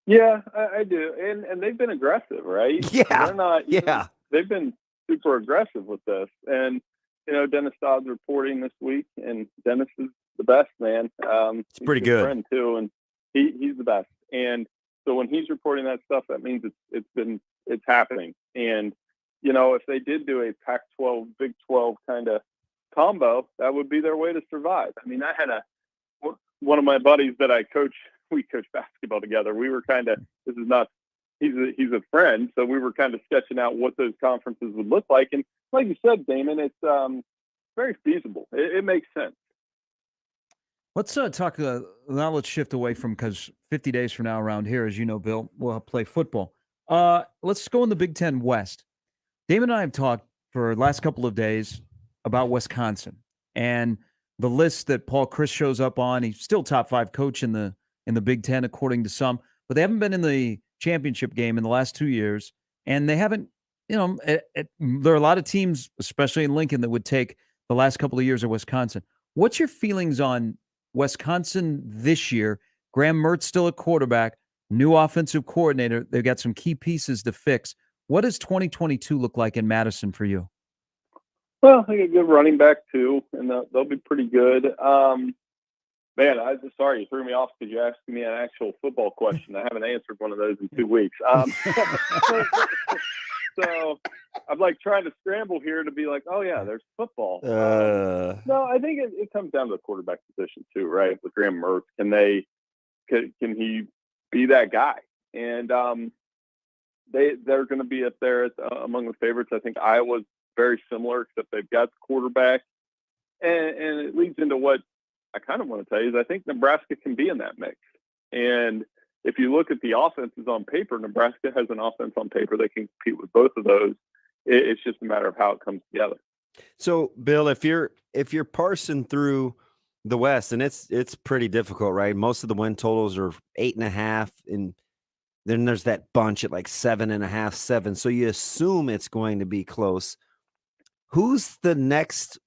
[SPEAKER 14] Yeah, I do, and they've been aggressive, right?
[SPEAKER 9] Yeah,
[SPEAKER 14] they're not.
[SPEAKER 9] Yeah,
[SPEAKER 14] they've been super aggressive with this, and Dennis Dodd's reporting this week, and Dennis is the best, man.
[SPEAKER 9] It's pretty
[SPEAKER 14] he's a
[SPEAKER 9] good.
[SPEAKER 14] friend too, and he's the best. And so when he's reporting that stuff, that means it's happening. And if they did do a Pac-12, Big 12 kind of combo, that would be their way to survive. I mean, I had one of my buddies that we coach basketball together. We were kind of, he's a friend, so we were kind of sketching out what those conferences would look like. And like you said, Damon, it's very feasible. It makes sense.
[SPEAKER 8] Let's talk. Now let's shift away from, because 50 days from now around here, as you know, Bill, we'll play football. Let's go in the Big Ten West. Damon and I have talked for the last couple of days about Wisconsin and the list that Paul Chryst shows up on. He's still top 5 coach in the Big Ten, according to some, but they haven't been in the championship game in the last 2 years, and they haven't. There are a lot of teams, especially in Lincoln, that would take the last couple of years of Wisconsin. What's your feelings on Wisconsin this year? Graham Mertz still at quarterback, new offensive coordinator. They've got some key pieces to fix. What does 2022 look like in Madison for you?
[SPEAKER 14] Well, I got a good running back too, and they'll be pretty good. Man, I'm just sorry you threw me off because you asked me an actual football question. I haven't answered one of those in 2 weeks. So I'm like trying to scramble here to be like, oh yeah, there's football. No, I think it comes down to the quarterback position too, right? With Graham Mertz, can he be that guy? And they're going to be up there among the favorites. I think Iowa's very similar, except they've got the quarterback, and it leads into what I kind of want to tell you is I think Nebraska can be in that mix. And if you look at the offenses on paper, Nebraska has an offense on paper that can compete with both of those. It's just a matter of how it comes together.
[SPEAKER 9] So, Bill, if you're parsing through the West, and it's pretty difficult, right? Most of the win totals are 8.5, and then there's that bunch at like 7.5, 7. So you assume it's going to be close. Who's the next?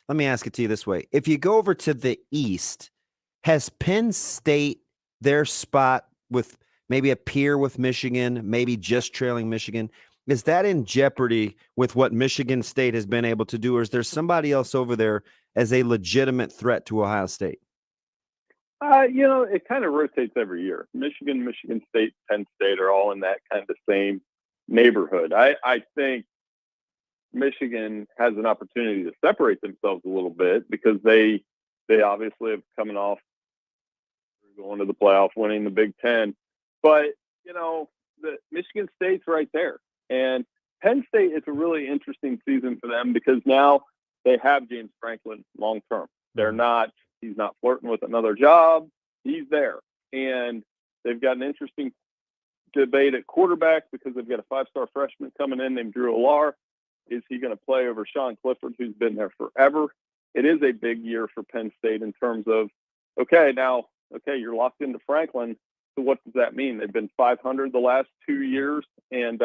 [SPEAKER 9] Let me ask it to you this way. If you go over to the East, has Penn State their spot with maybe a peer with Michigan, maybe just trailing Michigan? Is that in jeopardy with what Michigan State has been able to do, or is there somebody else over there as a legitimate threat to Ohio State?
[SPEAKER 14] It kind of rotates every year. Michigan State, Penn State are all in that kind of same neighborhood. I think Michigan has an opportunity to separate themselves a little bit because they obviously have coming off going to the playoff, winning the Big Ten. But, the Michigan State's right there. And Penn State, it's a really interesting season for them because now they have James Franklin long term. He's not flirting with another job. He's there. And they've got an interesting debate at quarterback because they've got a 5-star freshman coming in named Drew Allar. Is he going to play over Sean Clifford, who's been there forever? It is a big year for Penn State in terms of, you're locked into Franklin. So what does that mean? They've been 500 the last 2 years. And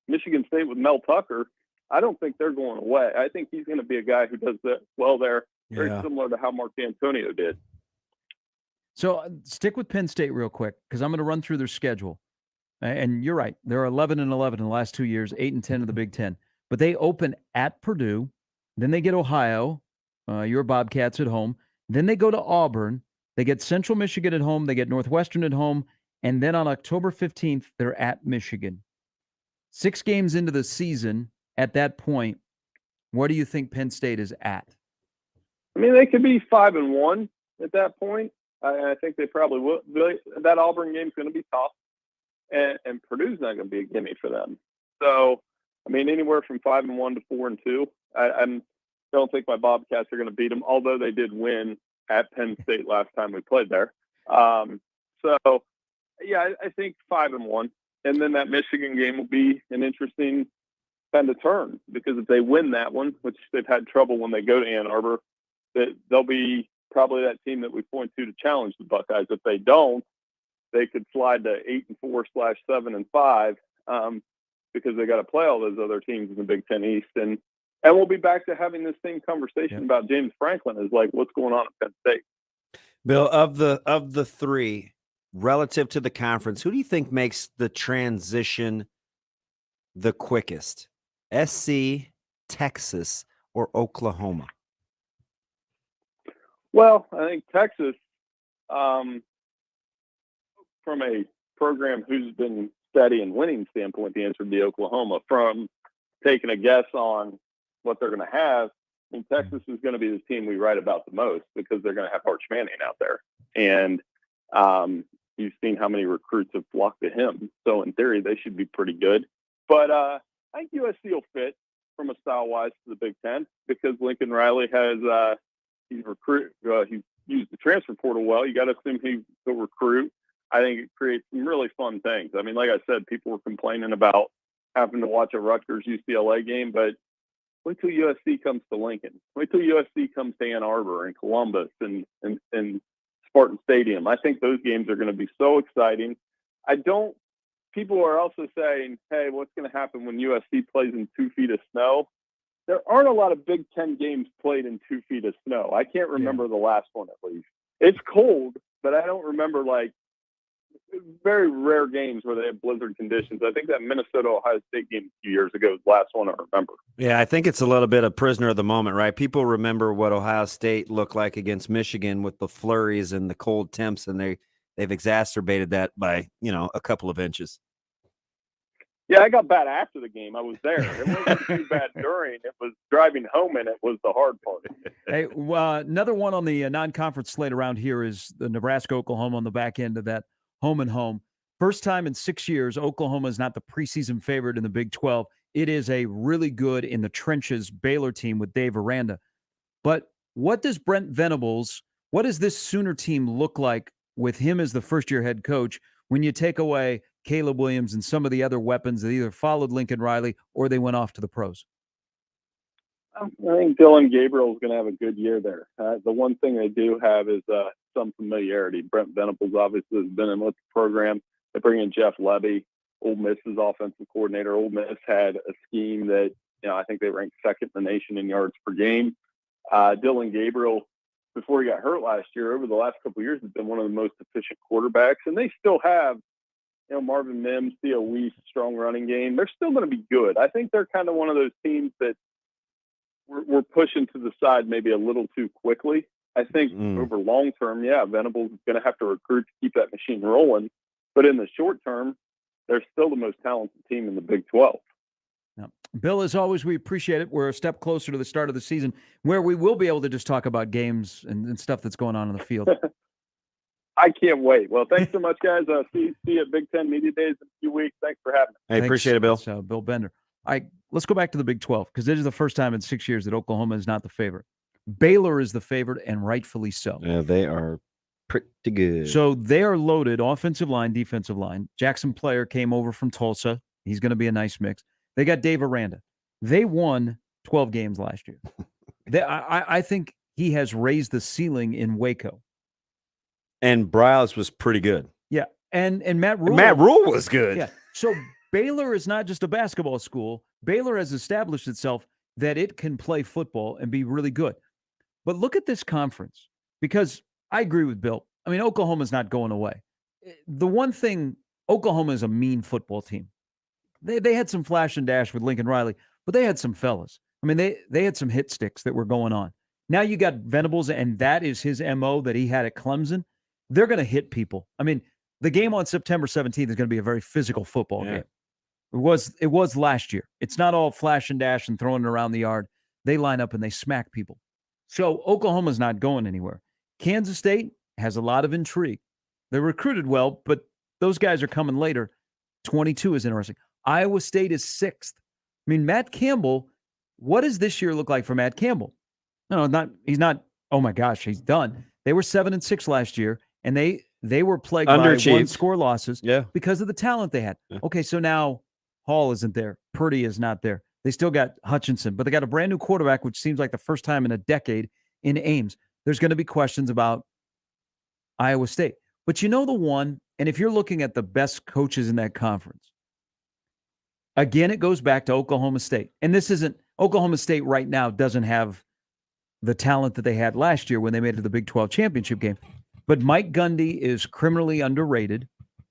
[SPEAKER 14] Michigan State with Mel Tucker, I don't think they're going away. I think he's going to be a guy who does that well there, very similar to how Mark D'Antonio did.
[SPEAKER 8] So stick with Penn State real quick because I'm going to run through their schedule. And you're right. They're 11-11 in the last 2 years, 8-10 in the Big Ten. But they open at Purdue. Then they get Ohio, your Bobcats at home. Then they go to Auburn. They get Central Michigan at home. They get Northwestern at home. And then on October 15th, they're at Michigan. 6 games into the season at that point, what do you think Penn State is at?
[SPEAKER 14] I mean, they could be 5-1 at that point. I think they probably will. That Auburn game is going to be tough, and Purdue's not going to be a gimme for them. So, I mean, anywhere from 5-1 to 4-2. I don't think my Bobcats are going to beat them, although they did win at Penn State last time we played there. So, yeah, I think 5-1, and then that Michigan game will be an interesting kind of turn, because if they win that one, which they've had trouble when they go to Ann Arbor, that they'll be probably that team that we point to challenge the Buckeyes. If they don't, they could slide to 8-4/7-5 because they got to play all those other teams in the Big Ten East, and we'll be back to having this same conversation about James Franklin is like, what's going on at Penn State?
[SPEAKER 9] Bill, of the 3 relative to the conference, who do you think makes the transition the quickest? SC, Texas, or Oklahoma?
[SPEAKER 14] Well, I think Texas, from a program who's been steady and winning standpoint, the answer would be Oklahoma. From taking a guess on what they're going to have, I mean, Texas is going to be the team we write about the most because they're going to have Arch Manning out there. And you've seen how many recruits have flocked to him. So in theory, they should be pretty good. But I think USC will fit from a style-wise to the Big Ten because Lincoln Riley has he's used the transfer portal well. You got to assume he'll recruit. I think it creates some really fun things. I mean, like I said, people were complaining about having to watch a Rutgers UCLA game, but wait till USC comes to Lincoln. Wait till USC comes to Ann Arbor and Columbus and Spartan Stadium. I think those games are going to be so exciting. People are also saying, hey, what's going to happen when USC plays in 2 feet of snow? There aren't a lot of Big Ten games played in 2 feet of snow. I can't remember the last one, at least. It's cold, but I don't remember, very rare games where they have blizzard conditions. I think that Minnesota-Ohio State game a few years ago was the last one I remember.
[SPEAKER 9] Yeah, I think it's a little bit of prisoner of the moment, right? People remember what Ohio State looked like against Michigan with the flurries and the cold temps, and they've exacerbated that by, a couple of inches.
[SPEAKER 14] Yeah, I got bad after the game. I was there. It wasn't too bad during. It was driving home, and it was the hard part.
[SPEAKER 8] Hey, another one on the non-conference slate around here is the Nebraska-Oklahoma on the back end of that home and home. First time in 6 years, Oklahoma is not the preseason favorite in the Big 12. It is a really good in the trenches Baylor team with Dave Aranda. But what does Brent Venables, what does this Sooner team look like with him as the first-year head coach when you take away Caleb Williams and some of the other weapons that either followed Lincoln Riley or they went off to the pros?
[SPEAKER 14] I think Dylan Gabriel is going to have a good year there. The one thing they do have is some familiarity. Brent Venables obviously has been in with the program. They bring in Jeff Levy, Ole Miss's offensive coordinator. Ole Miss had a scheme that, I think they ranked second in the nation in yards per game. Dylan Gabriel, before he got hurt last year, over the last couple of years, has been one of the most efficient quarterbacks. And they still have, Marvin Mims, Theo Weiss, strong running game. They're still going to be good. I think they're kind of one of those teams that we're pushing to the side maybe a little too quickly. I think over long term, Venables is going to have to recruit to keep that machine rolling. But in the short term, they're still the most talented team in the Big 12.
[SPEAKER 8] Now, Bill, as always, we appreciate it. We're a step closer to the start of the season where we will be able to just talk about games and stuff that's going on in the field.
[SPEAKER 14] I can't wait. Well, thanks so much, guys. See you at Big Ten Media Days in a few weeks. Thanks for having me.
[SPEAKER 9] Hey, appreciate it, Bill.
[SPEAKER 8] Bill Bender. All right, let's go back to the Big 12 because this is the first time in 6 years that Oklahoma is not the favorite. Baylor is the favorite, and rightfully so.
[SPEAKER 9] Yeah, they are pretty good.
[SPEAKER 8] So they are loaded, offensive line, defensive line. Jackson Player came over from Tulsa. He's going to be a nice mix. They got Dave Aranda. They won 12 games last year. I think he has raised the ceiling in Waco.
[SPEAKER 9] And Briles was pretty good.
[SPEAKER 8] Yeah, and Matt Rule.
[SPEAKER 9] Matt Rule was good.
[SPEAKER 8] Yeah. So Baylor is not just a basketball school. Baylor has established itself that it can play football and be really good. But look at this conference, because I agree with Bill. I mean, Oklahoma's not going away. The one thing, Oklahoma is a mean football team. They had some flash and dash with Lincoln Riley, but they had some fellas. I mean, they had some hit sticks that were going on. Now you got Venables, and that is his MO that he had at Clemson. They're going to hit people. I mean, the game on September 17th is going to be a very physical football game. It was last year. It's not all flash and dash and throwing it around the yard. They line up and they smack people. So Oklahoma's not going anywhere. Kansas State has a lot of intrigue. They're recruited well, but those guys are coming later. 22 is interesting. Iowa State is 6th. I mean, Matt Campbell, what does this year look like for Matt Campbell? No, he's not, oh my gosh, he's done. They were 7-6 last year, and they were plagued by one-score losses because of the talent they had. Yeah. Okay, so now Hall isn't there. Purdy is not there. They still got Hutchinson, but they got a brand new quarterback, which seems like the first time in a decade in Ames. There's going to be questions about Iowa State. But you know the one, and if you're looking at the best coaches in that conference, again, it goes back to Oklahoma State. And this isn't, Oklahoma State right now doesn't have the talent that they had last year when they made it to the Big 12 championship game. But Mike Gundy is criminally underrated.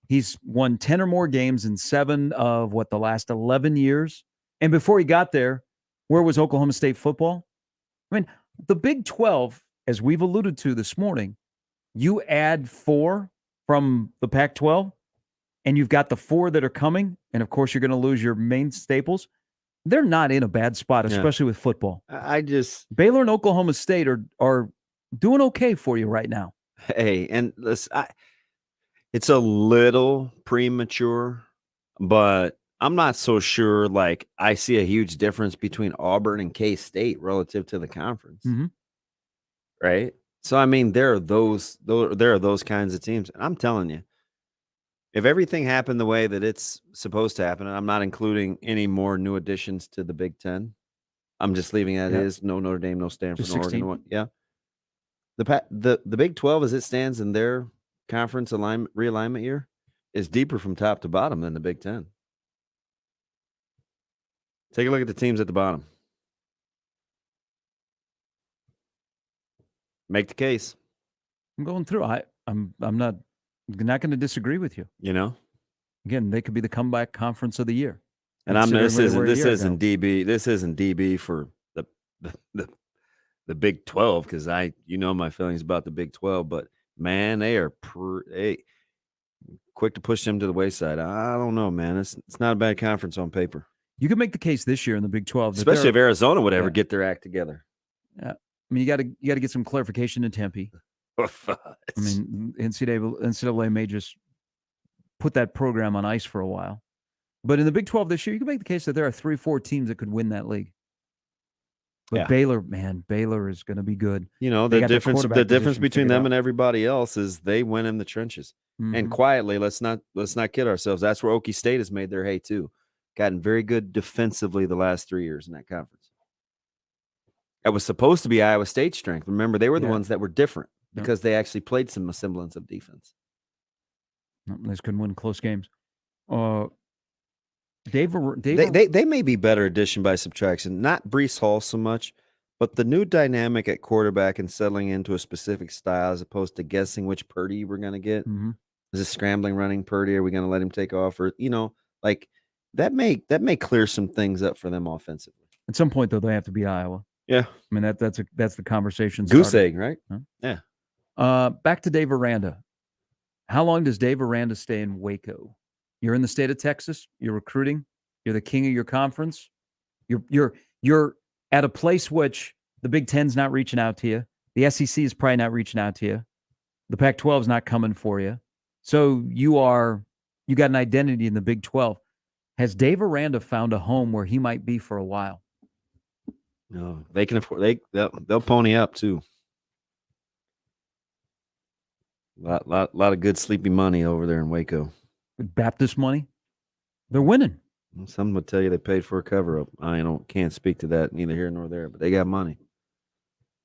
[SPEAKER 8] He's won 10 or more games in 7 of, the last 11 years. And before he got there, where was Oklahoma State football? I mean, the Big 12, as we've alluded to this morning, you add 4 from the Pac-12, and you've got the 4 that are coming, and of course you're going to lose your main staples. They're not in a bad spot, especially with football. Baylor and Oklahoma State are doing okay for you right now.
[SPEAKER 9] Hey, and listen, it's a little premature, but I'm not so sure. Like, I see a huge difference between Auburn and K-State relative to the conference, right? So, I mean, there are those kinds of teams. And I'm telling you, if everything happened the way that it's supposed to happen, and I'm not including any more new additions to the Big Ten, I'm just leaving it as no Notre Dame, no Stanford, no Oregon. Yeah. The Big 12, as it stands in their conference realignment year, is deeper from top to bottom than the Big Ten. Take a look at the teams at the bottom. Make the case.
[SPEAKER 8] I'm going through. I'm not going to disagree with you.
[SPEAKER 9] You know,
[SPEAKER 8] again, they could be the comeback conference of the year.
[SPEAKER 9] And this isn't DB. This isn't DB for the Big 12, because my feelings about the Big 12. But man, they are quick to push them to the wayside. I don't know, man. It's not a bad conference on paper.
[SPEAKER 8] You can make the case this year in the Big 12,
[SPEAKER 9] especially if Arizona would ever get their act together.
[SPEAKER 8] Yeah. I mean, you got to get some clarification in Tempe. I mean, NCAA may just put that program on ice for a while. But in the Big 12 this year, you can make the case that there are 3-4 teams that could win that league. But Baylor is going to be good.
[SPEAKER 9] You know, the difference between them and everybody else is they win in the trenches. And quietly, let's not kid ourselves. That's where Okie State has made their hay too. Gotten very good defensively the last 3 years in that conference. That was supposed to be Iowa State's strength. Remember, they were the ones that were different because they actually played some semblance of defense.
[SPEAKER 8] They just couldn't win close games.
[SPEAKER 9] They may be better addition by subtraction. Not Breece Hall so much, but the new dynamic at quarterback and settling into a specific style as opposed to guessing which Purdy we're going to get. Is it scrambling running Purdy? Are we going to let him take off? Or, like that may clear some things up for them offensively.
[SPEAKER 8] At some point, though, they have to beat Iowa.
[SPEAKER 9] Yeah.
[SPEAKER 8] I mean, that's the conversation.
[SPEAKER 9] Goose egg, right?
[SPEAKER 8] Huh?
[SPEAKER 9] Yeah.
[SPEAKER 8] Back to Dave Aranda. How long does Dave Aranda stay in Waco? You're in the state of Texas. You're recruiting. You're the king of your conference. You're at a place which the Big Ten's not reaching out to you. The SEC is probably not reaching out to you. The Pac-12 is not coming for you. So you got an identity in the Big 12. Has Dave Aranda found a home where he might be for a while?
[SPEAKER 9] No, they can afford. They'll pony up too. Lot of good sleepy money over there in Waco.
[SPEAKER 8] Baptist money, they're winning.
[SPEAKER 9] Some would tell you they paid for a cover-up. I can't speak to that neither here nor there, but they got money.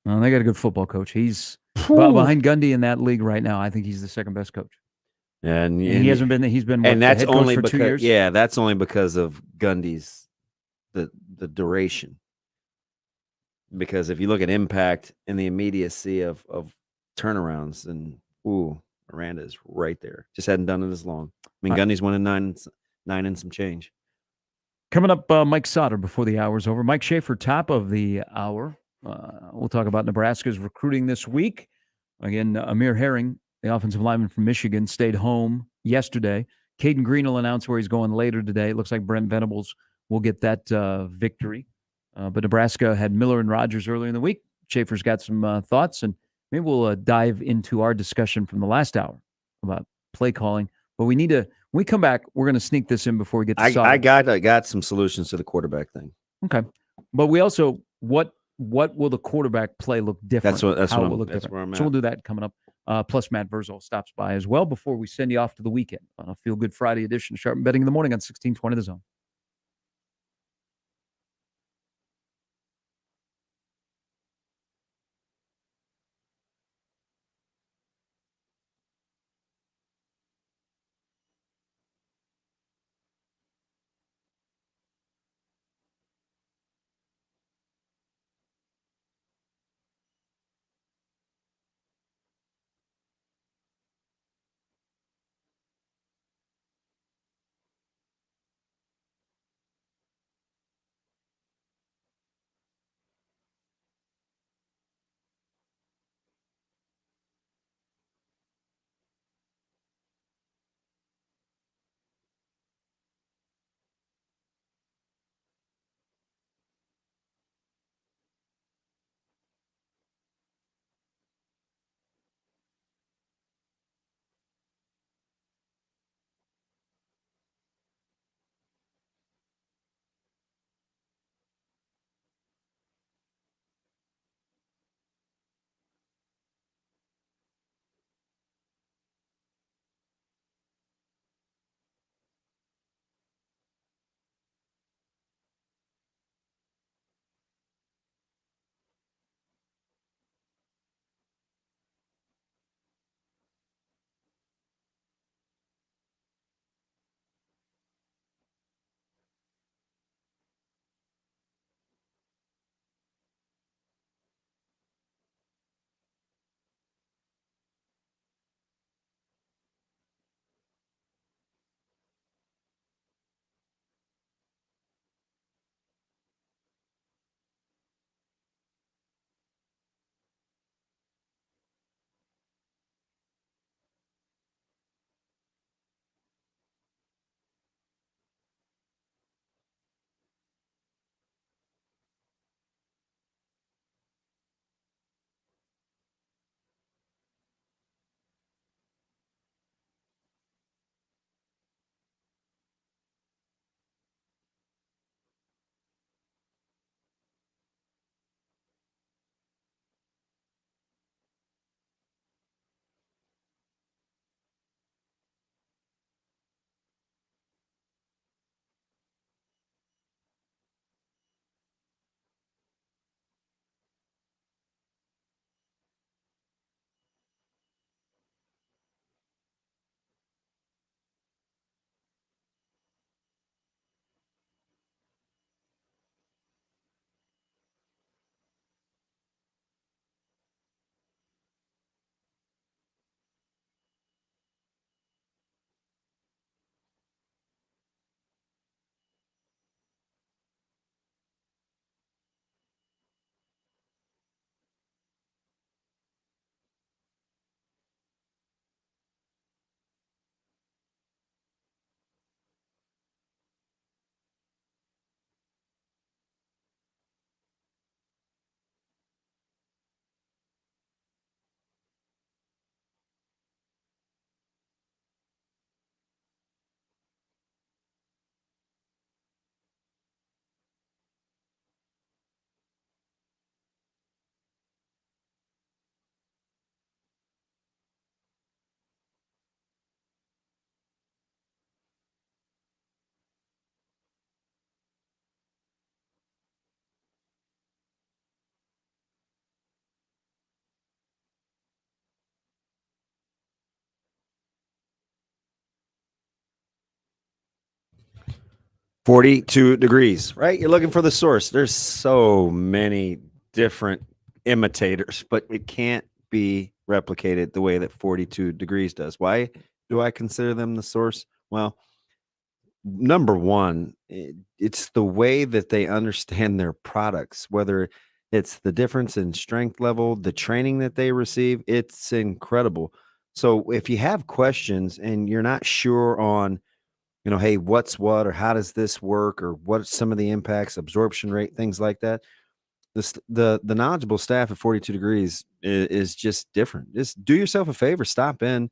[SPEAKER 8] Well, they got a good football coach. He's behind Gundy in that league right now. I think he's the second best coach.
[SPEAKER 9] And
[SPEAKER 8] he hasn't been. He's been.
[SPEAKER 9] And that's
[SPEAKER 8] the head coach
[SPEAKER 9] only
[SPEAKER 8] for
[SPEAKER 9] because
[SPEAKER 8] 2 years?
[SPEAKER 9] Yeah, that's only because of Gundy's the duration. Because if you look at impact in the immediacy of turnarounds, and Aranda is right there. Just hadn't done it as long. I mean, Gundy's winning nine and some change.
[SPEAKER 8] Coming up, Mike Sauter before the hour's over. Mike Schaefer, top of the hour. We'll talk about Nebraska's recruiting this week. Again, Amir Herring, the offensive lineman from Michigan, stayed home yesterday. Caden Green will announce where he's going later today. It looks like Brent Venables will get that victory. But Nebraska had Miller and Rogers earlier in the week. Schaefer's got some thoughts, and maybe we'll dive into our discussion from the last hour about play calling. But we need to, when we come back, we're going to sneak this in before we get to
[SPEAKER 9] I got some solutions to the quarterback thing.
[SPEAKER 8] Okay. But we also, what will the quarterback play look different?
[SPEAKER 9] That's
[SPEAKER 8] How
[SPEAKER 9] what
[SPEAKER 8] it will look
[SPEAKER 9] that's
[SPEAKER 8] different.
[SPEAKER 9] where I'm at.
[SPEAKER 8] So we'll do that coming up. Plus, Matt Verzal stops by as well before we send you off to the weekend on a Feel Good Friday edition of Sharp Betting in the Morning on 1620 The Zone.
[SPEAKER 9] $42, right? You're looking for the source. There's so many different imitators, but it can't be replicated the way that 42 degrees does. Why do I consider them the source? Well, number one, it's the way that they understand their products, whether It's the difference in strength level, the training that they receive. It's incredible. So if you have questions and you're not sure on, hey, what's what, or how does this work, or what's some of the impacts, absorption rate, things like that, the knowledgeable staff at 42 Degrees is just different. Just do yourself a favor, stop in,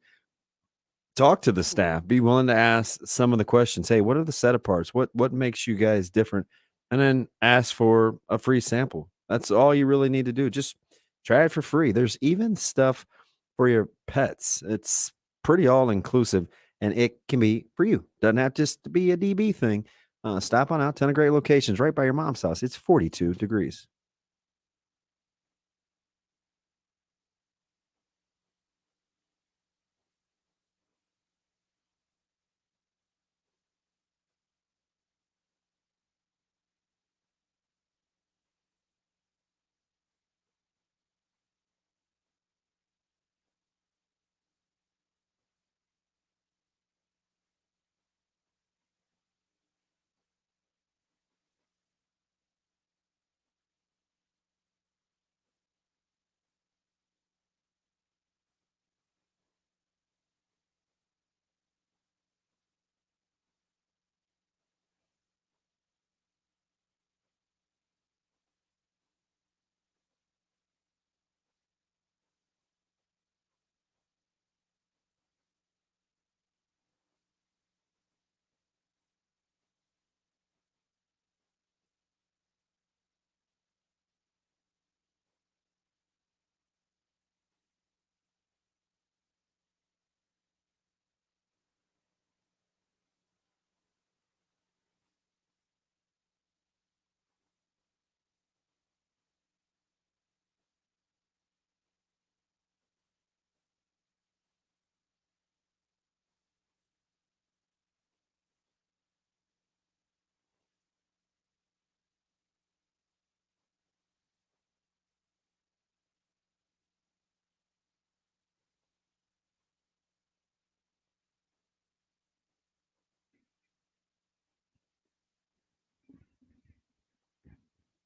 [SPEAKER 9] talk to the staff, be willing to ask some of the questions. Hey, what are the setup parts? What makes you guys different? And then ask for a free sample. That's all you really need to do. Just try it for free. There's even stuff for your pets. It's pretty all inclusive, and it can be for you. Doesn't have just to be a DB thing. Stop on out. 10 of great locations right by your mom's house. It's 42 Degrees.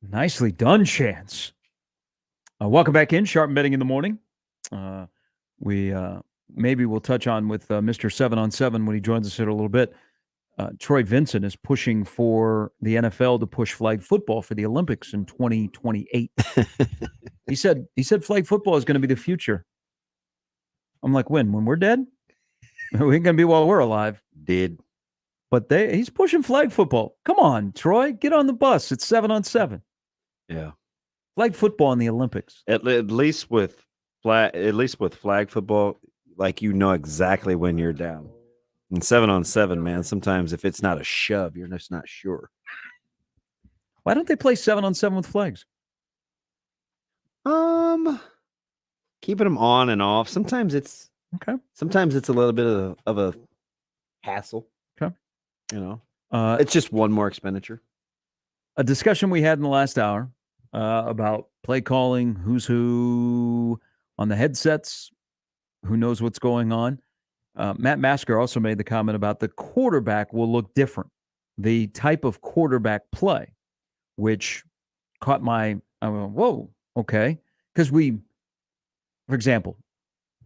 [SPEAKER 8] Nicely done, Chance. Welcome back in Sharp Betting in the Morning. We maybe we'll touch on with Mr. 7 on 7 when he joins us in a little bit. Troy Vincent is pushing for the NFL to push flag football for the Olympics in 2028. He said flag football is going to be the future. I'm like, when we're dead? We ain't going to be while we're alive.
[SPEAKER 9] Dead.
[SPEAKER 8] But he's pushing flag football. Come on, Troy, get on the bus. It's 7 on 7.
[SPEAKER 9] Yeah.
[SPEAKER 8] Flag football in the Olympics.
[SPEAKER 9] At least with flag football, like exactly when you're down. And 7 on 7, man, sometimes if it's not a shove, you're just not sure.
[SPEAKER 8] Why don't they play 7 on 7 with flags?
[SPEAKER 9] Keeping them on and off. Sometimes it's
[SPEAKER 8] okay.
[SPEAKER 9] Sometimes it's a little bit of a hassle.
[SPEAKER 8] Okay.
[SPEAKER 9] It's just one more expenditure.
[SPEAKER 8] A discussion we had in the last hour about play calling, who's who on the headsets, who knows what's going on. Matt Masker also made the comment about the quarterback will look different. The type of quarterback play, which caught I went, whoa, okay. Because for example,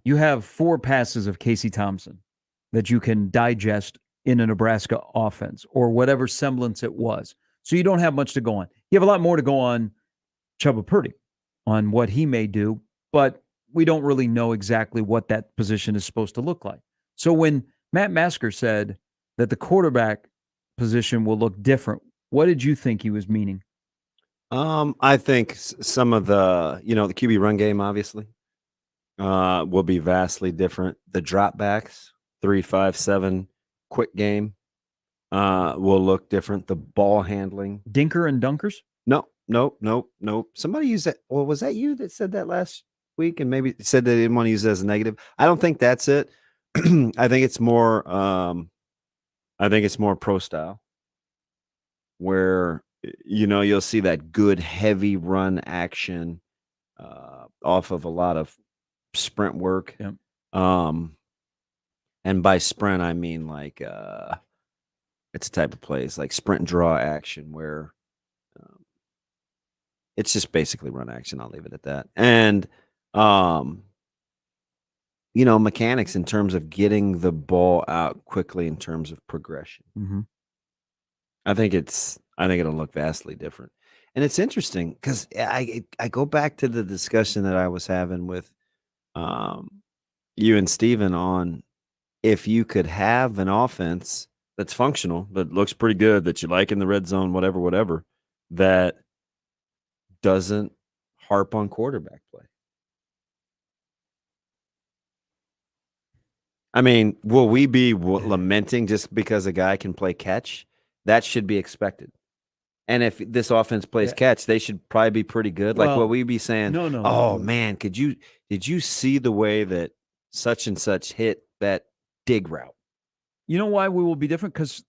[SPEAKER 8] you have 4 passes of Casey Thompson that you can digest in a Nebraska offense or whatever semblance it was. So you don't have much to go on. You have a lot more to go on Chubba Purdy, on what he may do, but we don't really know exactly what that position is supposed to look like. So when Matt Masker said that the quarterback position will look different, what did you think he was meaning?
[SPEAKER 9] I think some of the QB run game, obviously, will be vastly different. The dropbacks, 3, 5, 7, quick game, will look different. The ball handling.
[SPEAKER 8] Dinker and dunkers?
[SPEAKER 9] No. Somebody used that. Well, was that you that said that last week and maybe said they didn't want to use it as a negative? I don't think that's it. I think it's more pro style, where you'll see that good heavy run action off of a lot of sprint work.
[SPEAKER 8] Yep.
[SPEAKER 9] And by sprint I mean like it's a type of plays like sprint draw action where It's just basically run action. I'll leave it at that. And mechanics in terms of getting the ball out quickly in terms of progression.
[SPEAKER 8] Mm-hmm.
[SPEAKER 9] I think it'll look vastly different. And it's interesting because I go back to the discussion that I was having with you and Steven on if you could have an offense that's functional, that looks pretty good, that you like in the red zone, whatever, that doesn't harp on quarterback play. I mean, will we be lamenting just because a guy can play catch? That should be expected. And if this offense plays catch, they should probably be pretty good. Like, will we be saying,
[SPEAKER 8] no.
[SPEAKER 9] "Oh man, did you see the way that such and such hit that dig route?"
[SPEAKER 8] You know why we will be different? Because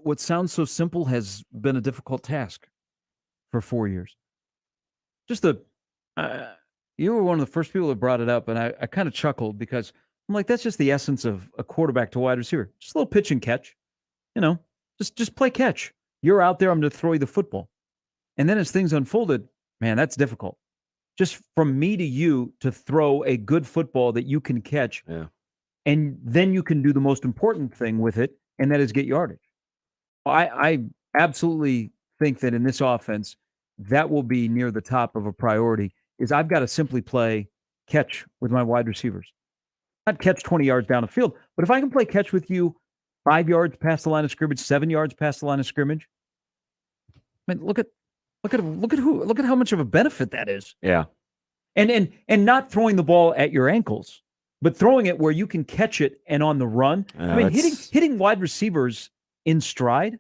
[SPEAKER 8] what sounds so simple has been a difficult task for 4 years. Just you were one of the first people that brought it up, and I kind of chuckled because I'm like, that's just the essence of a quarterback to wide receiver. Just a little pitch and catch. Just play catch. You're out there, I'm going to throw you the football. And then as things unfolded, man, that's difficult. Just from me to you to throw a good football that you can catch.
[SPEAKER 9] Yeah.
[SPEAKER 8] And then you can do the most important thing with it, and that is get yardage. I absolutely think that in this offense, that will be near the top of a priority, is I've got to simply play catch with my wide receivers. Not catch 20 yards down the field, but if I can play catch with you 5 yards past the line of scrimmage, 7 yards past the line of scrimmage, I mean, look at how much of a benefit that is.
[SPEAKER 9] Yeah.
[SPEAKER 8] And not throwing the ball at your ankles, but throwing it where you can catch it and on the run. I mean, hitting wide receivers in stride.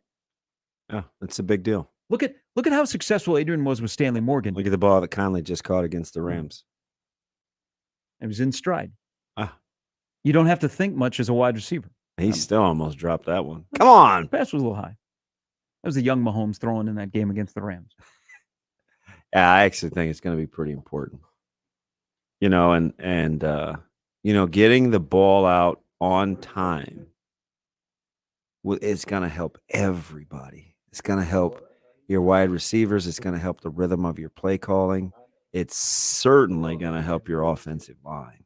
[SPEAKER 9] Yeah, that's a big deal.
[SPEAKER 8] Look at how successful Adrian was with Stanley Morgan.
[SPEAKER 9] Look at the ball that Conley just caught against the Rams.
[SPEAKER 8] It was in stride. You don't have to think much as a wide receiver.
[SPEAKER 9] He still almost dropped that one. Come on.
[SPEAKER 8] The pass was a little high. That was a young Mahomes throwing in that game against the Rams.
[SPEAKER 9] Yeah, I actually think it's going to be pretty important. And getting the ball out on time is going to help everybody. It's going to help your wide receivers. It's going to help the rhythm of your play calling. It's certainly going to help your offensive line,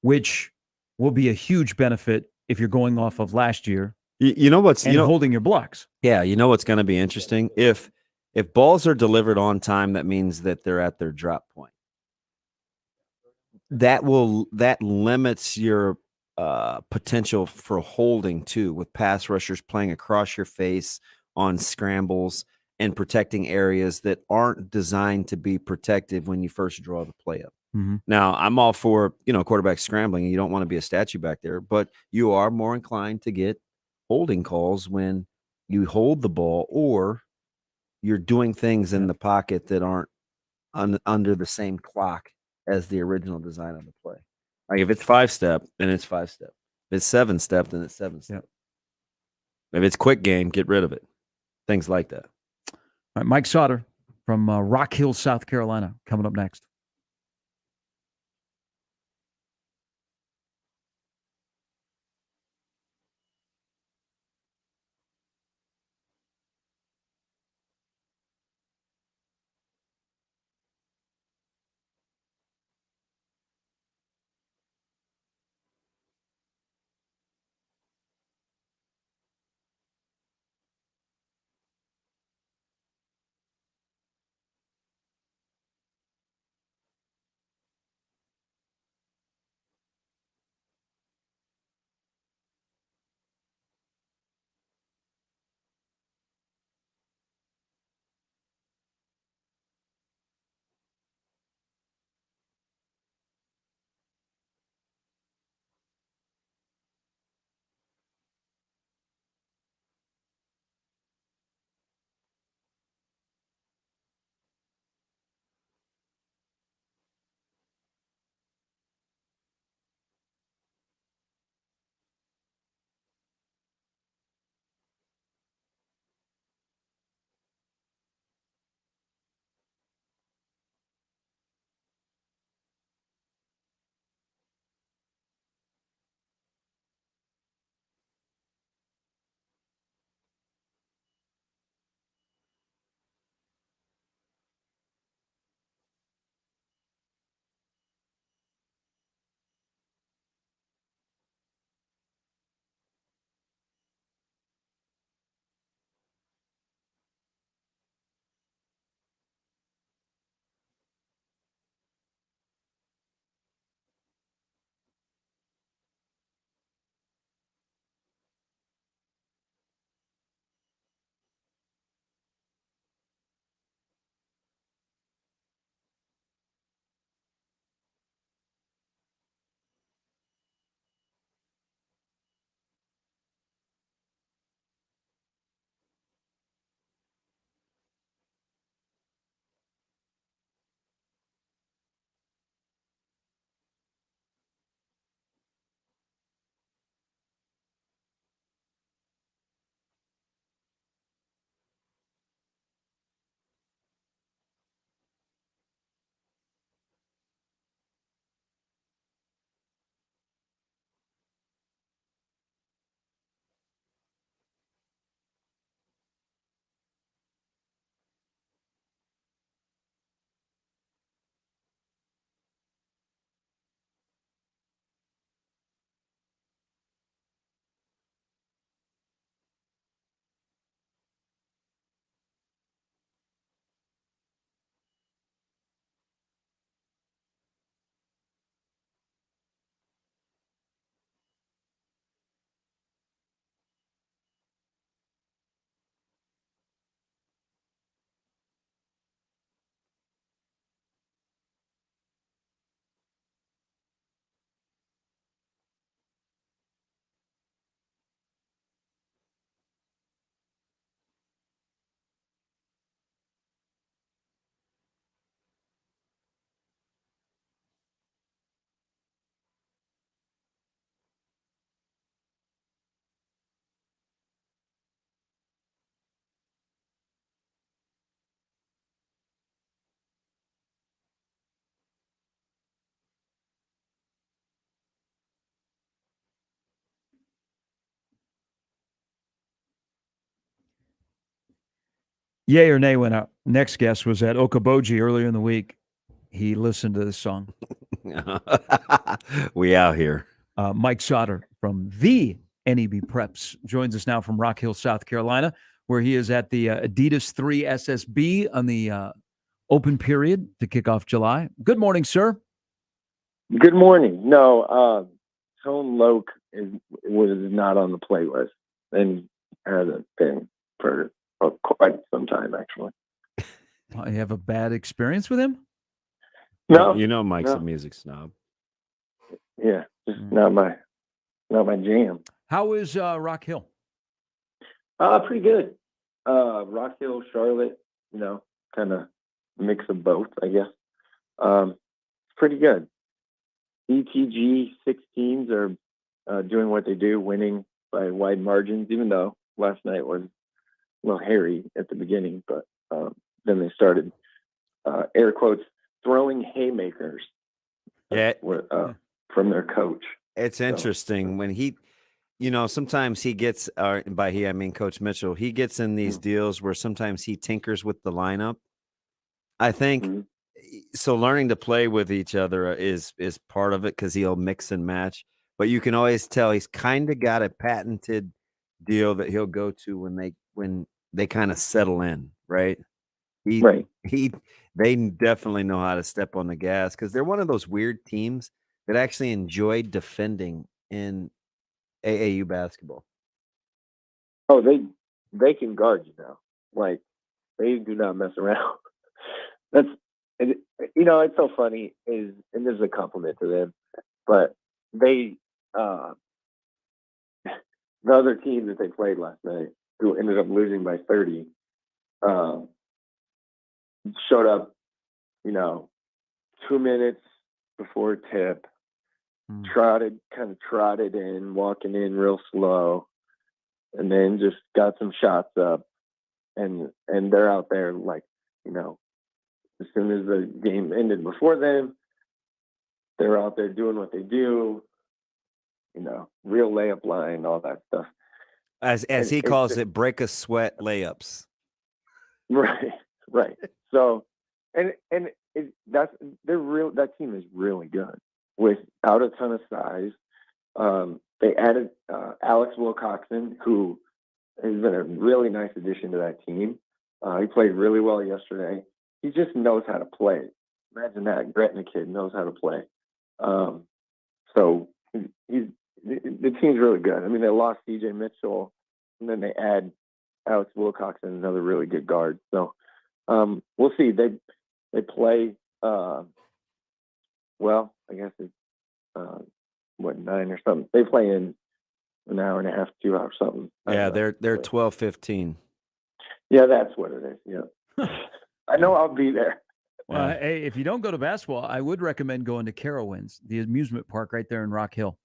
[SPEAKER 8] which will be a huge benefit if you're going off of last year.
[SPEAKER 9] Holding
[SPEAKER 8] your blocks.
[SPEAKER 9] Yeah, what's going to be interesting? If balls are delivered on time, that means that they're at their drop point. That limits your potential for holding too, with pass rushers playing across your face on scrambles and protecting areas that aren't designed to be protective when you first draw the play up.
[SPEAKER 8] Mm-hmm.
[SPEAKER 9] Now, I'm all for, quarterback scrambling, and you don't want to be a statue back there, but you are more inclined to get holding calls when you hold the ball or you're doing things in the pocket that aren't under the same clock as the original design of the play. Like if it's 5-step, then it's 5-step. If it's 7-step, then it's 7-step.
[SPEAKER 8] Yep.
[SPEAKER 9] If it's quick game, get rid of it. Things like that.
[SPEAKER 8] All right, Mike Sauter from Rock Hill, South Carolina, coming up next. Yay or nay when our next guest was at Okoboji earlier in the week. He listened to this song.
[SPEAKER 9] We out here.
[SPEAKER 8] Mike Sauter from the NEB Preps joins us now from Rock Hill, South Carolina, where he is at the Adidas 3 SSB on the open period to kick off July. Good morning, sir.
[SPEAKER 15] Good morning. No, Tone Loc was not on the playlist, and hasn't been for quite some time, actually.
[SPEAKER 8] You have a bad experience with him?
[SPEAKER 15] No,
[SPEAKER 9] You know Mike's
[SPEAKER 15] no.
[SPEAKER 9] a music snob.
[SPEAKER 15] Yeah, just not my jam.
[SPEAKER 8] How is Rock Hill?
[SPEAKER 15] Pretty good. Rock Hill, Charlotte, kind of mix of both, I guess. Pretty good. ETG 16s are doing what they do, winning by wide margins, even though last night was a little hairy at the beginning, but then they started, air quotes, throwing haymakers from their coach.
[SPEAKER 9] It's interesting when he, sometimes he gets, by he, I mean Coach Mitchell, he gets in these deals where sometimes he tinkers with the lineup. I think so. Learning to play with each other is part of it because he'll mix and match. But you can always tell he's kind of got a patented deal that he'll go to when they kind of settle in, right? They definitely know how to step on the gas because they're one of those weird teams that actually enjoy defending in AAU basketball.
[SPEAKER 15] Oh, they can guard you now. Like, they do not mess around. It's so funny and this is a compliment to them, but they, the other team that they played last night, who ended up losing by 30, showed up, 2 minutes before tip, trotted in, walking in real slow, and then just got some shots up, and they're out there like, as soon as the game ended before them, they're out there doing what they do, real layup line, all that stuff.
[SPEAKER 9] As he calls it, break a sweat layups.
[SPEAKER 15] Right. So, that team is really good without a ton of size. They added Alex Wilcoxon, who has been a really nice addition to that team. He played really well yesterday. He just knows how to play. Imagine that. Gretna kid knows how to play. So the team's really good. I mean, they lost CJ Mitchell, and then they add Alex Wilcoxon, another really good guard. So we'll see. They play, I guess it's, 9 or something. They play in an hour and a half, 2 hours, something.
[SPEAKER 9] Yeah, they're 12:15.
[SPEAKER 15] Yeah, that's what it is. Yeah. I know I'll be there.
[SPEAKER 8] Well, hey, if you don't go to basketball, I would recommend going to Carowinds, the amusement park right there in Rock Hill.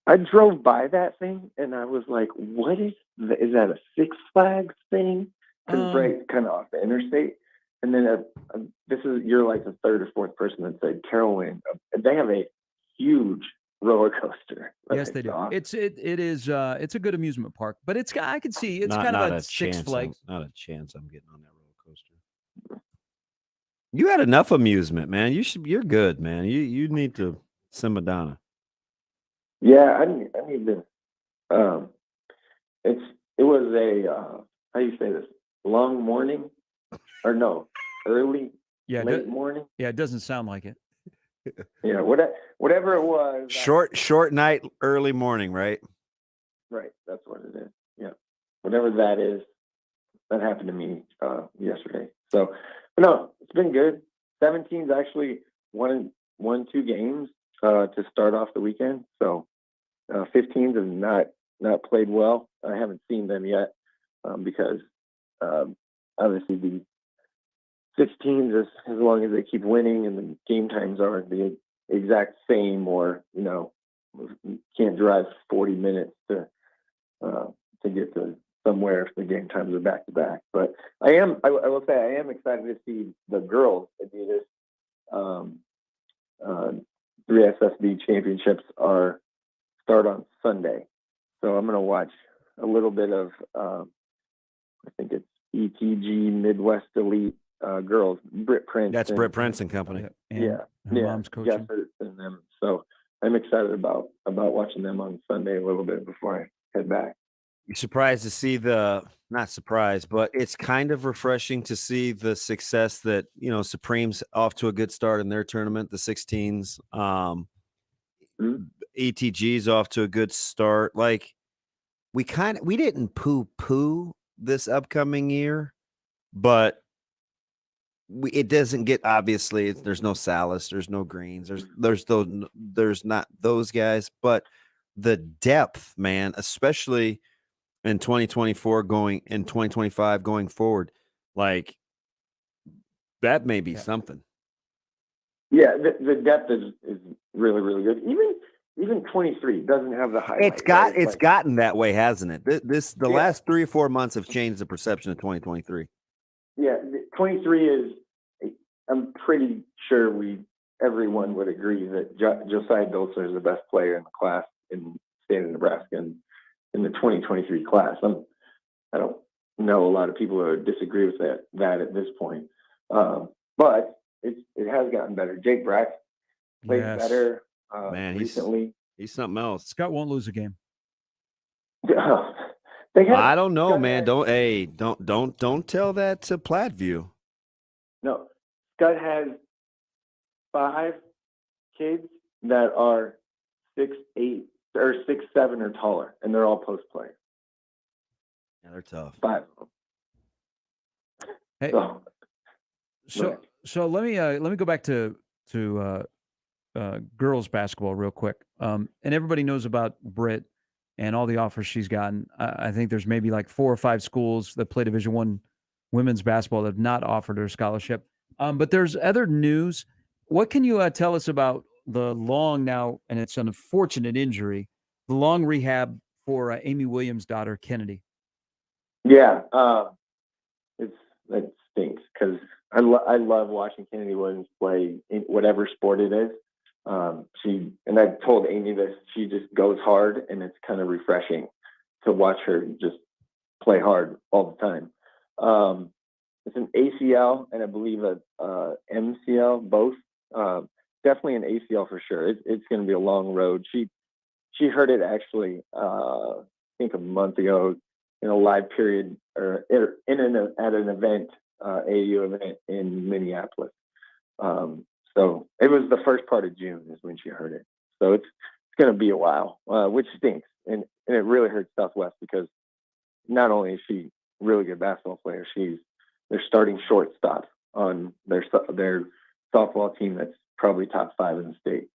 [SPEAKER 15] I drove by that thing and I was like, "What is that? A Six Flags thing?" Because right, kind of off the interstate. And then you're like the third or fourth person that said Carowinds. They have a huge roller coaster.
[SPEAKER 8] Yes, they do. Awesome. It's a good amusement park, but I can see it's kind of a Six Flags.
[SPEAKER 9] Not a chance I'm getting on that roller coaster. You had enough amusement, man. You're good, man. You need to simmer down.
[SPEAKER 15] Yeah, I need to. It was a how do you say this? Long morning, or no, early, late morning.
[SPEAKER 8] Yeah, it doesn't sound like it.
[SPEAKER 15] Yeah, whatever it was.
[SPEAKER 9] Short night, early morning, right?
[SPEAKER 15] Right, that's what it is. Yeah, whatever that is, that happened to me yesterday. So, but no, it's been good. 17's actually won 2 games to start off the weekend. So 15s have not played well. I haven't seen them yet because obviously the 16s, as long as they keep winning and the game times are the exact same, or you can't drive 40 minutes to get to somewhere if the game times are back to back. But I will say I am excited to see the girls Adidas 3SSB championships start on Sunday. So I'm going to watch a little bit of I think it's ETG Midwest Elite girls, Britt Prince.
[SPEAKER 9] That's Britt Prince and company.
[SPEAKER 8] And
[SPEAKER 15] Yeah,
[SPEAKER 8] her mom's coaching.
[SPEAKER 15] Jeffers and them. So I'm excited about watching them on Sunday a little bit before I head back.
[SPEAKER 9] You're surprised to see not surprised, but it's kind of refreshing to see the success that, Supreme's off to a good start in their tournament, the 16s. ETG's off to a good start. Like we didn't poo this upcoming year, but it doesn't get, obviously there's no Salas, there's no Greens, there's not those guys, but the depth, man, especially in 2024 going in 2025 going forward, like that may be something.
[SPEAKER 15] Yeah, the depth is really, really good. Even 23 doesn't have the highlight.
[SPEAKER 9] It's gotten that way, hasn't it? The last 3 or 4 months have changed the perception of 2023.
[SPEAKER 15] Yeah, 23 is. I'm pretty sure everyone would agree that Josiah Dolcer is the best player in the class in the state of Nebraska in the 2023 class. I don't know a lot of people who disagree with that at this point, but it has gotten better. Jake Brack played better recently.
[SPEAKER 9] He's something else.
[SPEAKER 8] Scott won't lose a game.
[SPEAKER 9] I don't know, man. Don't tell that to Platteview.
[SPEAKER 15] No, Scott has 5 kids that are 6'8" or 6'7" or taller, and they're all post players.
[SPEAKER 9] Yeah, they're tough.
[SPEAKER 15] 5 of them.
[SPEAKER 8] Hey, so let me go back to girls basketball real quick. And everybody knows about Britt and all the offers she's gotten. I think there's maybe like 4 or 5 schools that play Division I women's basketball that have not offered her a scholarship. But there's other news. What can you tell us about the long now, and it's an unfortunate injury, the long rehab for Amy Williams' daughter, Kennedy?
[SPEAKER 15] Yeah, that stinks because I love watching Kennedy Williams play in whatever sport it is. And I told Amy this, she just goes hard, and it's kind of refreshing to watch her just play hard all the time. It's an ACL and I believe a MCL, both. Definitely an ACL for sure. It's going to be a long road. She heard it actually, I think a month ago in a live period or at an event, AAU event in Minneapolis. So it was the first part of June is when she heard it. So it's going to be a while, which stinks. And it really hurts Southwest because not only is she a really good basketball player, they're starting shortstop on their softball team that's probably top 5 in the state.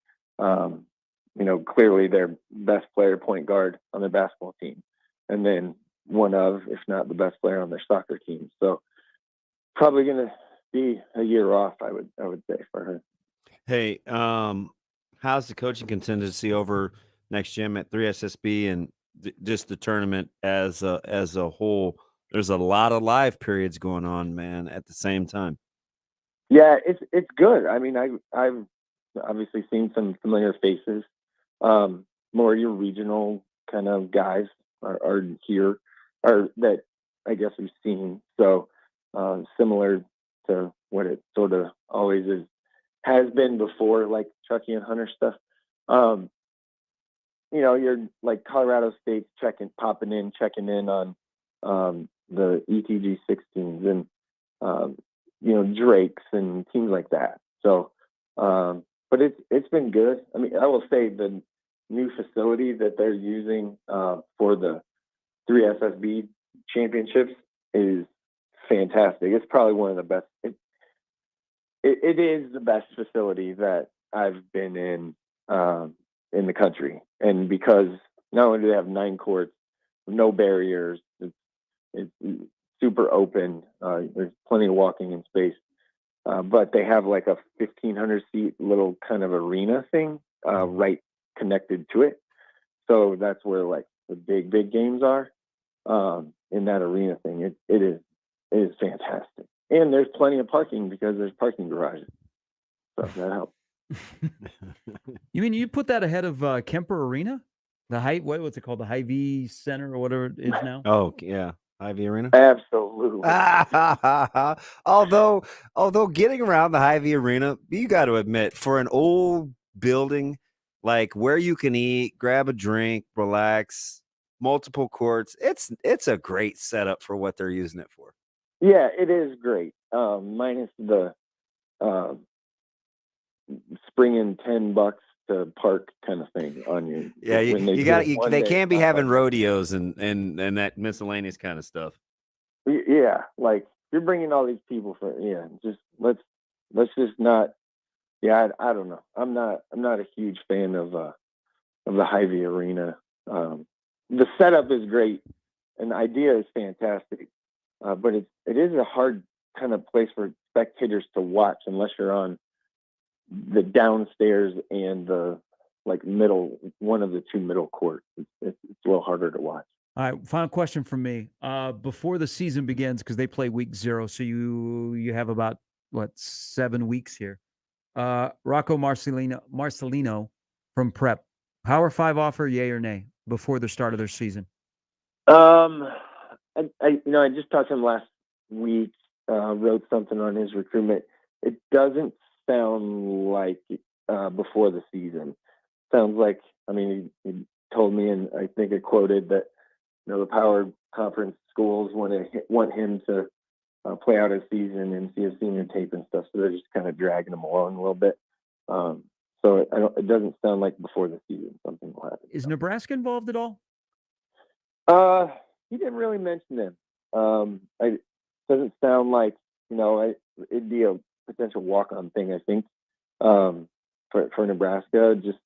[SPEAKER 15] Clearly their best player, point guard on their basketball team, and then one of, if not the best player on their soccer team. So probably going to be a year off, I would say, for her.
[SPEAKER 9] Hey, how's the coaching contingency over next gym at 3SSB and just the tournament as a whole? There's a lot of live periods going on, man, at the same time.
[SPEAKER 15] Yeah, it's good. I mean, I've obviously seen some familiar faces. More your regional kind of guys are here, or that I guess we've seen. So similar to what it sort of always has been before, like Chucky and Hunter stuff. You're like Colorado State checking in on the ETG 16s and Drakes and teams like that. So but it's been good. I mean, I will say the new facility that they're using for the 3SSB championships is fantastic. It's probably one of the best. It is the best facility that I've been in the country. And because not only do they have 9 courts, no barriers, it's super open. There's plenty of walking in space. But they have like a 1,500 seat little kind of arena thing right connected to it. So that's where like the big games are in that arena thing. It is fantastic. And there's plenty of parking because there's parking garages. So that helps.
[SPEAKER 8] You mean you put that ahead of Kemper Arena? The what's it call? The Hy-Vee Center or whatever it is now?
[SPEAKER 9] Oh, yeah. Hy-Vee Arena?
[SPEAKER 15] Absolutely.
[SPEAKER 9] although getting around the Hy-Vee Arena, you got to admit, for an old building, like where you can eat, grab a drink, relax, multiple courts, it's a great setup for what they're using it for.
[SPEAKER 15] Yeah, it is great. Minus the springing $10 to park kind of thing on you.
[SPEAKER 9] Yeah, they can't be having
[SPEAKER 15] like,
[SPEAKER 9] rodeos and that miscellaneous kind of stuff.
[SPEAKER 15] Yeah, like you're bringing all these people for just let's just not. Yeah, I don't know. I'm not a huge fan of the Hy-Vee Arena. The setup is great and the idea is fantastic, but it is a hard kind of place for spectators to watch unless you're on the downstairs and the middle, one of the two middle courts. It's a little harder to watch.
[SPEAKER 8] All right, final question from me. Before the season begins, because they play week 0, so you have about 7 weeks here. Rocco Marcelino from Prep, Power 5 offer, yay or nay, before the start of their season?
[SPEAKER 15] I just talked to him last week. Wrote something on his recruitment. It doesn't sound like before the season. Sounds like, he told me, and I think it quoted that the Power Conference schools want him to play out his season and see his senior tape and stuff. So they're just kind of dragging him along a little bit. So it doesn't sound like before the season something will happen.
[SPEAKER 8] Is Nebraska involved at all?
[SPEAKER 15] He didn't really mention them. It doesn't sound like it'd be a potential walk-on thing. I think for Nebraska. Just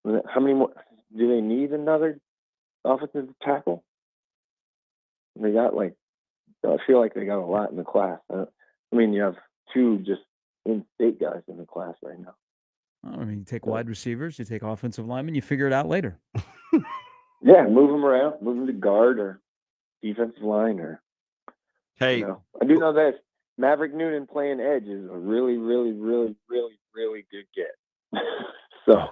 [SPEAKER 15] how many more do they need? Another offensive tackle? They got I feel like they got a lot in the class. You have 2 just in-state guys in the class right now.
[SPEAKER 8] You take wide receivers, you take offensive linemen, you figure it out later.
[SPEAKER 15] Yeah, move them around, move them to guard or defensive line or.
[SPEAKER 9] Hey,
[SPEAKER 15] I do know this: Maverick Noonan playing edge is a really, really, really, really, really good get. So.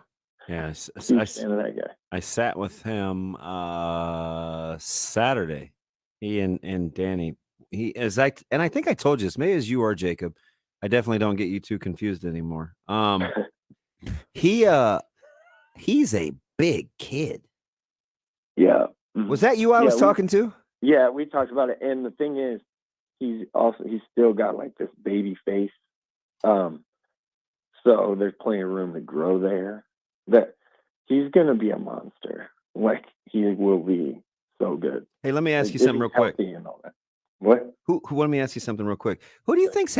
[SPEAKER 9] Yeah,
[SPEAKER 15] that guy.
[SPEAKER 9] I sat with him Saturday. He and Danny. I think I told you this. Maybe it's you or Jacob. I definitely don't get you too confused anymore. He's a big kid.
[SPEAKER 15] Yeah.
[SPEAKER 9] Was that you I was talking to?
[SPEAKER 15] Yeah, we talked about it. And the thing is, he's still got this baby face. So there's plenty of room to grow there. That he's going to be a monster. He will be so good.
[SPEAKER 9] Hey, let me ask you something real quick.
[SPEAKER 15] And all that. What?
[SPEAKER 9] Who? Let me ask you something real quick. Who do you think's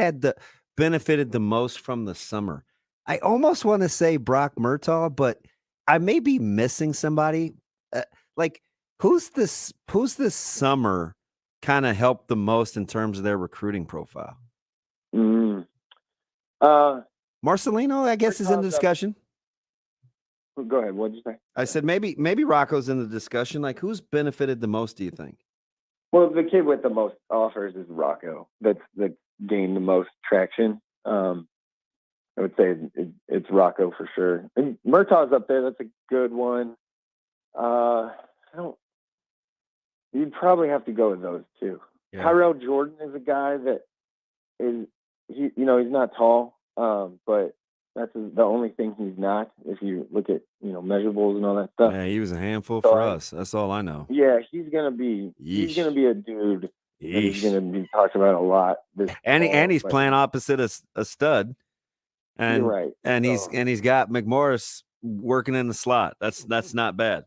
[SPEAKER 9] benefited the most from the summer? I almost want to say Brock Murtaugh, but I may be missing somebody. Who's this summer kind of helped the most in terms of their recruiting profile? Marcelino, I guess, is in the discussion.
[SPEAKER 15] Go ahead. What'd you say?
[SPEAKER 9] I said maybe Rocco's in the discussion. Who's benefited the most, do you think?
[SPEAKER 15] Well, the kid with the most offers is Rocco. That's gained the most traction. I would say it's Rocco for sure. And Murtaugh's up there. That's a good one. You'd probably have to go with those 2. Yeah. Tyrell Jordan is a guy that is he's not tall, but that's the only thing he's not. If you look at measurables and all that stuff.
[SPEAKER 9] Yeah, he was a handful for us. That's all I know.
[SPEAKER 15] Yeah, he's gonna be a dude that he's gonna be talked about a lot.
[SPEAKER 9] And he's playing opposite a stud. And
[SPEAKER 15] you're right.
[SPEAKER 9] And he's got McMorris working in the slot. That's not bad.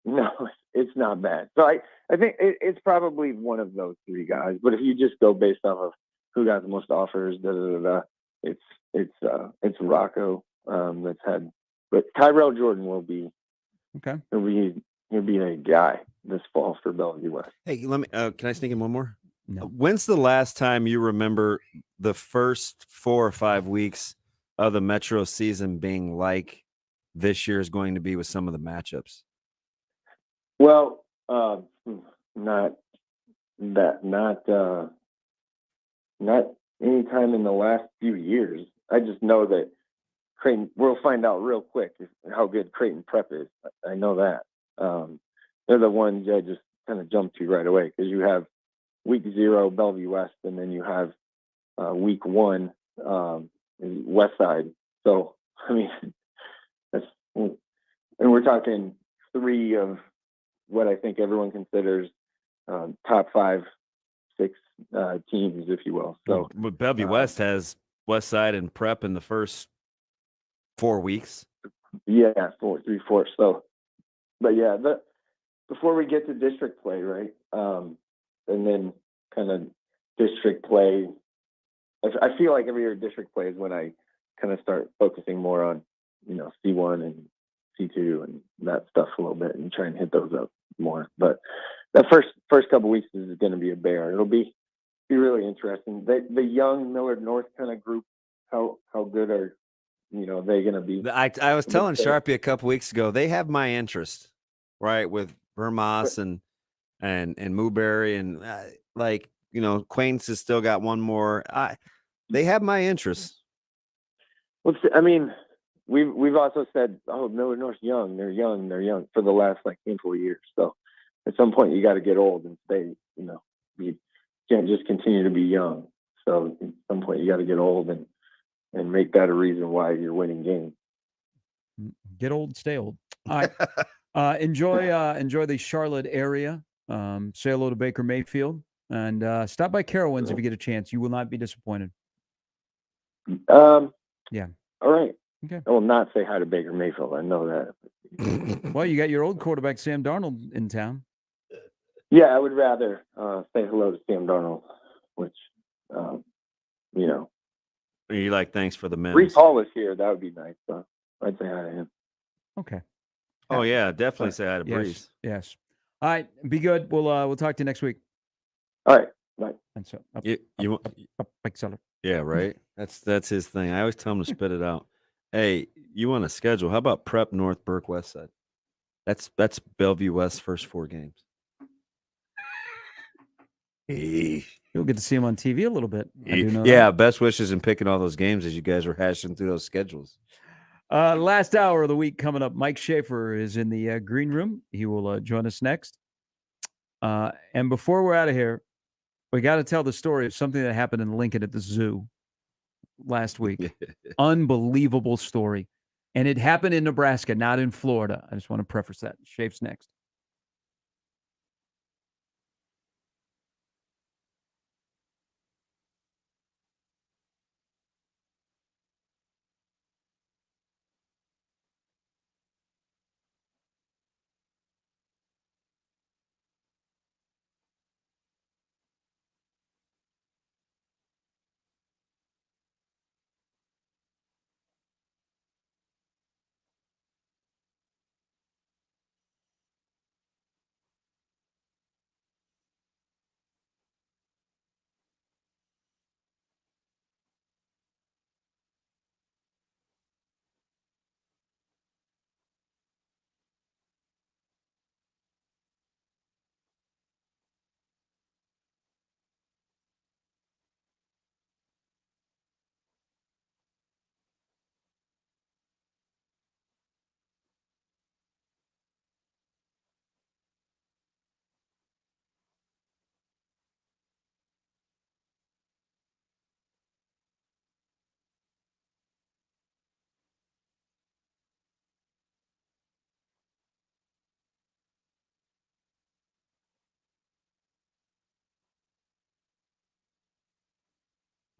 [SPEAKER 15] No, it's not bad. So I think it's probably one of those 3 guys. But if you just go based off of who got the most offers, it's Rocco that's had. But Tyrell Jordan will be
[SPEAKER 8] okay.
[SPEAKER 15] He'll be a guy this fall for Bellevue West.
[SPEAKER 9] Hey, let me. Can I sneak in one more?
[SPEAKER 8] No.
[SPEAKER 9] When's the last time you remember the first 4 or 5 weeks of the Metro season being like this year is going to be with some of the matchups?
[SPEAKER 15] Well, not any time in the last few years. I just know that Creighton, we'll find out real quick how good Creighton Prep is. I know that. They're the ones I just kind of jump to right away, because you have week 0 Bellevue West, and then you have week 1 West Side. So I mean, and we're talking 3 of what I think everyone considers top 5, 6 teams, if you will. So
[SPEAKER 9] but Bellevue West has West Side and Prep in the first 4 weeks.
[SPEAKER 15] Yeah, 3, 4. So, but yeah, before we get to district play, right? And then kind of district play. I feel like every year district play is when I kind of start focusing more on, C1 and C2 and that stuff a little bit, and try and hit those up more. But that first couple weeks is going to be a bear. It'll be really interesting. The young Millard North kind of group, how good are they going to be?
[SPEAKER 9] I was telling Sharpie a couple weeks ago, they have my interest, right? With Vermas and Mooberry and Quaince has still got one more. They have my interest.
[SPEAKER 15] Well, I mean, we've also said, oh, Millard North's young. They're young for the last handful of years. So at some point you got to get old and stay. You can't just continue to be young. So at some point you got to get old and make that a reason why you're winning games.
[SPEAKER 8] Get old, stay old. All right. Enjoy the Charlotte area. Say hello to Baker Mayfield, and stop by Carowinds if you get a chance. You will not be disappointed. Yeah.
[SPEAKER 15] All right.
[SPEAKER 8] Okay.
[SPEAKER 15] I will not say hi to Baker Mayfield. I know that.
[SPEAKER 8] Well, you got your old quarterback Sam Darnold in town.
[SPEAKER 15] Yeah, I would rather say hello to Sam Darnold, which
[SPEAKER 9] You like, thanks for the memes.
[SPEAKER 15] Breece Hall is here. That would be nice. So I'd say hi to him.
[SPEAKER 8] Okay.
[SPEAKER 9] Oh yeah, definitely say hi to Breece.
[SPEAKER 8] Yes. All right. Be good. We'll talk to you next week.
[SPEAKER 15] All right. Bye.
[SPEAKER 8] Thanks.
[SPEAKER 9] Yeah, right. That's his thing. I always tell him to spit it out. Hey, you want a schedule? How about Prep North, Burke West Side? That's Bellevue West's first 4 games.
[SPEAKER 8] You'll get to see him on TV a little bit. I do know
[SPEAKER 9] that. Best wishes in picking all those games as you guys were hashing through those schedules.
[SPEAKER 8] Last hour of the week coming up. Mike Schaefer is in the green room. He will join us next. And before we're out of here, we got to tell the story of something that happened in Lincoln at the zoo last week. Unbelievable story. And it happened in Nebraska, not in Florida. I just want to preface that. Shafe's next.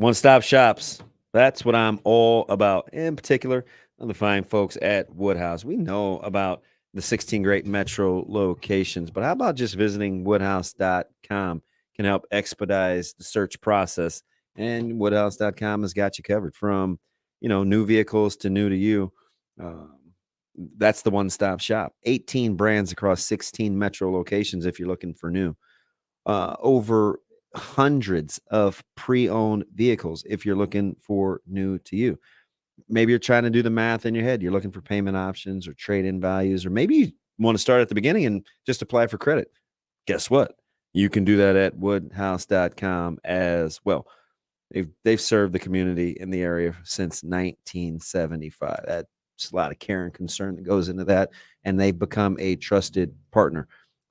[SPEAKER 9] One-stop shops. That's what I'm all about. In particular, the fine folks at Woodhouse. We know about the 16 great metro locations, but how about just visiting woodhouse.com can help expedite the search process. And woodhouse.com has got you covered from, new vehicles to new to you. That's the one-stop shop. 18 brands across 16 metro locations if you're looking for new. Over hundreds of pre-owned vehicles if you're looking for new to you. Maybe you're trying to do the math in your head. You're looking for payment options or trade-in values, or maybe you want to start at the beginning and just apply for credit. Guess what? You can do that at woodhouse.com as well. They've served the community in the area since 1975. That's a lot of care and concern that goes into that, and they've become a trusted partner.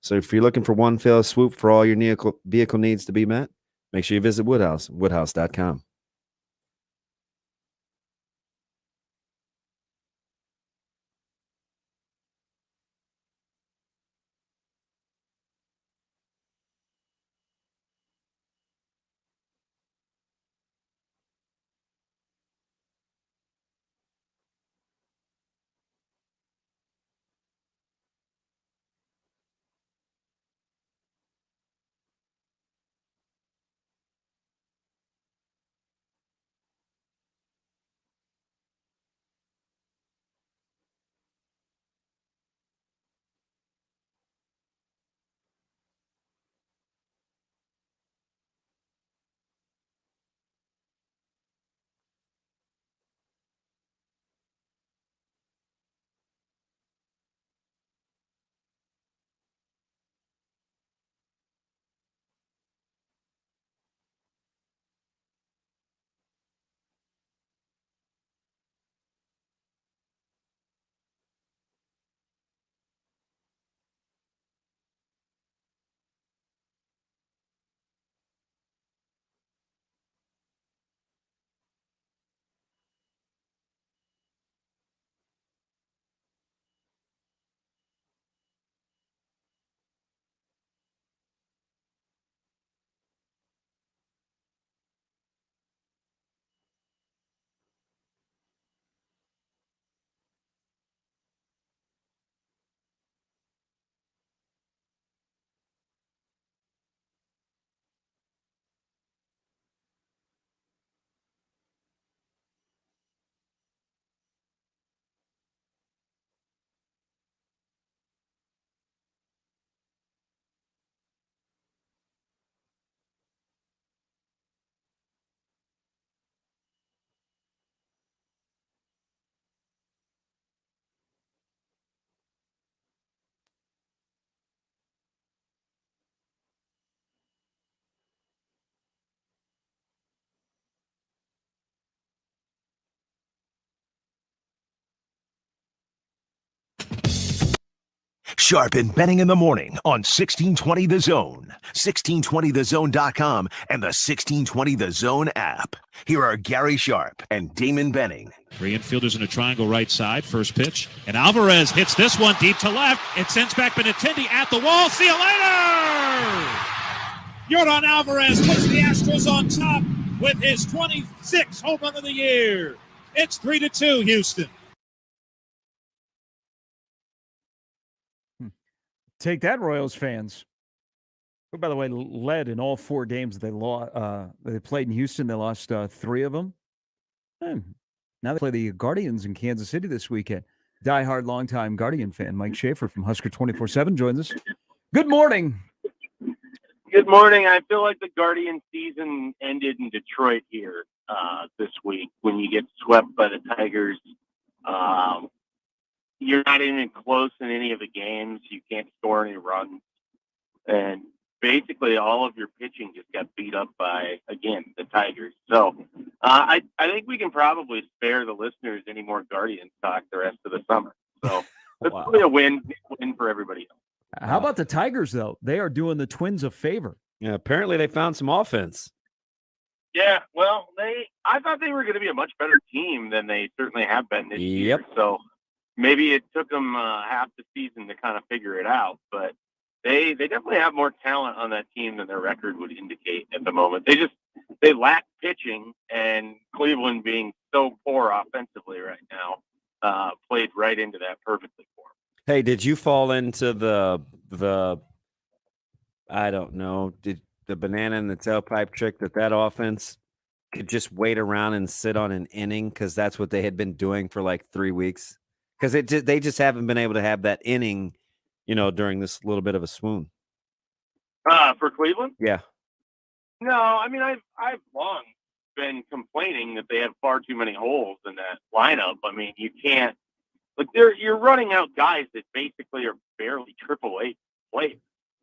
[SPEAKER 9] So if you're looking for one fell swoop for all your vehicle needs to be met, make sure you visit Woodhouse, woodhouse.com.
[SPEAKER 1] Sharp and Benning in the morning on 1620 The Zone, 1620thezone.com, and the 1620 The Zone app. Here are Gary Sharp and Damon Benning.
[SPEAKER 4] Three infielders in a triangle right side. First pitch. And Alvarez hits this one deep to left. It sends back Benintendi at the wall. See you later! Yordan Alvarez puts the Astros on top with his 26th home run of the year. It's 3-2, Houston.
[SPEAKER 8] Take that, Royals fans. Who, by the way, led in all 4 games they played in Houston. They lost 3 of them. Now they play the Guardians in Kansas City this weekend. Diehard longtime Guardian fan Mike Schaefer from Husker 24/7 joins us. Good morning.
[SPEAKER 16] Good morning. I feel like the Guardian season ended in Detroit here this week when you get swept by the Tigers. You're not even close in any of the games. You can't score any runs. And basically all of your pitching just got beat up by, again, the Tigers. So I think we can probably spare the listeners any more Guardians talk the rest of the summer. So it's really a win for everybody else.
[SPEAKER 8] How about the Tigers, though? They are doing the Twins a favor.
[SPEAKER 9] Yeah, apparently they found some offense.
[SPEAKER 16] Yeah, well, I thought they were going to be a much better team than they certainly have been this year. So maybe it took them half the season to kind of figure it out, but they definitely have more talent on that team than their record would indicate at the moment. They lack pitching, and Cleveland being so poor offensively right now played right into that perfectly for them.
[SPEAKER 9] Hey, did you fall into the I don't know, did the banana in the tailpipe trick that offense could just wait around and sit on an inning because that's what they had been doing for like 3 weeks? Because they just haven't been able to have that inning, during this little bit of a swoon.
[SPEAKER 16] For Cleveland?
[SPEAKER 9] Yeah.
[SPEAKER 16] No, I mean, I've long been complaining that they have far too many holes in that lineup. I mean, you can't, you're running out guys that basically are barely AAA players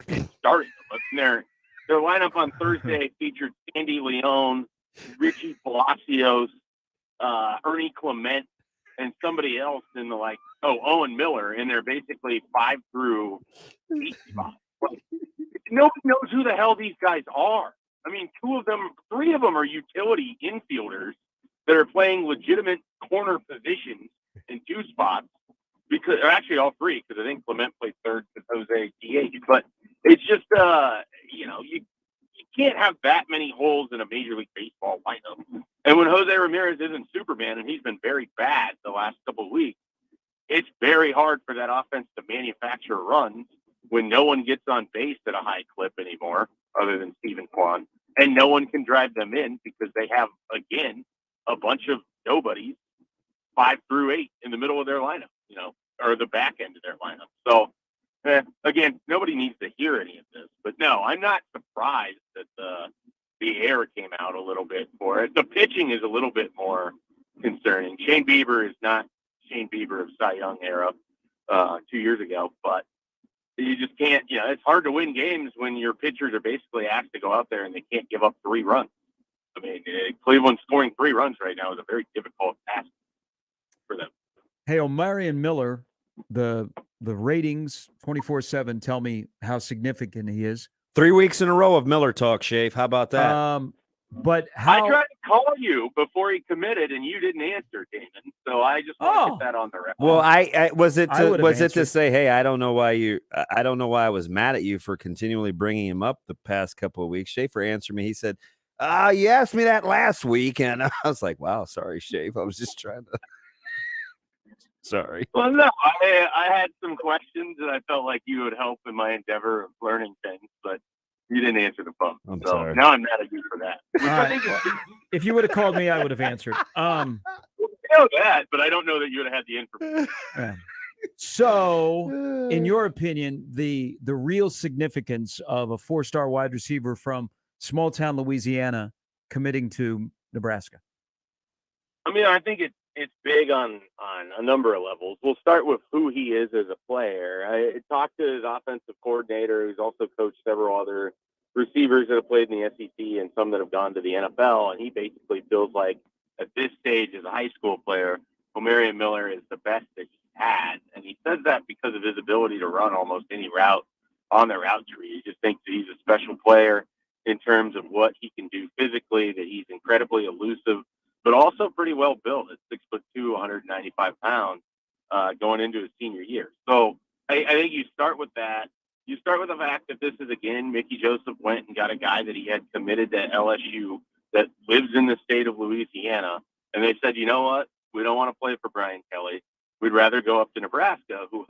[SPEAKER 16] and starting them. Their lineup on Thursday featured Sandy Leone, Richie Palacios, Ernie Clement, and somebody else in the Owen Miller, and they're basically 5 through 8 spots. Like, nobody knows who the hell these guys are. I mean, 3 of them are utility infielders that are playing legitimate corner positions in 2 spots. Because, or actually all 3, because I think Clement played third to Jose DH. But it's just, you can't have that many holes in a Major League Baseball lineup. And when Jose Ramirez isn't Superman, and he's been very bad the last couple of weeks, it's very hard for that offense to manufacture runs when no one gets on base at a high clip anymore, other than Stephen Kwan, and no one can drive them in because they have, again, a bunch of nobodies 5 through 8 in the middle of their lineup, or the back end of their lineup. So, again, nobody needs to hear any of this. But no, I'm not surprised that the air came out a little bit for it. The pitching is a little bit more concerning. Shane Bieber is not Shane Bieber of Cy Young era 2 years ago, but you just can't, it's hard to win games when your pitchers are basically asked to go out there and they can't give up 3 runs. I mean, Cleveland scoring 3 runs right now is a very difficult task for them.
[SPEAKER 8] Hey, Omarion Miller, the ratings 24/7 tell me how significant he is.
[SPEAKER 9] 3 weeks in a row of Miller talk, Shafe. How about that?
[SPEAKER 8] But how?
[SPEAKER 16] I tried to call you before he committed, and you didn't answer, Damon. So I just want to get that on the record.
[SPEAKER 9] Well, I was it to
[SPEAKER 8] answered.
[SPEAKER 9] say, hey, I don't know why I was mad at you for continually bringing him up the past couple of weeks. Schaefer answered me. He said, you asked me that last week, and I was like, wow, sorry, Shafe. I was just trying to. Sorry.
[SPEAKER 16] Well, no, I had some questions, and I felt like you would help in my endeavor of learning things, but you didn't answer the phone.
[SPEAKER 9] I'm
[SPEAKER 16] so
[SPEAKER 9] sorry.
[SPEAKER 16] Now I'm mad at you for that.
[SPEAKER 8] All right. If you would have called me, I would have answered.
[SPEAKER 16] I know that, but I don't know that you would have had the information.
[SPEAKER 8] Yeah. So, in your opinion, the real significance of a 4-star wide receiver from small town Louisiana committing to Nebraska?
[SPEAKER 16] I mean, I think it's big on a number of levels. We'll start with who he is as a player. I talked to his offensive coordinator, who's also coached several other receivers that have played in the SEC and some that have gone to the NFL, and he basically feels like at this stage as a high school player, Omarion Miller is the best that he's had. And he says that because of his ability to run almost any route on the route tree. He just thinks that he's a special player in terms of what he can do physically, that he's incredibly elusive, but also pretty well built at 6'2", 195 pounds, going into his senior year. So I think you start with that. You start with the fact that this is, again, Mickey Joseph went and got a guy that he had committed to LSU that lives in the state of Louisiana. And they said, you know what? We don't want to play for Brian Kelly. We'd rather go up to Nebraska, who,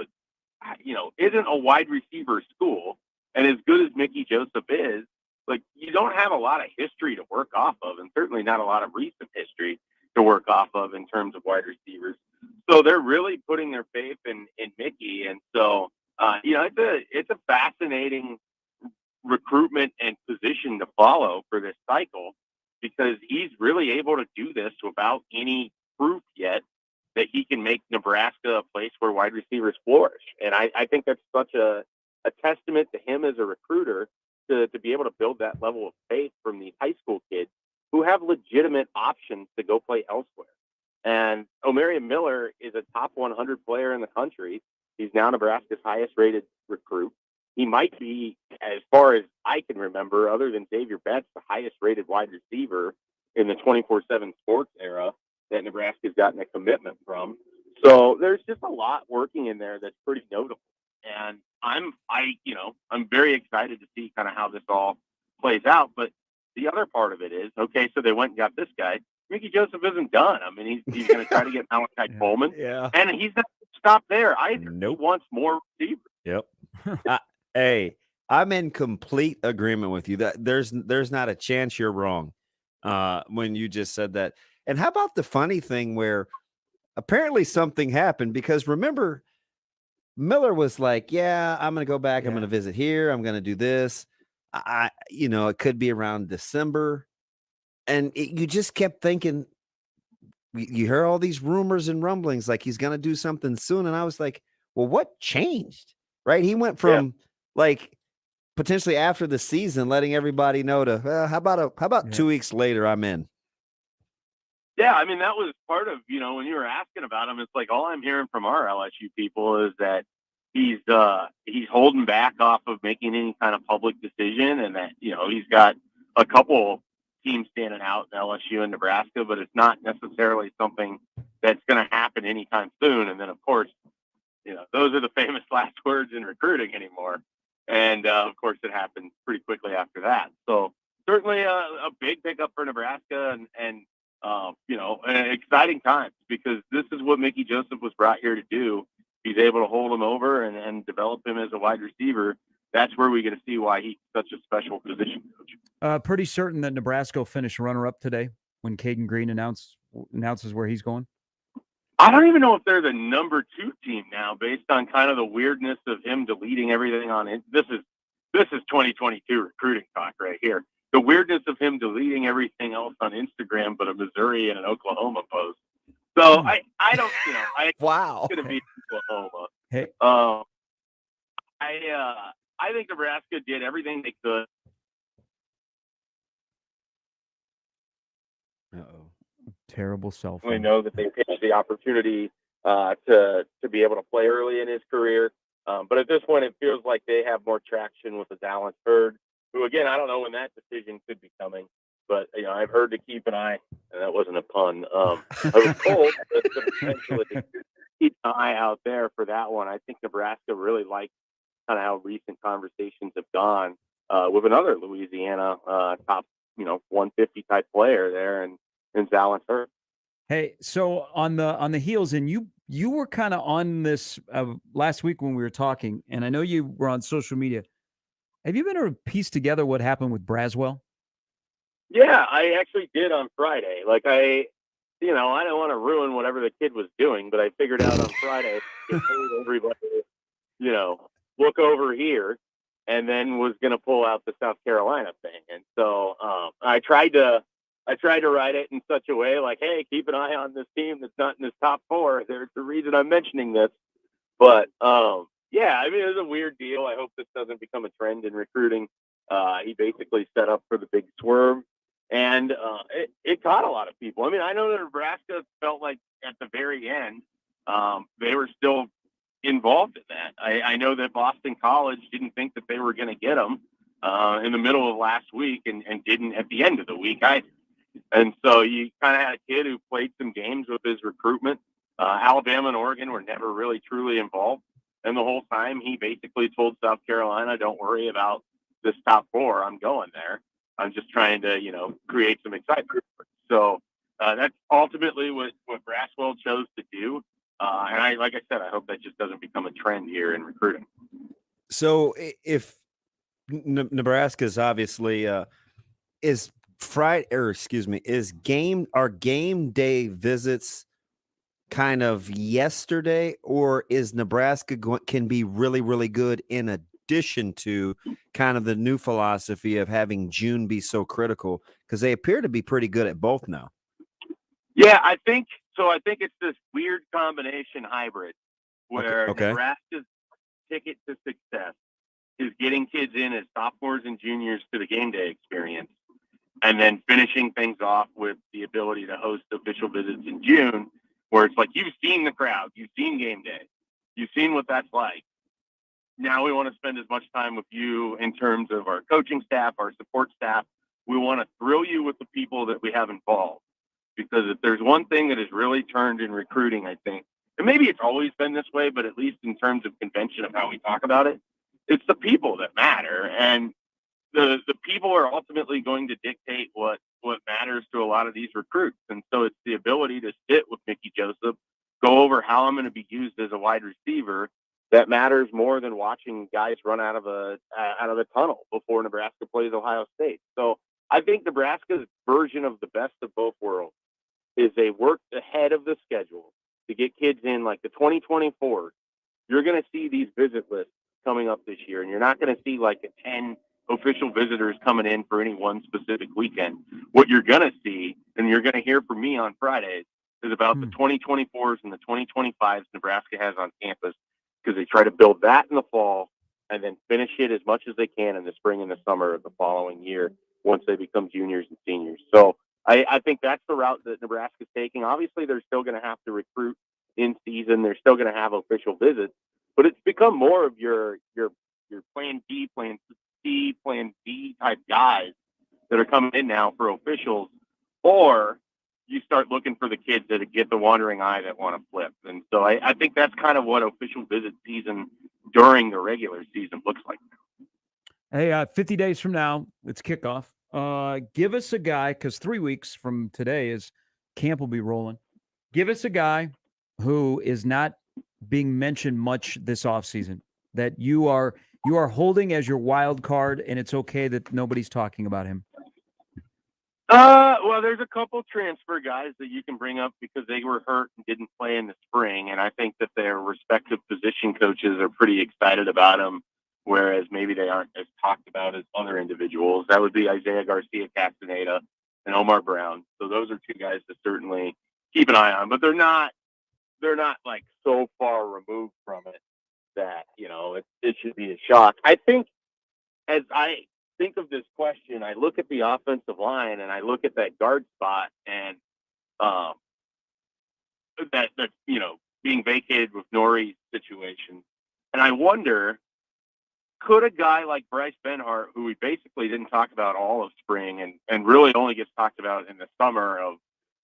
[SPEAKER 16] isn't a wide receiver school. And as good as Mickey Joseph is, like, you don't have a lot of history to work off of, and certainly not a lot of recent history to work off of in terms of wide receivers. So they're really putting their faith in Mickey. And so, it's a fascinating recruitment and position to follow for this cycle, because he's really able to do this without any proof yet that he can make Nebraska a place where wide receivers flourish. And I think that's such a testament to him as a recruiter to be able to build that level of faith from these high school kids who have legitimate options to go play elsewhere. And Omarion Miller is a top 100 player in the country. He's now Nebraska's highest rated recruit. He might be, as far as I can remember, other than Xavier Betts, the highest rated wide receiver in the 24/7 sports era that Nebraska's gotten a commitment from. So there's just a lot working in there that's pretty notable. And I'm very excited to see kind of how this all plays out. But the other part of it is, okay, so they went and got this guy. Mickey Joseph isn't done. I mean, he's going to try to get Malachi Coleman.
[SPEAKER 9] Yeah.
[SPEAKER 16] And he's not going to stop there either.
[SPEAKER 9] Nope.
[SPEAKER 16] He wants more receivers.
[SPEAKER 9] Yep. Hey, I'm in complete agreement with you that there's not a chance you're wrong when you just said that. And how about the funny thing where apparently something happened, because remember, Miller was like, yeah, I'm going to go back. I'm going to visit here. I'm going to do this. It could be around December. And you just kept thinking, you hear all these rumors and rumblings like he's going to do something soon. And I was like, well, what changed? Right? He went from like potentially after the season, letting everybody know to, how about 2 weeks later, I'm in.
[SPEAKER 16] Yeah, I mean, that was part of, when you were asking about him, it's like all I'm hearing from our LSU people is that he's holding back off of making any kind of public decision, and that he's got a couple teams standing out in LSU and Nebraska, but it's not necessarily something that's going to happen anytime soon. And then, of course, those are the famous last words in recruiting anymore. And of course, it happened pretty quickly after that. So certainly a big pickup for Nebraska, and exciting times, because this is what Mickey Joseph was brought here to do. He's able to hold him over and develop him as a wide receiver. That's where we're going to see why he's such a special position coach.
[SPEAKER 8] Pretty certain that Nebraska will finish runner-up today when Caden Green announces where he's going.
[SPEAKER 16] I don't even know if they're the number 2 team now, based on kind of the weirdness of him deleting everything on it. This is 2022 recruiting talk right here. The weirdness of him deleting everything else on Instagram but a Missouri and an Oklahoma post. So I don't,
[SPEAKER 9] wow,
[SPEAKER 16] it's going to be Oklahoma.
[SPEAKER 8] Hey,
[SPEAKER 16] I think Nebraska did everything they could.
[SPEAKER 8] Uh-oh. Terrible cell phone.
[SPEAKER 11] We know that they pitched the opportunity to be able to play early in his career. But at this point, it feels like they have more traction with the Dallas Hurd, who, again, I don't know when that decision could be coming. But, I've heard to keep an eye, and that wasn't a pun. I was told to potentially keep an eye out there for that one. I think Nebraska really likes kind of how recent conversations have gone with another Louisiana top, 150 type player there, and Dallas Hurd.
[SPEAKER 8] Hey, so on the heels, and you were kind of on this last week when we were talking, and I know you were on social media. Have you been able to piece together what happened with Braswell?
[SPEAKER 11] Yeah, I actually did on Friday. Like I don't want to ruin whatever the kid was doing, but I figured out on Friday to told everybody, look over here, and then was going to pull out the South Carolina thing. And so I tried to write it in such a way like, hey, keep an eye on this team that's not in this top 4. There's the reason I'm mentioning this. But yeah, I mean, it was a weird deal. I hope this doesn't become a trend in recruiting. He basically set up for the big swerve, and it caught a lot of people. I mean, I know that Nebraska felt like at the very end they were still involved in that. I know that Boston College didn't think that they were going to get him in the middle of last week, and didn't at the end of the week either. And so you kind of had a kid who played some games with his recruitment. Alabama and Oregon were never really truly involved. And the whole time he basically told South Carolina, don't worry about this top 4. I'm going there. I'm just trying to, create some excitement. So that's ultimately what Braswell chose to do. And like I said, I hope that just doesn't become a trend here in recruiting.
[SPEAKER 9] So if Nebraska's obviously is are game day visits kind of yesterday, or is Nebraska can be really, really good in addition to kind of the new philosophy of having June be so critical, because they appear to be pretty good at both now?
[SPEAKER 16] Yeah, I think so. I think it's this weird combination hybrid where
[SPEAKER 9] Okay.
[SPEAKER 16] Nebraska's ticket to success is getting kids in as sophomores and juniors to the game day experience, and then finishing things off with the ability to host official visits in June, where it's like, you've seen the crowd, you've seen game day, you've seen what that's like. Now we want to spend as much time with you in terms of our coaching staff, our support staff. We want to thrill you with the people that we have involved. Because if there's one thing that has really turned in recruiting, I think, and maybe it's always been this way, but at least in terms of convention of how we talk about it, it's the people that matter. And the people are ultimately going to dictate what matters to a lot of these recruits. And so it's the ability to sit with Mickey Joseph, go over how I'm going to be used as a wide receiver, that matters more than watching guys run out of a tunnel before Nebraska plays Ohio State. So I think Nebraska's version of the best of both worlds is they work ahead of the schedule to get kids in, like the 2024. You're going to see these visit lists coming up this year, and you're not going to see like 10 official visitors coming in for any one specific weekend. What you're going to see, and you're going to hear from me on Fridays, is about the 2024s and the 2025s Nebraska has on campus, because they try to build that in the fall and then finish it as much as they can in the spring and the summer of the following year once they become juniors and seniors. So I think that's the route that Nebraska's taking. Obviously, they're still going to have to recruit in season. They're still going to have official visits, but it's become more of your plan B, plan C, plan D type guys that are coming in now for officials, or you start looking for the kids that get the wandering eye that want to flip. And so I think that's kind of what official visit season during the regular season looks like now.
[SPEAKER 8] Hey, 50 days from now, it's kickoff. Give us a guy, because 3 weeks from today is camp will be rolling. Give us a guy who is not being mentioned much this offseason that you are holding as your wild card, and it's okay that nobody's talking about him.
[SPEAKER 16] Well, there's a couple transfer guys that you can bring up because they were hurt and didn't play in the spring, and I think that their respective position coaches are pretty excited about them, whereas maybe they aren't as talked about as other individuals. That would be Isaiah Garcia Castaneda and Omar Brown. So those are two guys to certainly keep an eye on, but they're not like so far removed from it that, it should be a shock. I think as I think of this question, I look at the offensive line and I look at that guard spot and that being vacated with Nori's situation. And I wonder, could a guy like Bryce Benhart, who we basically didn't talk about all of spring and really only gets talked about in the summer of,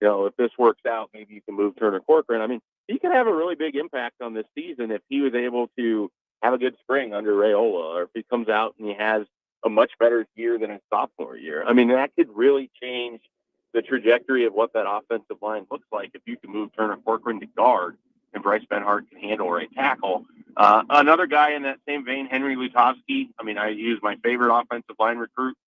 [SPEAKER 16] if this works out, maybe you can move Turner Corcoran. I mean, he could have a really big impact on this season if he was able to have a good spring under Raiola, or if he comes out and he has a much better year than his sophomore year. I mean, that could really change the trajectory of what that offensive line looks like if you can move Turner Corcoran to guard and Bryce Benhart can handle right tackle. Another guy in that same vein, Henry Lutovsky. I mean, I used my favorite offensive line recruit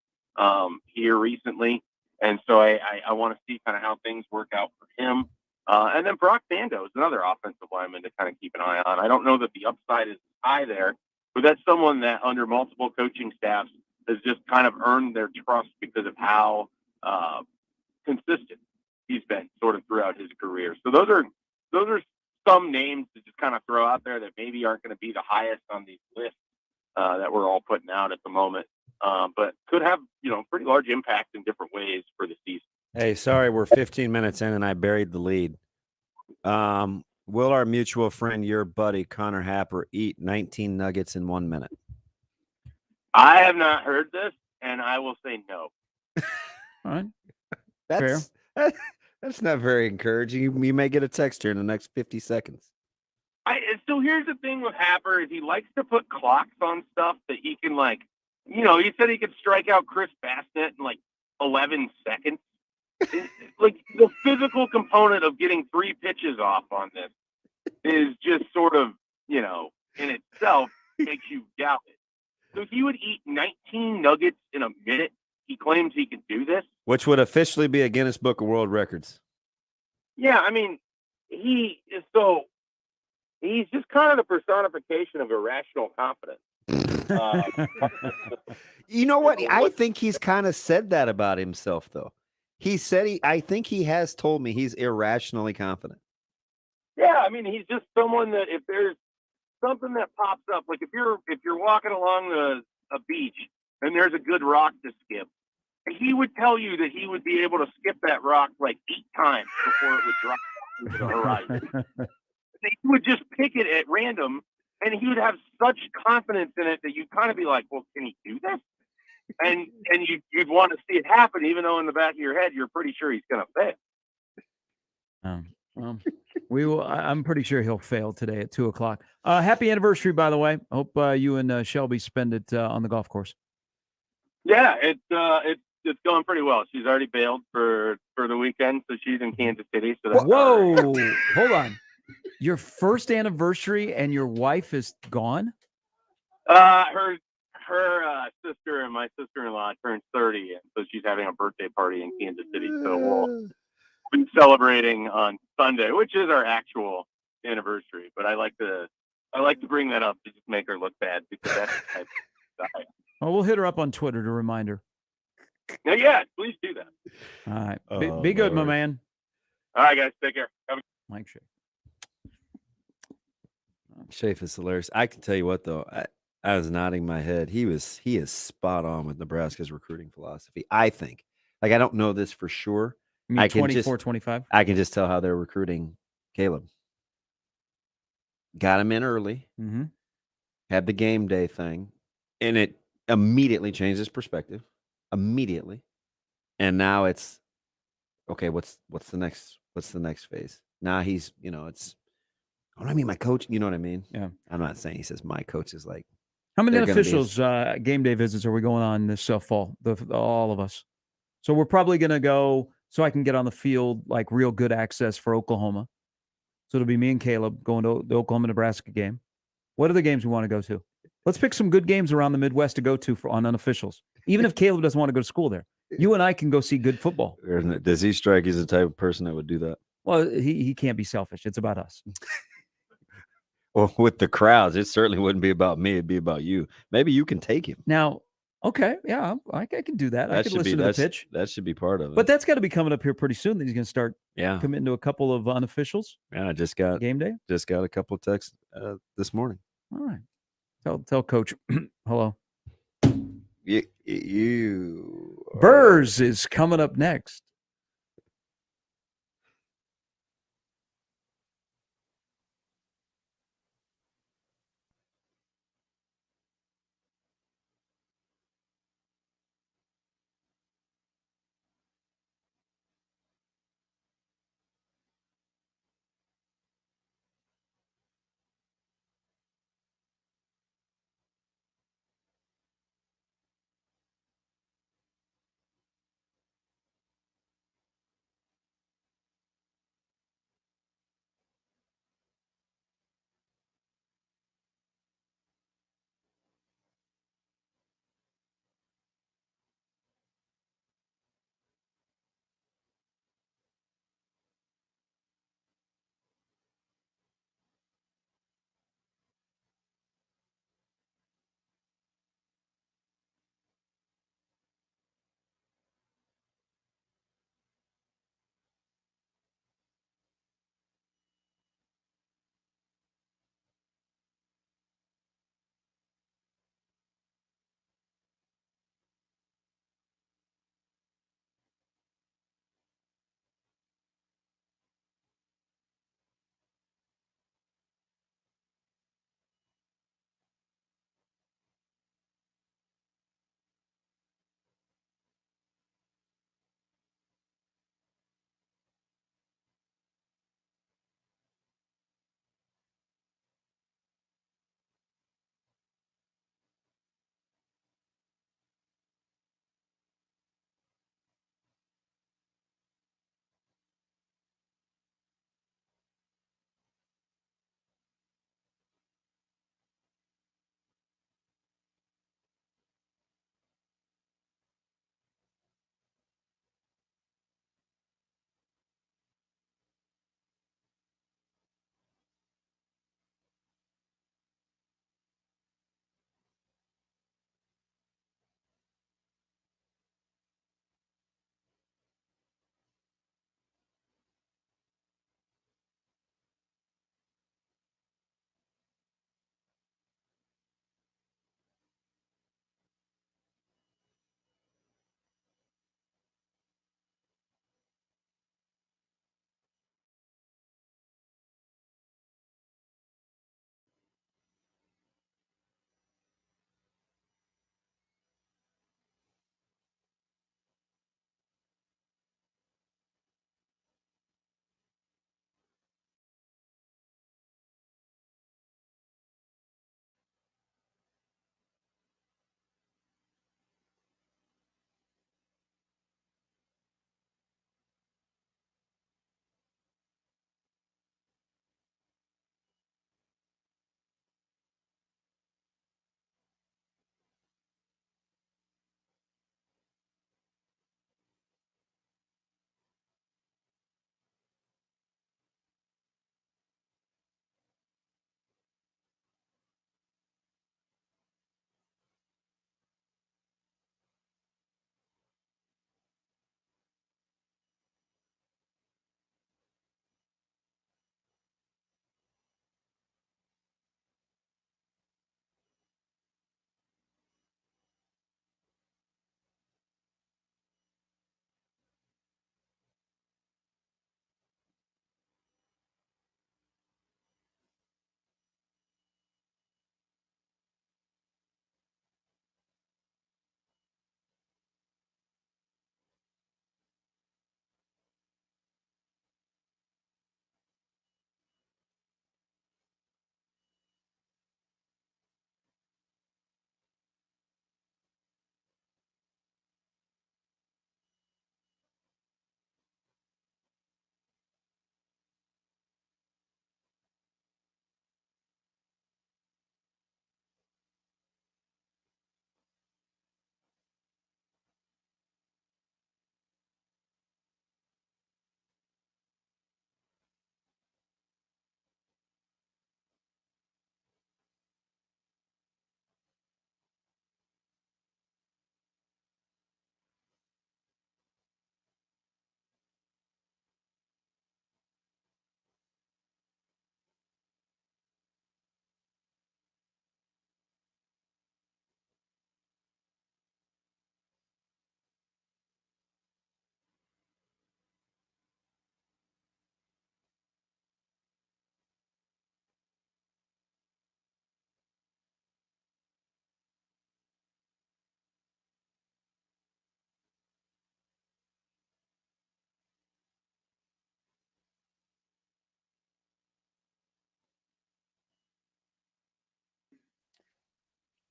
[SPEAKER 16] here recently. And so I want to see kind of how things work out for him. And then Brock Bando is another offensive lineman to kind of keep an eye on. I don't know that the upside is high there, but that's someone that under multiple coaching staffs has just kind of earned their trust because of how consistent he's been sort of throughout his career. So those are some names to just kind of throw out there that maybe aren't going to be the highest on these lists that we're all putting out at the moment, but could have pretty large impact in different ways for the season.
[SPEAKER 9] Hey, sorry, we're 15 minutes in and I buried the lead. Will our mutual friend, your buddy Connor Happer, eat 19 nuggets in 1 minute?
[SPEAKER 16] I have not heard this, and I will say no.
[SPEAKER 8] All right.
[SPEAKER 9] That's not very encouraging. You may get a text here in the next 50 seconds.
[SPEAKER 16] So here's the thing with Happer is he likes to put clocks on stuff that he can he said he could strike out Chris Bassett in 11 seconds. Like the physical component of getting 3 pitches off on this is just sort of, in itself makes you doubt it. So if he would eat 19 nuggets in a minute, he claims he can do this.
[SPEAKER 9] Which would officially be a Guinness Book of World Records.
[SPEAKER 16] Yeah, I mean, he's just kind of the personification of irrational confidence.
[SPEAKER 9] You know what? I think he's kind of said that about himself, though. He said I think he has told me he's irrationally confident.
[SPEAKER 16] Yeah, I mean, he's just someone that if there's something that pops up, like if you're walking along a beach and there's a good rock to skip, he would tell you that he would be able to skip that rock 8 times before it would drop into the horizon. He would just pick it at random, and he would have such confidence in it that you'd kind of be like, well, can he do this? And you'd want to see it happen, even though in the back of your head you're pretty sure he's going to fail.
[SPEAKER 8] Well, we will. I'm pretty sure he'll fail today at 2:00. Happy anniversary, by the way. Hope you and Shelby spend it on the golf course.
[SPEAKER 16] Yeah, it's going pretty well. She's already bailed for the weekend, so she's in Kansas City. So that's
[SPEAKER 8] Whoa, hold on. Your first anniversary and your wife is gone?
[SPEAKER 16] Her sister and my sister-in-law turned 30, and so she's having a birthday party in Kansas City. So we'll be celebrating on Sunday, which is our actual anniversary. But I like to bring that up to just make her look bad because that's the type of guy.
[SPEAKER 8] Well, we'll hit her up on Twitter to remind her.
[SPEAKER 16] Now, yeah, please do that.
[SPEAKER 8] All right. Be good, my man.
[SPEAKER 16] All right, guys. Take care.
[SPEAKER 8] Mike Schaefer.
[SPEAKER 9] Schaefer is hilarious. I can tell you what, though. I was nodding my head. He is spot on with Nebraska's recruiting philosophy. I think. I don't know this for sure.
[SPEAKER 8] You mean 24, 25?
[SPEAKER 9] I can just tell how they're recruiting Caleb. got him in early, had the game day thing, and it immediately changed his perspective. Immediately. And now it's okay, what's the next phase? Now he's, it's what do I mean, my coach? You know what I mean?
[SPEAKER 8] Yeah.
[SPEAKER 9] I'm not saying he says my coach is like.
[SPEAKER 8] How many
[SPEAKER 9] they're gonna be
[SPEAKER 8] officials game day visits are we going on this fall? All of us. So we're probably going to go so I can get on the field like real good access for Oklahoma. So it'll be me and Caleb going to the Oklahoma-Nebraska game. What are the games we want to go to? Let's pick some good games around the Midwest to go to on unofficials. Even if Caleb doesn't want to go to school there, you and I can go see good football.
[SPEAKER 9] Does he strike you as the type of person that would do that?
[SPEAKER 8] Well, he can't be selfish. It's about us.
[SPEAKER 9] Well, with the crowds, it certainly wouldn't be about me. It'd be about you. Maybe you can take him.
[SPEAKER 8] Now, okay, yeah, I can do that. I can listen to the pitch.
[SPEAKER 9] That should be part of it.
[SPEAKER 8] But that's got to be coming up here pretty soon. That he's going to start committing to a couple of unofficials.
[SPEAKER 9] Yeah, I just got
[SPEAKER 8] game day.
[SPEAKER 9] Just got a couple of texts this morning.
[SPEAKER 8] All right, tell Coach hello.
[SPEAKER 9] You
[SPEAKER 8] Burrs is coming up next.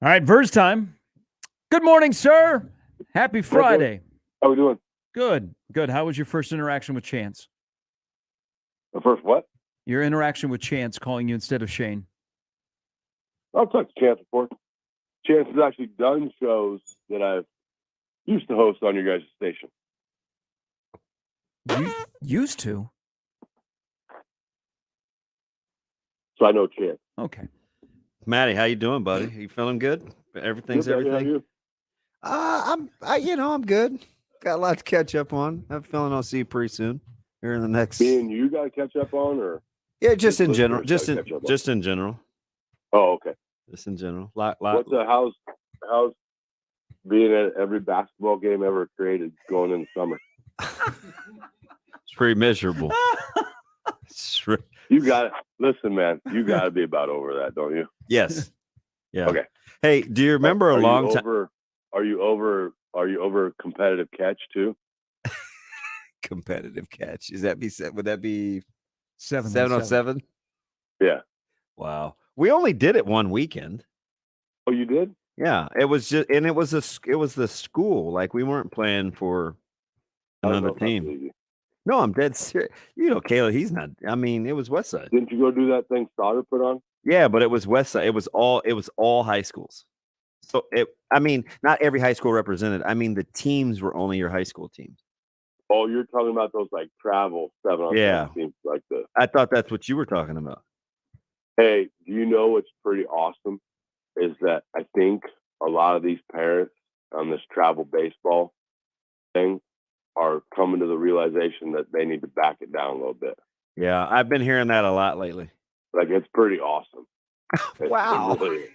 [SPEAKER 8] All right, Ver's time. Good morning, sir. Happy Friday.
[SPEAKER 14] How we doing?
[SPEAKER 8] Good, good. How was your first interaction with Chance?
[SPEAKER 14] The first what?
[SPEAKER 8] Your interaction with Chance calling you instead of Shane.
[SPEAKER 14] I've talked to Chance before. Chance has actually done shows that I've used to host on your guys' station.
[SPEAKER 8] You used to?
[SPEAKER 14] So I know Chance.
[SPEAKER 8] Okay.
[SPEAKER 9] Matty, how you doing, buddy? You feeling good? Everything's
[SPEAKER 14] Good, buddy. How are
[SPEAKER 9] everything.
[SPEAKER 14] you?
[SPEAKER 9] I'm good. Got a lot to catch up on. I'm feeling I'll see you pretty soon. Here in the next.
[SPEAKER 14] Me and you got to catch up on, or
[SPEAKER 9] Yeah, just in
[SPEAKER 14] listeners
[SPEAKER 9] general.
[SPEAKER 14] gotta
[SPEAKER 9] Just
[SPEAKER 14] catch
[SPEAKER 9] in
[SPEAKER 14] up on?
[SPEAKER 9] just in general.
[SPEAKER 14] Oh, okay.
[SPEAKER 9] Just in general.
[SPEAKER 14] How's being at every basketball game ever created going in the summer?
[SPEAKER 9] It's pretty miserable.
[SPEAKER 14] You got it. Listen, man, you got to be about over that, don't you?
[SPEAKER 9] Yes. Yeah.
[SPEAKER 14] Okay.
[SPEAKER 9] Hey, do you remember a long time?
[SPEAKER 14] Are you over competitive catch too?
[SPEAKER 9] Competitive catch. Would that be
[SPEAKER 8] 707?
[SPEAKER 14] Yeah.
[SPEAKER 9] Wow. We only did it one weekend.
[SPEAKER 14] Oh, you did?
[SPEAKER 9] Yeah. It was the school. Like we weren't playing for another team. No, I'm dead serious. You know, Kayla, he's not. I mean, it was Westside.
[SPEAKER 14] Didn't you go do that thing Stoddard put on?
[SPEAKER 9] Yeah, but it was Westside. It was all high schools. So not every high school represented. I mean, the teams were only your high school teams.
[SPEAKER 14] Oh, you're talking about those like travel 7-on-7 teams like this.
[SPEAKER 9] I thought that's what you were talking about.
[SPEAKER 14] Hey, do you know what's pretty awesome is that I think a lot of these parents on this travel baseball thing are coming to the realization that they need to back it down a little bit.
[SPEAKER 9] Yeah, I've been hearing that a lot lately.
[SPEAKER 14] Like, it's pretty awesome.
[SPEAKER 9] Wow.
[SPEAKER 14] It really is.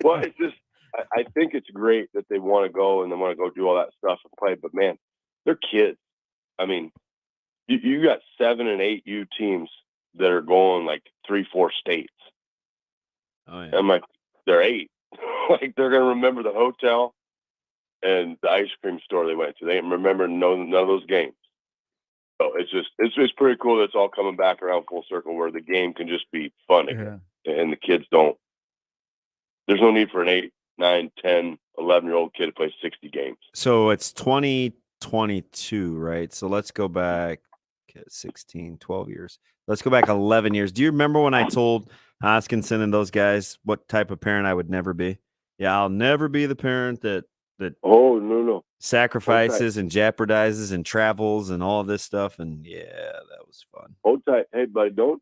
[SPEAKER 14] Well, it's just, I think it's great that they want to go and they want to go do all that stuff and play, but man, they're kids. I mean, you got 7 and 8 U teams that are going like 3-4 states.
[SPEAKER 9] Oh yeah.
[SPEAKER 14] I'm like, they're 8. Like they're gonna remember the hotel and the ice cream store they went to. They didn't remember none of those games. So it's just pretty cool that it's all coming back around full circle where the game can just be fun again. And the kids don't. There's no need for an 8, 9, 10, 11-year-old kid to play 60 games.
[SPEAKER 9] So it's 2022, right? So let's go back 16, 12 years. Let's go back 11 years. Do you remember when I told Hoskinson and those guys what type of parent I would never be? Yeah, I'll never be the parent that
[SPEAKER 14] oh no
[SPEAKER 9] sacrifices and jeopardizes and travels and all this stuff. And yeah, that was fun.
[SPEAKER 14] Hold tight. Hey, buddy, don't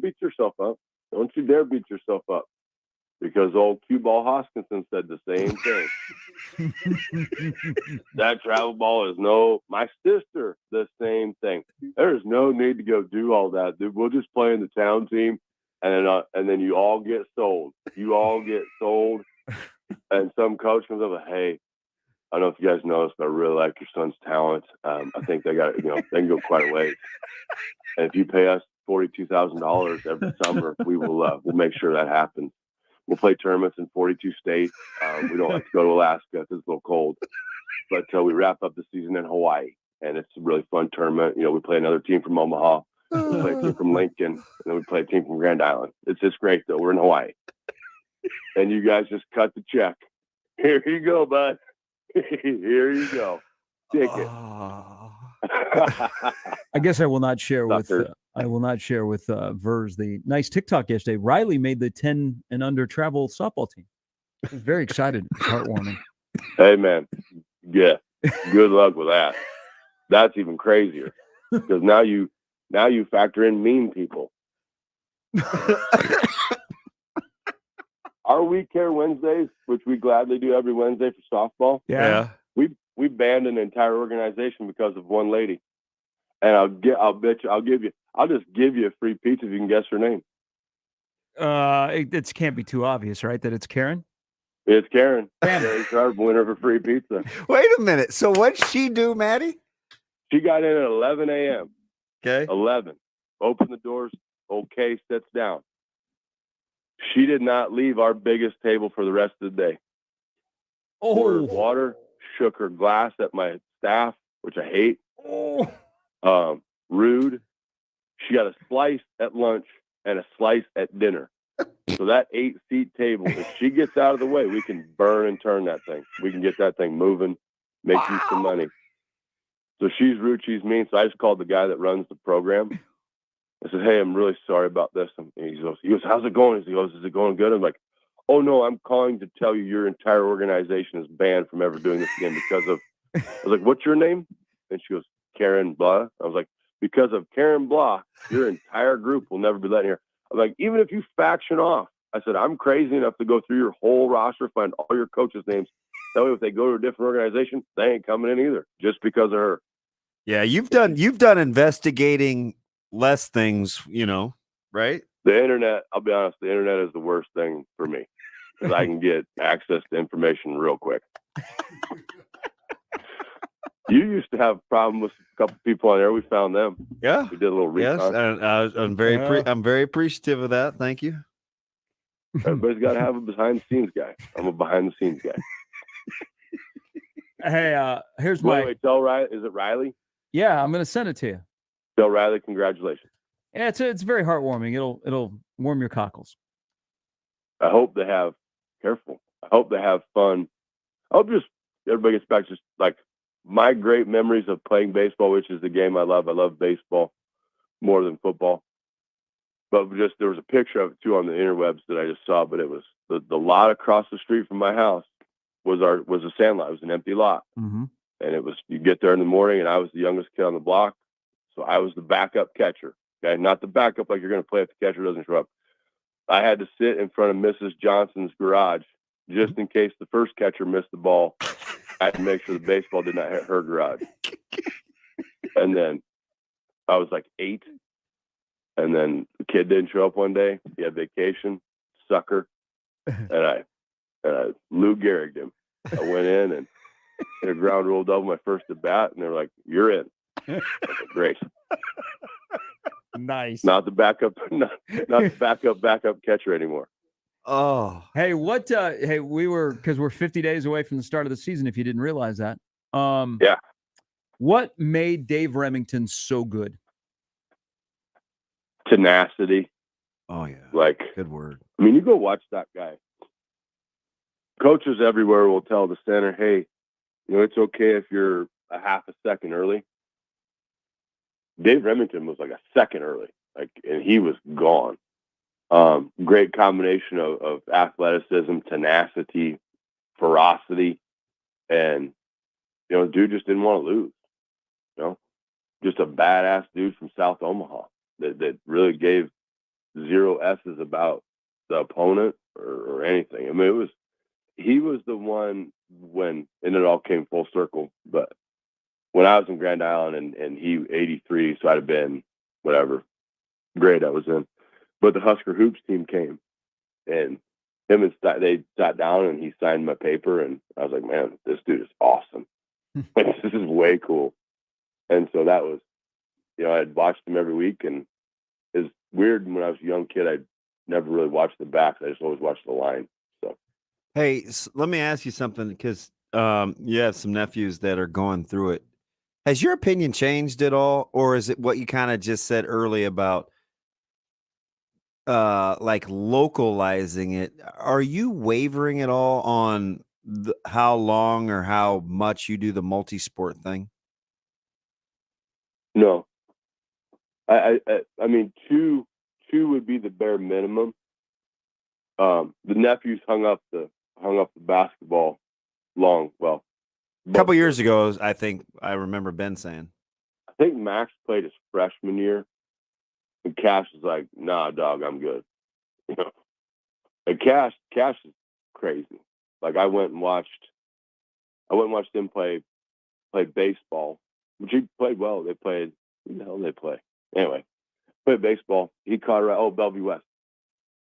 [SPEAKER 14] beat yourself up. Don't you dare beat yourself up. Because old Cue Ball Hoskinson said the same thing. That travel ball is my sister, the same thing. There's no need to go do all that, dude. We'll just play in the town team, and then you all get sold. You all get sold, and some coach comes up and, hey, I don't know if you guys noticed, but I really like your son's talent. I think they got, they can go quite a ways. And if you pay us $42,000 every summer, we'll make sure that happens. We'll play tournaments in 42 states. We don't like to go to Alaska because it's a little cold. But we wrap up the season in Hawaii, and it's a really fun tournament. We play another team from Omaha. We play a team from Lincoln, and then we play a team from Grand Island. It's just great, though. We're in Hawaii. And you guys just cut the check. Here you go, bud. Here you go. Take it.
[SPEAKER 8] I guess I will not share with Vers the nice TikTok yesterday. Riley made the 10 and under travel softball team. I was very excited. Heartwarming.
[SPEAKER 14] Hey man, yeah. Good luck with that. That's even crazier because now you factor in mean people. Our We Care Wednesdays, which we gladly do every Wednesday for softball.
[SPEAKER 9] Yeah.
[SPEAKER 14] We banned an entire organization because of one lady. And I'll just give you a free pizza if you can guess her name.
[SPEAKER 8] It can't be too obvious, right? That it's Karen.
[SPEAKER 14] It's Karen. Karen Sharp, winner for free pizza.
[SPEAKER 9] Wait a minute. So what'd she do, Maddie?
[SPEAKER 14] She got in at 11 a.m.
[SPEAKER 9] Okay.
[SPEAKER 14] 11. Open the doors. Okay, sits down. She did not leave our biggest table for the rest of the day. Poured water, shook her glass at my staff, which I hate. Rude. She got a slice at lunch and a slice at dinner. So that 8-seat table, if she gets out of the way, we can burn and turn that thing. We can get that thing moving, make you some money. So she's rude, she's mean. So I just called the guy that runs the program. I said, hey, I'm really sorry about this. And he goes, how's it going? He goes, is it going good? I'm like, oh, no, I'm calling to tell you your entire organization is banned from ever doing this again because of, I was like, what's your name? And she goes, Karen Blah. I was like, because of Karen Blah, your entire group will never be let in here. I'm like, even if you faction off, I said, I'm crazy enough to go through your whole roster, find all your coaches' names. That way, if they go to a different organization, they ain't coming in either, just because of her.
[SPEAKER 9] Yeah, you've done investigating less things, right?
[SPEAKER 14] The internet, I'll be honest, the internet is the worst thing for me because I can get access to information real quick. You used to have a problem with a couple people on there. We found them.
[SPEAKER 9] Yeah,
[SPEAKER 14] we did a little recon.
[SPEAKER 9] Yes, and I'm very appreciative of that. Thank you.
[SPEAKER 14] Everybody's got to have a behind the scenes guy. I'm a behind the scenes guy.
[SPEAKER 8] Hey, here's
[SPEAKER 14] Wait, tell Riley. Is it Riley?
[SPEAKER 8] Yeah, I'm gonna send it to you.
[SPEAKER 14] Tell Riley, congratulations.
[SPEAKER 8] Yeah, it's very heartwarming. It'll warm your cockles.
[SPEAKER 14] I hope they have careful. I hope they have fun. I hope just everybody gets back just like my great memories of playing baseball, which is the game I love. I love baseball more than football. But just there was a picture of it too on the interwebs that I just saw. But it was the lot across the street from my house was a sand lot. It was an empty lot, and it was you get there in the morning, and I was the youngest kid on the block, so I was the backup catcher. Okay, not the backup like you're going to play if the catcher doesn't show up. I had to sit in front of Mrs. Johnson's garage just in case the first catcher missed the ball. I had to make sure the baseball did not hit her garage. And then I was like 8. And then the kid didn't show up one day. He had vacation, sucker. And I Lou Gehrig'd him. I went in and hit a ground rule double my first at bat, and they're like, "You're in." I was like, great.
[SPEAKER 8] Nice.
[SPEAKER 14] Not the backup, not the backup catcher anymore.
[SPEAKER 9] Oh,
[SPEAKER 8] hey, hey, because we're 50 days away from the start of the season. If you didn't realize that,
[SPEAKER 14] yeah.
[SPEAKER 8] What made Dave Remington so good?
[SPEAKER 14] Tenacity.
[SPEAKER 9] Oh yeah,
[SPEAKER 14] like
[SPEAKER 9] good word.
[SPEAKER 14] I mean, you go watch that guy. Coaches everywhere will tell the center, "Hey, it's okay if you're a half a second early." Dave Remington was like a second early, and he was gone. Great combination of athleticism, tenacity, ferocity, and dude just didn't want to lose. Just a badass dude from South Omaha that really gave zero S's about the opponent or anything. I mean, he was the one and it all came full circle. But when I was in Grand Island and he 83, so I'd have been whatever grade I was in. But the Husker Hoops team came, and they sat down and he signed my paper, and I was like, man, this dude is awesome. This is way cool. And so that was, I'd watched him every week, and it's weird when I was a young kid, I never really watched the backs. I just always watched the line. So,
[SPEAKER 9] hey, let me ask you something because you have some nephews that are going through it. Has your opinion changed at all, or is it what you kind of just said early about like localizing it? Are you wavering at all on how long or how much you do the multi-sport thing?
[SPEAKER 14] No. I mean, two would be the bare minimum. The nephews hung up the basketball long. Well,
[SPEAKER 9] a couple years ago, I think I remember Ben saying.
[SPEAKER 14] I think Max played his freshman year, and Cash was like, "Nah, dog, I'm good." And Cash is crazy. Like I went and watched them play baseball, which he played well. They played. Who the hell did they play? Anyway, played baseball. He caught a ride. Oh, Bellevue West.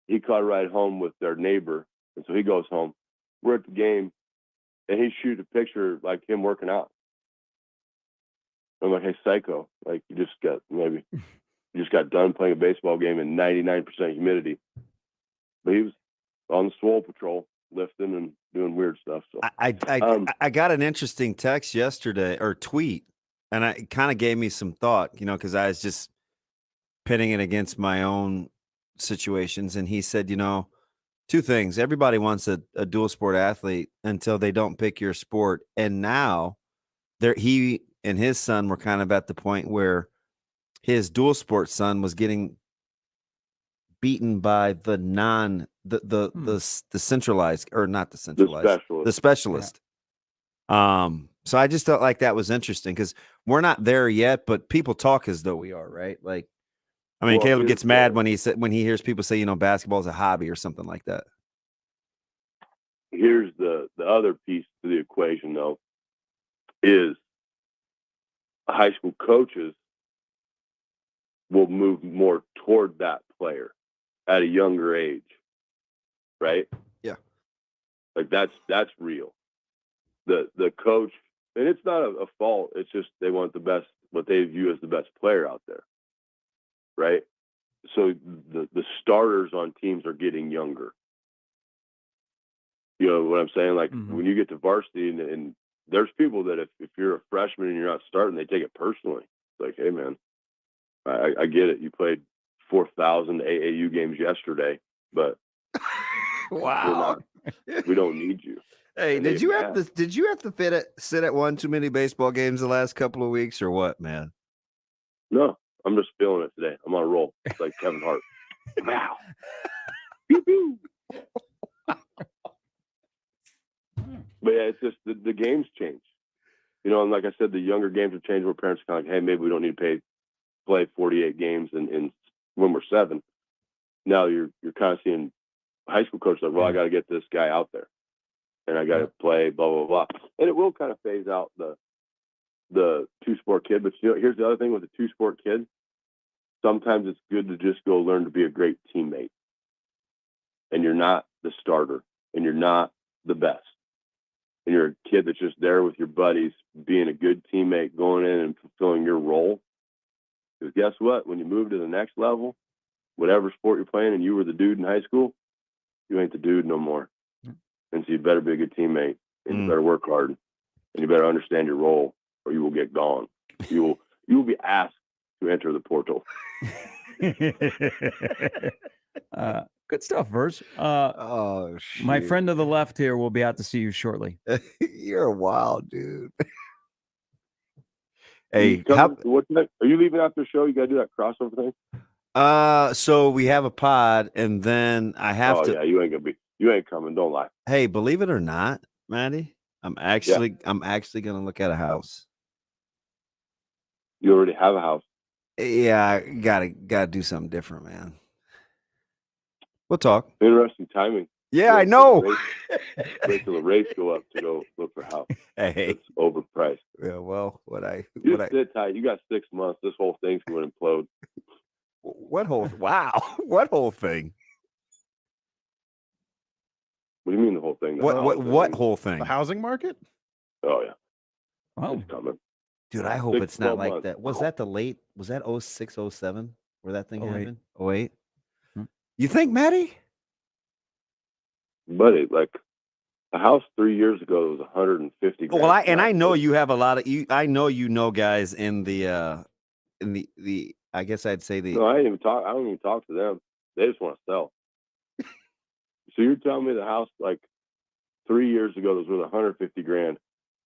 [SPEAKER 14] He caught a ride home with their neighbor, and so he goes home. We're at the game, and he shoots a picture like him working out. I'm like, "Hey, psycho! Like you just got done playing a baseball game in 99% humidity." But he was on the swole patrol, lifting and doing weird stuff. So
[SPEAKER 9] I got an interesting text yesterday or tweet, and it kind of gave me some thought, because I was just pitting it against my own situations, and he said, two things. Everybody wants a dual sport athlete until they don't pick your sport. And now he and his son were kind of at the point where his dual sport son was getting beaten by the centralized, or not the centralized, the specialist. Yeah. So I just felt like that was interesting because we're not there yet, but people talk as though we are, right? Like, I mean, Caleb gets mad when he hears people say, basketball is a hobby or something like that.
[SPEAKER 14] Here's the other piece to the equation, though, is high school coaches will move more toward that player at a younger age, right?
[SPEAKER 9] Yeah.
[SPEAKER 14] Like that's real. The coach, and it's not a fault. It's just they want the best, what they view as the best player out there, right? So the starters on teams are getting younger. You know what I'm saying? Like when you get to varsity, and there's people that if you're a freshman and you're not starting, they take it personally. It's like, hey man, I get it. You played 4,000 AAU games yesterday, but
[SPEAKER 9] wow,
[SPEAKER 14] we don't need you.
[SPEAKER 9] Hey, did you have to sit at one too many baseball games the last couple of weeks, or what, man?
[SPEAKER 14] No, I'm just feeling it today. I'm on a roll. It's like Kevin Hart. Wow. But yeah, it's just the games change. And like I said, the younger games have changed where parents are kind of like, hey, maybe we don't need to play 48 games in when we're 7. Now you're kind of seeing high school coaches like, well, I got to get this guy out there, and I got to play, blah blah blah, and it will kind of phase out the 2-sport kid. But here's the other thing with the 2-sport kid. Sometimes it's good to just go learn to be a great teammate, and you're not the starter, and you're not the best. And you're a kid that's just there with your buddies, being a good teammate, going in and fulfilling your role. Because guess what? When you move to the next level, whatever sport you're playing, and you were the dude in high school, you ain't the dude no more. And so you better be a good teammate, and you better work hard, and you better understand your role, or you will get gone. You will be asked to enter the portal.
[SPEAKER 8] Good stuff, Verse.
[SPEAKER 9] Shoot.
[SPEAKER 8] My friend to the left here will be out to see you shortly.
[SPEAKER 9] You're a wild dude. Hey,
[SPEAKER 14] what are you leaving after the show? You got to do that crossover thing.
[SPEAKER 9] So we have a pod, and then I have to.
[SPEAKER 14] Yeah, you ain't coming. Don't lie.
[SPEAKER 9] Hey, believe it or not, Maddie, I'm actually gonna look at a house.
[SPEAKER 14] You already have a house.
[SPEAKER 9] Yeah, I gotta do something different, man. We'll talk.
[SPEAKER 14] Interesting timing.
[SPEAKER 9] Yeah, I know.
[SPEAKER 14] Wait till the rates go up to go look for a house.
[SPEAKER 9] Hey,
[SPEAKER 14] it's overpriced.
[SPEAKER 9] Yeah, well,
[SPEAKER 14] sit tight. You got 6 months. This whole thing's going to implode.
[SPEAKER 9] What whole? Wow, what whole thing?
[SPEAKER 14] What do you mean the whole thing?
[SPEAKER 9] What whole thing?
[SPEAKER 17] The housing market?
[SPEAKER 14] Oh yeah.
[SPEAKER 8] Oh,
[SPEAKER 14] it's coming.
[SPEAKER 9] Dude, I hope it's not like
[SPEAKER 14] months.
[SPEAKER 9] that. Was that 06, 07 where that thing
[SPEAKER 8] 08.
[SPEAKER 9] happened? 08? You think, Maddie?
[SPEAKER 14] But the house 3 years ago was 150 grand.
[SPEAKER 9] Well, I know you have a lot of I know guys in the I guess I'd say the.
[SPEAKER 14] No, I don't even talk to them. They just want to sell. So you're telling me the house 3 years ago that was worth 150 grand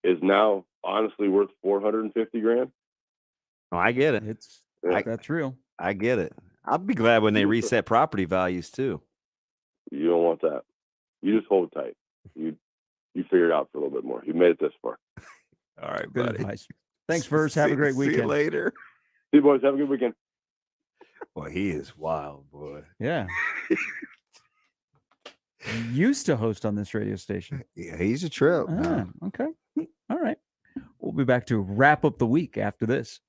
[SPEAKER 14] is now honestly worth 450 grand?
[SPEAKER 9] Oh, I get it.
[SPEAKER 8] That's real.
[SPEAKER 9] I get it. I'll be glad when they reset property values too.
[SPEAKER 14] You don't want that. You just hold tight. You figure it out for a little bit more. You made it this far.
[SPEAKER 9] All right,
[SPEAKER 8] good
[SPEAKER 9] buddy.
[SPEAKER 8] advice. Thanks, Verse. Have a great weekend.
[SPEAKER 9] See you later.
[SPEAKER 14] See you, boys. Have a good weekend.
[SPEAKER 9] Boy, he is wild, boy.
[SPEAKER 8] Yeah. Used to host on this radio station.
[SPEAKER 9] Yeah, he's a trip.
[SPEAKER 8] Okay. All right. We'll be back to wrap up the week after this.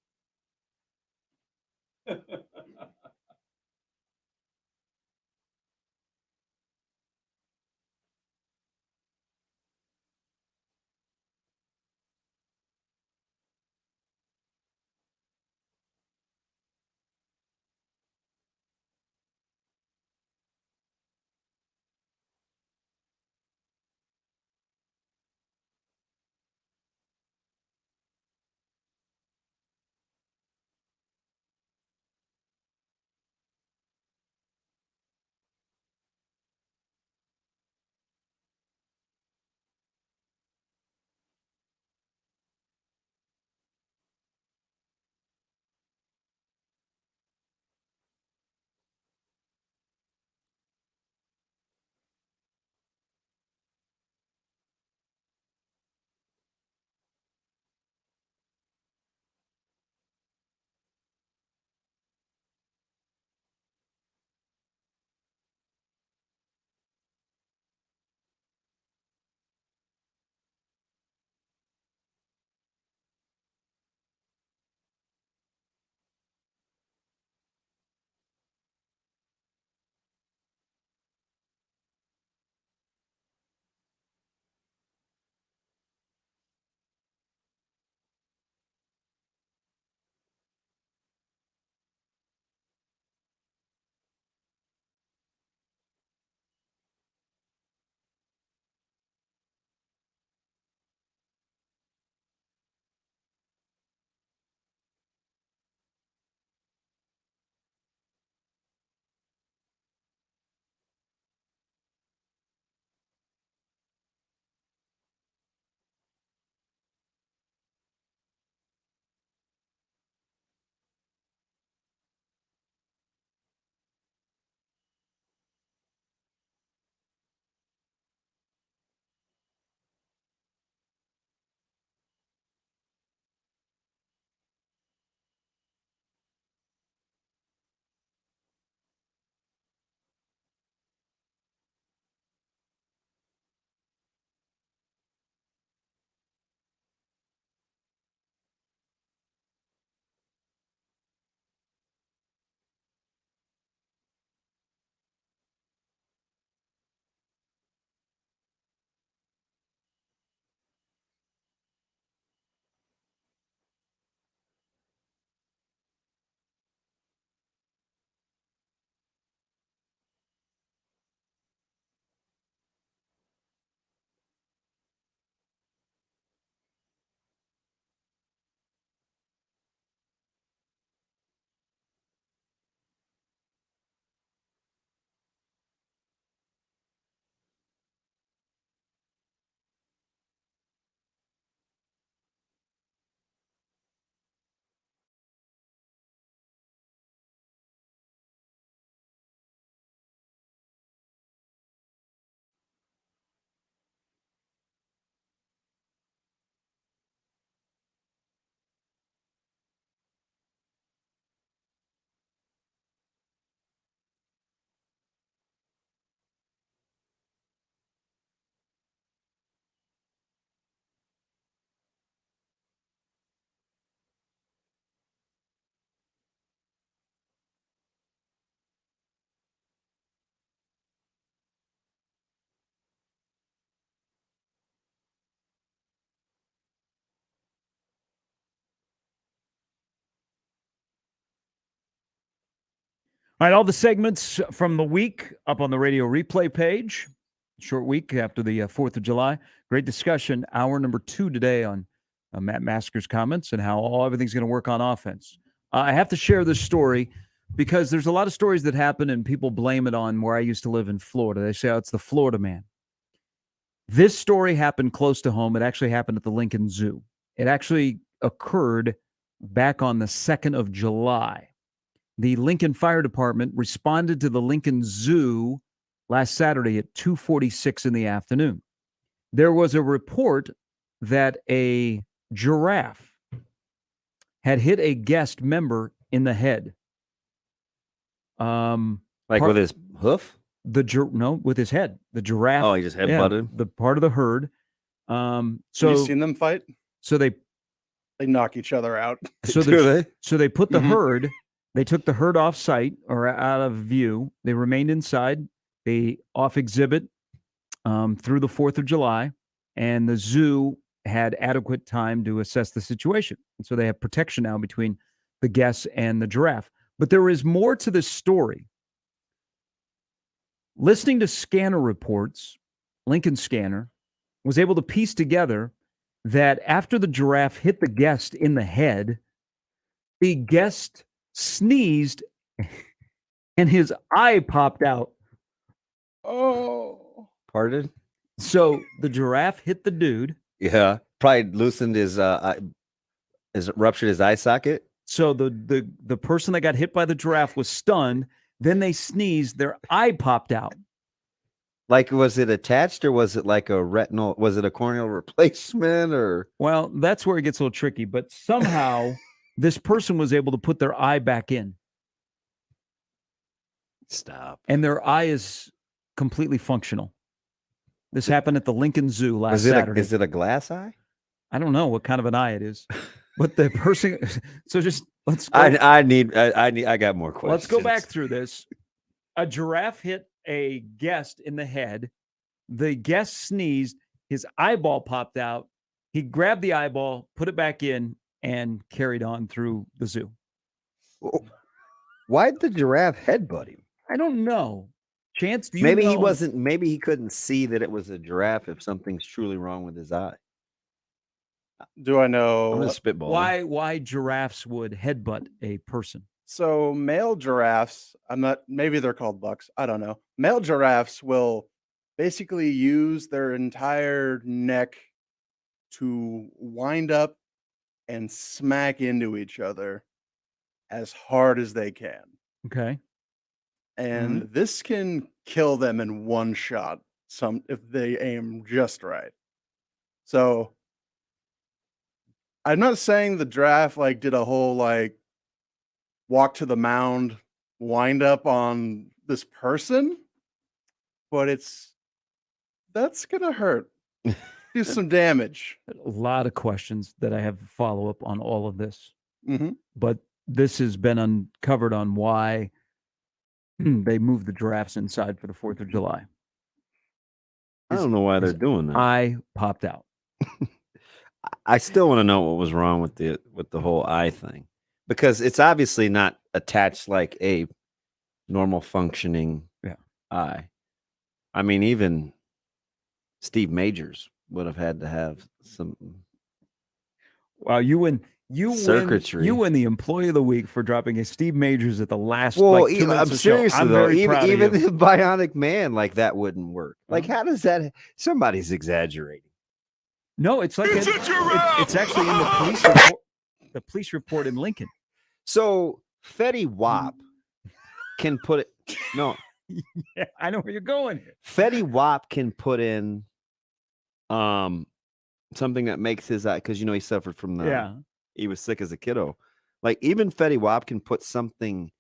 [SPEAKER 8] All right, all the segments from the week up on the radio replay page. Short week after the 4th of July. Great discussion. Hour number 2 today on Matt Masker's comments and how everything's going to work on offense. I have to share this story because there's a lot of stories that happen and people blame it on where I used to live in Florida. They say, oh, it's the Florida man. This story happened close to home. It actually happened at the Lincoln Zoo. It actually occurred back on the 2nd of July. The Lincoln Fire Department responded to the Lincoln Zoo last Saturday at 2:46 in the afternoon. There was a report that a giraffe had hit a guest member in the head.
[SPEAKER 9] With his hoof?
[SPEAKER 8] No, with his head. The giraffe.
[SPEAKER 9] Oh, he just headbutted
[SPEAKER 8] the part of the herd.
[SPEAKER 17] Have you seen them fight?
[SPEAKER 8] So they
[SPEAKER 17] knock each other out.
[SPEAKER 8] So they put the herd. They took the herd off site or out of view. They remained inside. They off exhibit through the 4th of July, and the zoo had adequate time to assess the situation. And so they have protection now between the guests and the giraffe. But there is more to this story. Listening to scanner reports, Lincoln Scanner was able to piece together that after the giraffe hit the guest in the head, the guest sneezed and his eye popped out.
[SPEAKER 17] Oh.
[SPEAKER 9] Pardon?
[SPEAKER 8] So the giraffe hit the dude.
[SPEAKER 9] Yeah. Probably loosened ruptured his eye socket.
[SPEAKER 8] So the person that got hit by the giraffe was stunned. Then they sneezed. Their eye popped out.
[SPEAKER 9] Like, was it attached or was it like a retinal? Was it a corneal replacement or?
[SPEAKER 8] Well, that's where it gets a little tricky. But somehow this person was able to put their eye back in.
[SPEAKER 9] Stop.
[SPEAKER 8] And their eye is completely functional. This happened at the Lincoln Zoo last Saturday.
[SPEAKER 9] Is it a glass eye?
[SPEAKER 8] I don't know what kind of an eye it is. But the person, so just let's go.
[SPEAKER 9] I got more questions.
[SPEAKER 8] Let's go back through this. A giraffe hit a guest in the head. The guest sneezed. His eyeball popped out. He grabbed the eyeball, put it back in, and carried on through the zoo.
[SPEAKER 9] Why'd the giraffe headbutt him?
[SPEAKER 8] I don't know. Chance, do you
[SPEAKER 9] maybe
[SPEAKER 8] know?
[SPEAKER 9] he wasn't. Maybe he couldn't see that it was a giraffe if something's truly wrong with his eye.
[SPEAKER 17] Do I know?
[SPEAKER 9] I'm gonna spitball.
[SPEAKER 8] Why giraffes would headbutt a person?
[SPEAKER 17] So male giraffes, maybe they're called bucks. I don't know. Male giraffes will basically use their entire neck to wind up and smack into each other as hard as they can.
[SPEAKER 8] Okay.
[SPEAKER 17] And this can kill them in one shot, if they aim just right. So I'm not saying the giraffe did a whole walk to the mound, wind up on this person, but that's gonna hurt. Do some damage.
[SPEAKER 8] A lot of questions that I have follow up on all of this.
[SPEAKER 17] Mm-hmm.
[SPEAKER 8] But this has been uncovered on why they moved the giraffes inside for the 4th of July.
[SPEAKER 9] I don't know why they're doing that.
[SPEAKER 8] Eye popped out.
[SPEAKER 9] I still want to know what was wrong with the whole eye thing, because it's obviously not attached like a normal functioning eye. I mean, even Steve Majors would have had to have some.
[SPEAKER 8] Wow, you
[SPEAKER 9] circuitry.
[SPEAKER 8] You win the Employee of the Week for dropping a Steve Majors at the last.
[SPEAKER 9] Well,
[SPEAKER 8] 2 minutes
[SPEAKER 9] I'm
[SPEAKER 8] of the show.
[SPEAKER 9] seriously
[SPEAKER 8] I'm
[SPEAKER 9] though,
[SPEAKER 8] very proud of
[SPEAKER 9] even
[SPEAKER 8] you.
[SPEAKER 9] the Bionic Man that wouldn't work. How does that? Somebody's exaggerating.
[SPEAKER 8] No, it's like it's actually in the police report. The police report in Lincoln.
[SPEAKER 9] So Fetty Wap can put it. No,
[SPEAKER 8] yeah, I know where you're going.
[SPEAKER 9] Fetty Wap can put in something that makes his eye, because he suffered from he was sick as a kiddo. Even Fetty Wap can put something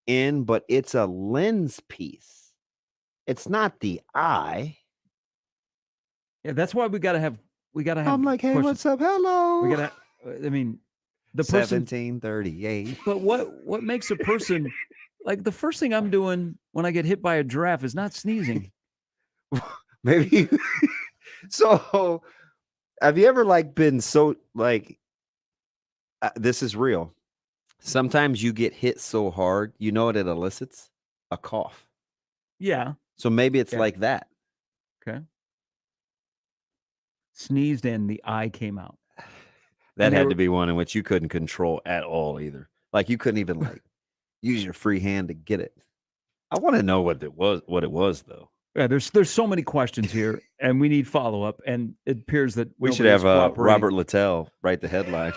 [SPEAKER 9] in, but it's a lens piece. It's not the eye.
[SPEAKER 8] Yeah, that's why we gotta have.
[SPEAKER 9] I'm like, hey,
[SPEAKER 8] questions.
[SPEAKER 9] what's up? Hello.
[SPEAKER 8] We gotta. I mean, the person.
[SPEAKER 9] 1738.
[SPEAKER 8] But what makes a person the first thing I'm doing when I get hit by a giraffe is not sneezing.
[SPEAKER 9] Maybe. So, have you ever been so this is real, Sometimes you get hit so hard, you know what it elicits? A cough.
[SPEAKER 8] Yeah.
[SPEAKER 9] So maybe it's
[SPEAKER 8] Yeah.
[SPEAKER 9] like that.
[SPEAKER 8] Okay. Sneezed and the eye came out.
[SPEAKER 9] That
[SPEAKER 8] And they
[SPEAKER 9] had
[SPEAKER 8] were-
[SPEAKER 9] to be one in which you couldn't control at all either. Like you couldn't even like use your free hand to get it. I want to know what it was though.
[SPEAKER 8] Yeah, there's so many questions here, and we need follow up. And it appears that
[SPEAKER 9] We should
[SPEAKER 8] nobody's
[SPEAKER 9] have
[SPEAKER 8] cooperating.
[SPEAKER 9] Robert Littell write the headline.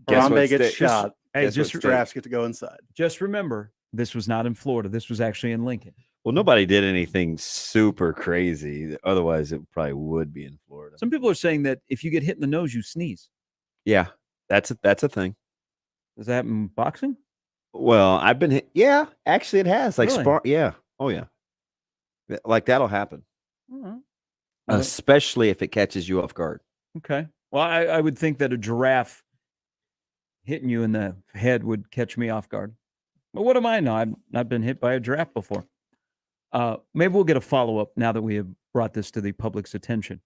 [SPEAKER 17] Harambe gets
[SPEAKER 9] sta-
[SPEAKER 17] shot.
[SPEAKER 8] Hey,
[SPEAKER 9] guess what
[SPEAKER 8] just
[SPEAKER 9] state-
[SPEAKER 17] Drafts get to go inside.
[SPEAKER 8] Just remember, this was not in Florida. This was actually in Lincoln.
[SPEAKER 9] Well, nobody did anything super crazy. Otherwise, it probably would be in Florida.
[SPEAKER 8] Some people are saying that if you get hit in the nose, you sneeze.
[SPEAKER 9] Yeah, that's a thing.
[SPEAKER 8] Does that happen in boxing?
[SPEAKER 9] Well, I've been hit. Yeah, actually, it has. Like
[SPEAKER 8] Really?
[SPEAKER 9] Yeah. Oh yeah. Like that'll happen,
[SPEAKER 8] All right.
[SPEAKER 9] especially if it catches you off guard.
[SPEAKER 8] Okay. Well, I would think that a giraffe hitting you in the head would catch me off guard. But what am I know? I've not been hit by a giraffe before. Maybe we'll get a follow-up now that we have brought this to the public's attention.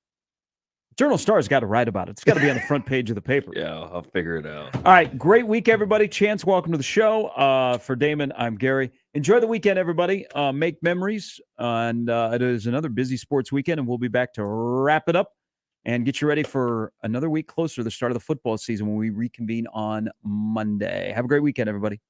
[SPEAKER 8] Journal Star's got to write about it. It's got to be on the front page of the paper.
[SPEAKER 9] Yeah, I'll figure it out.
[SPEAKER 8] All right. Great week, everybody. Chance, welcome to the show. For Damon, I'm Gary. Enjoy the weekend, everybody. Make memories. And it is another busy sports weekend, and we'll be back to wrap it up and get you ready for another week closer to the start of the football season when we reconvene on Monday. Have a great weekend, everybody.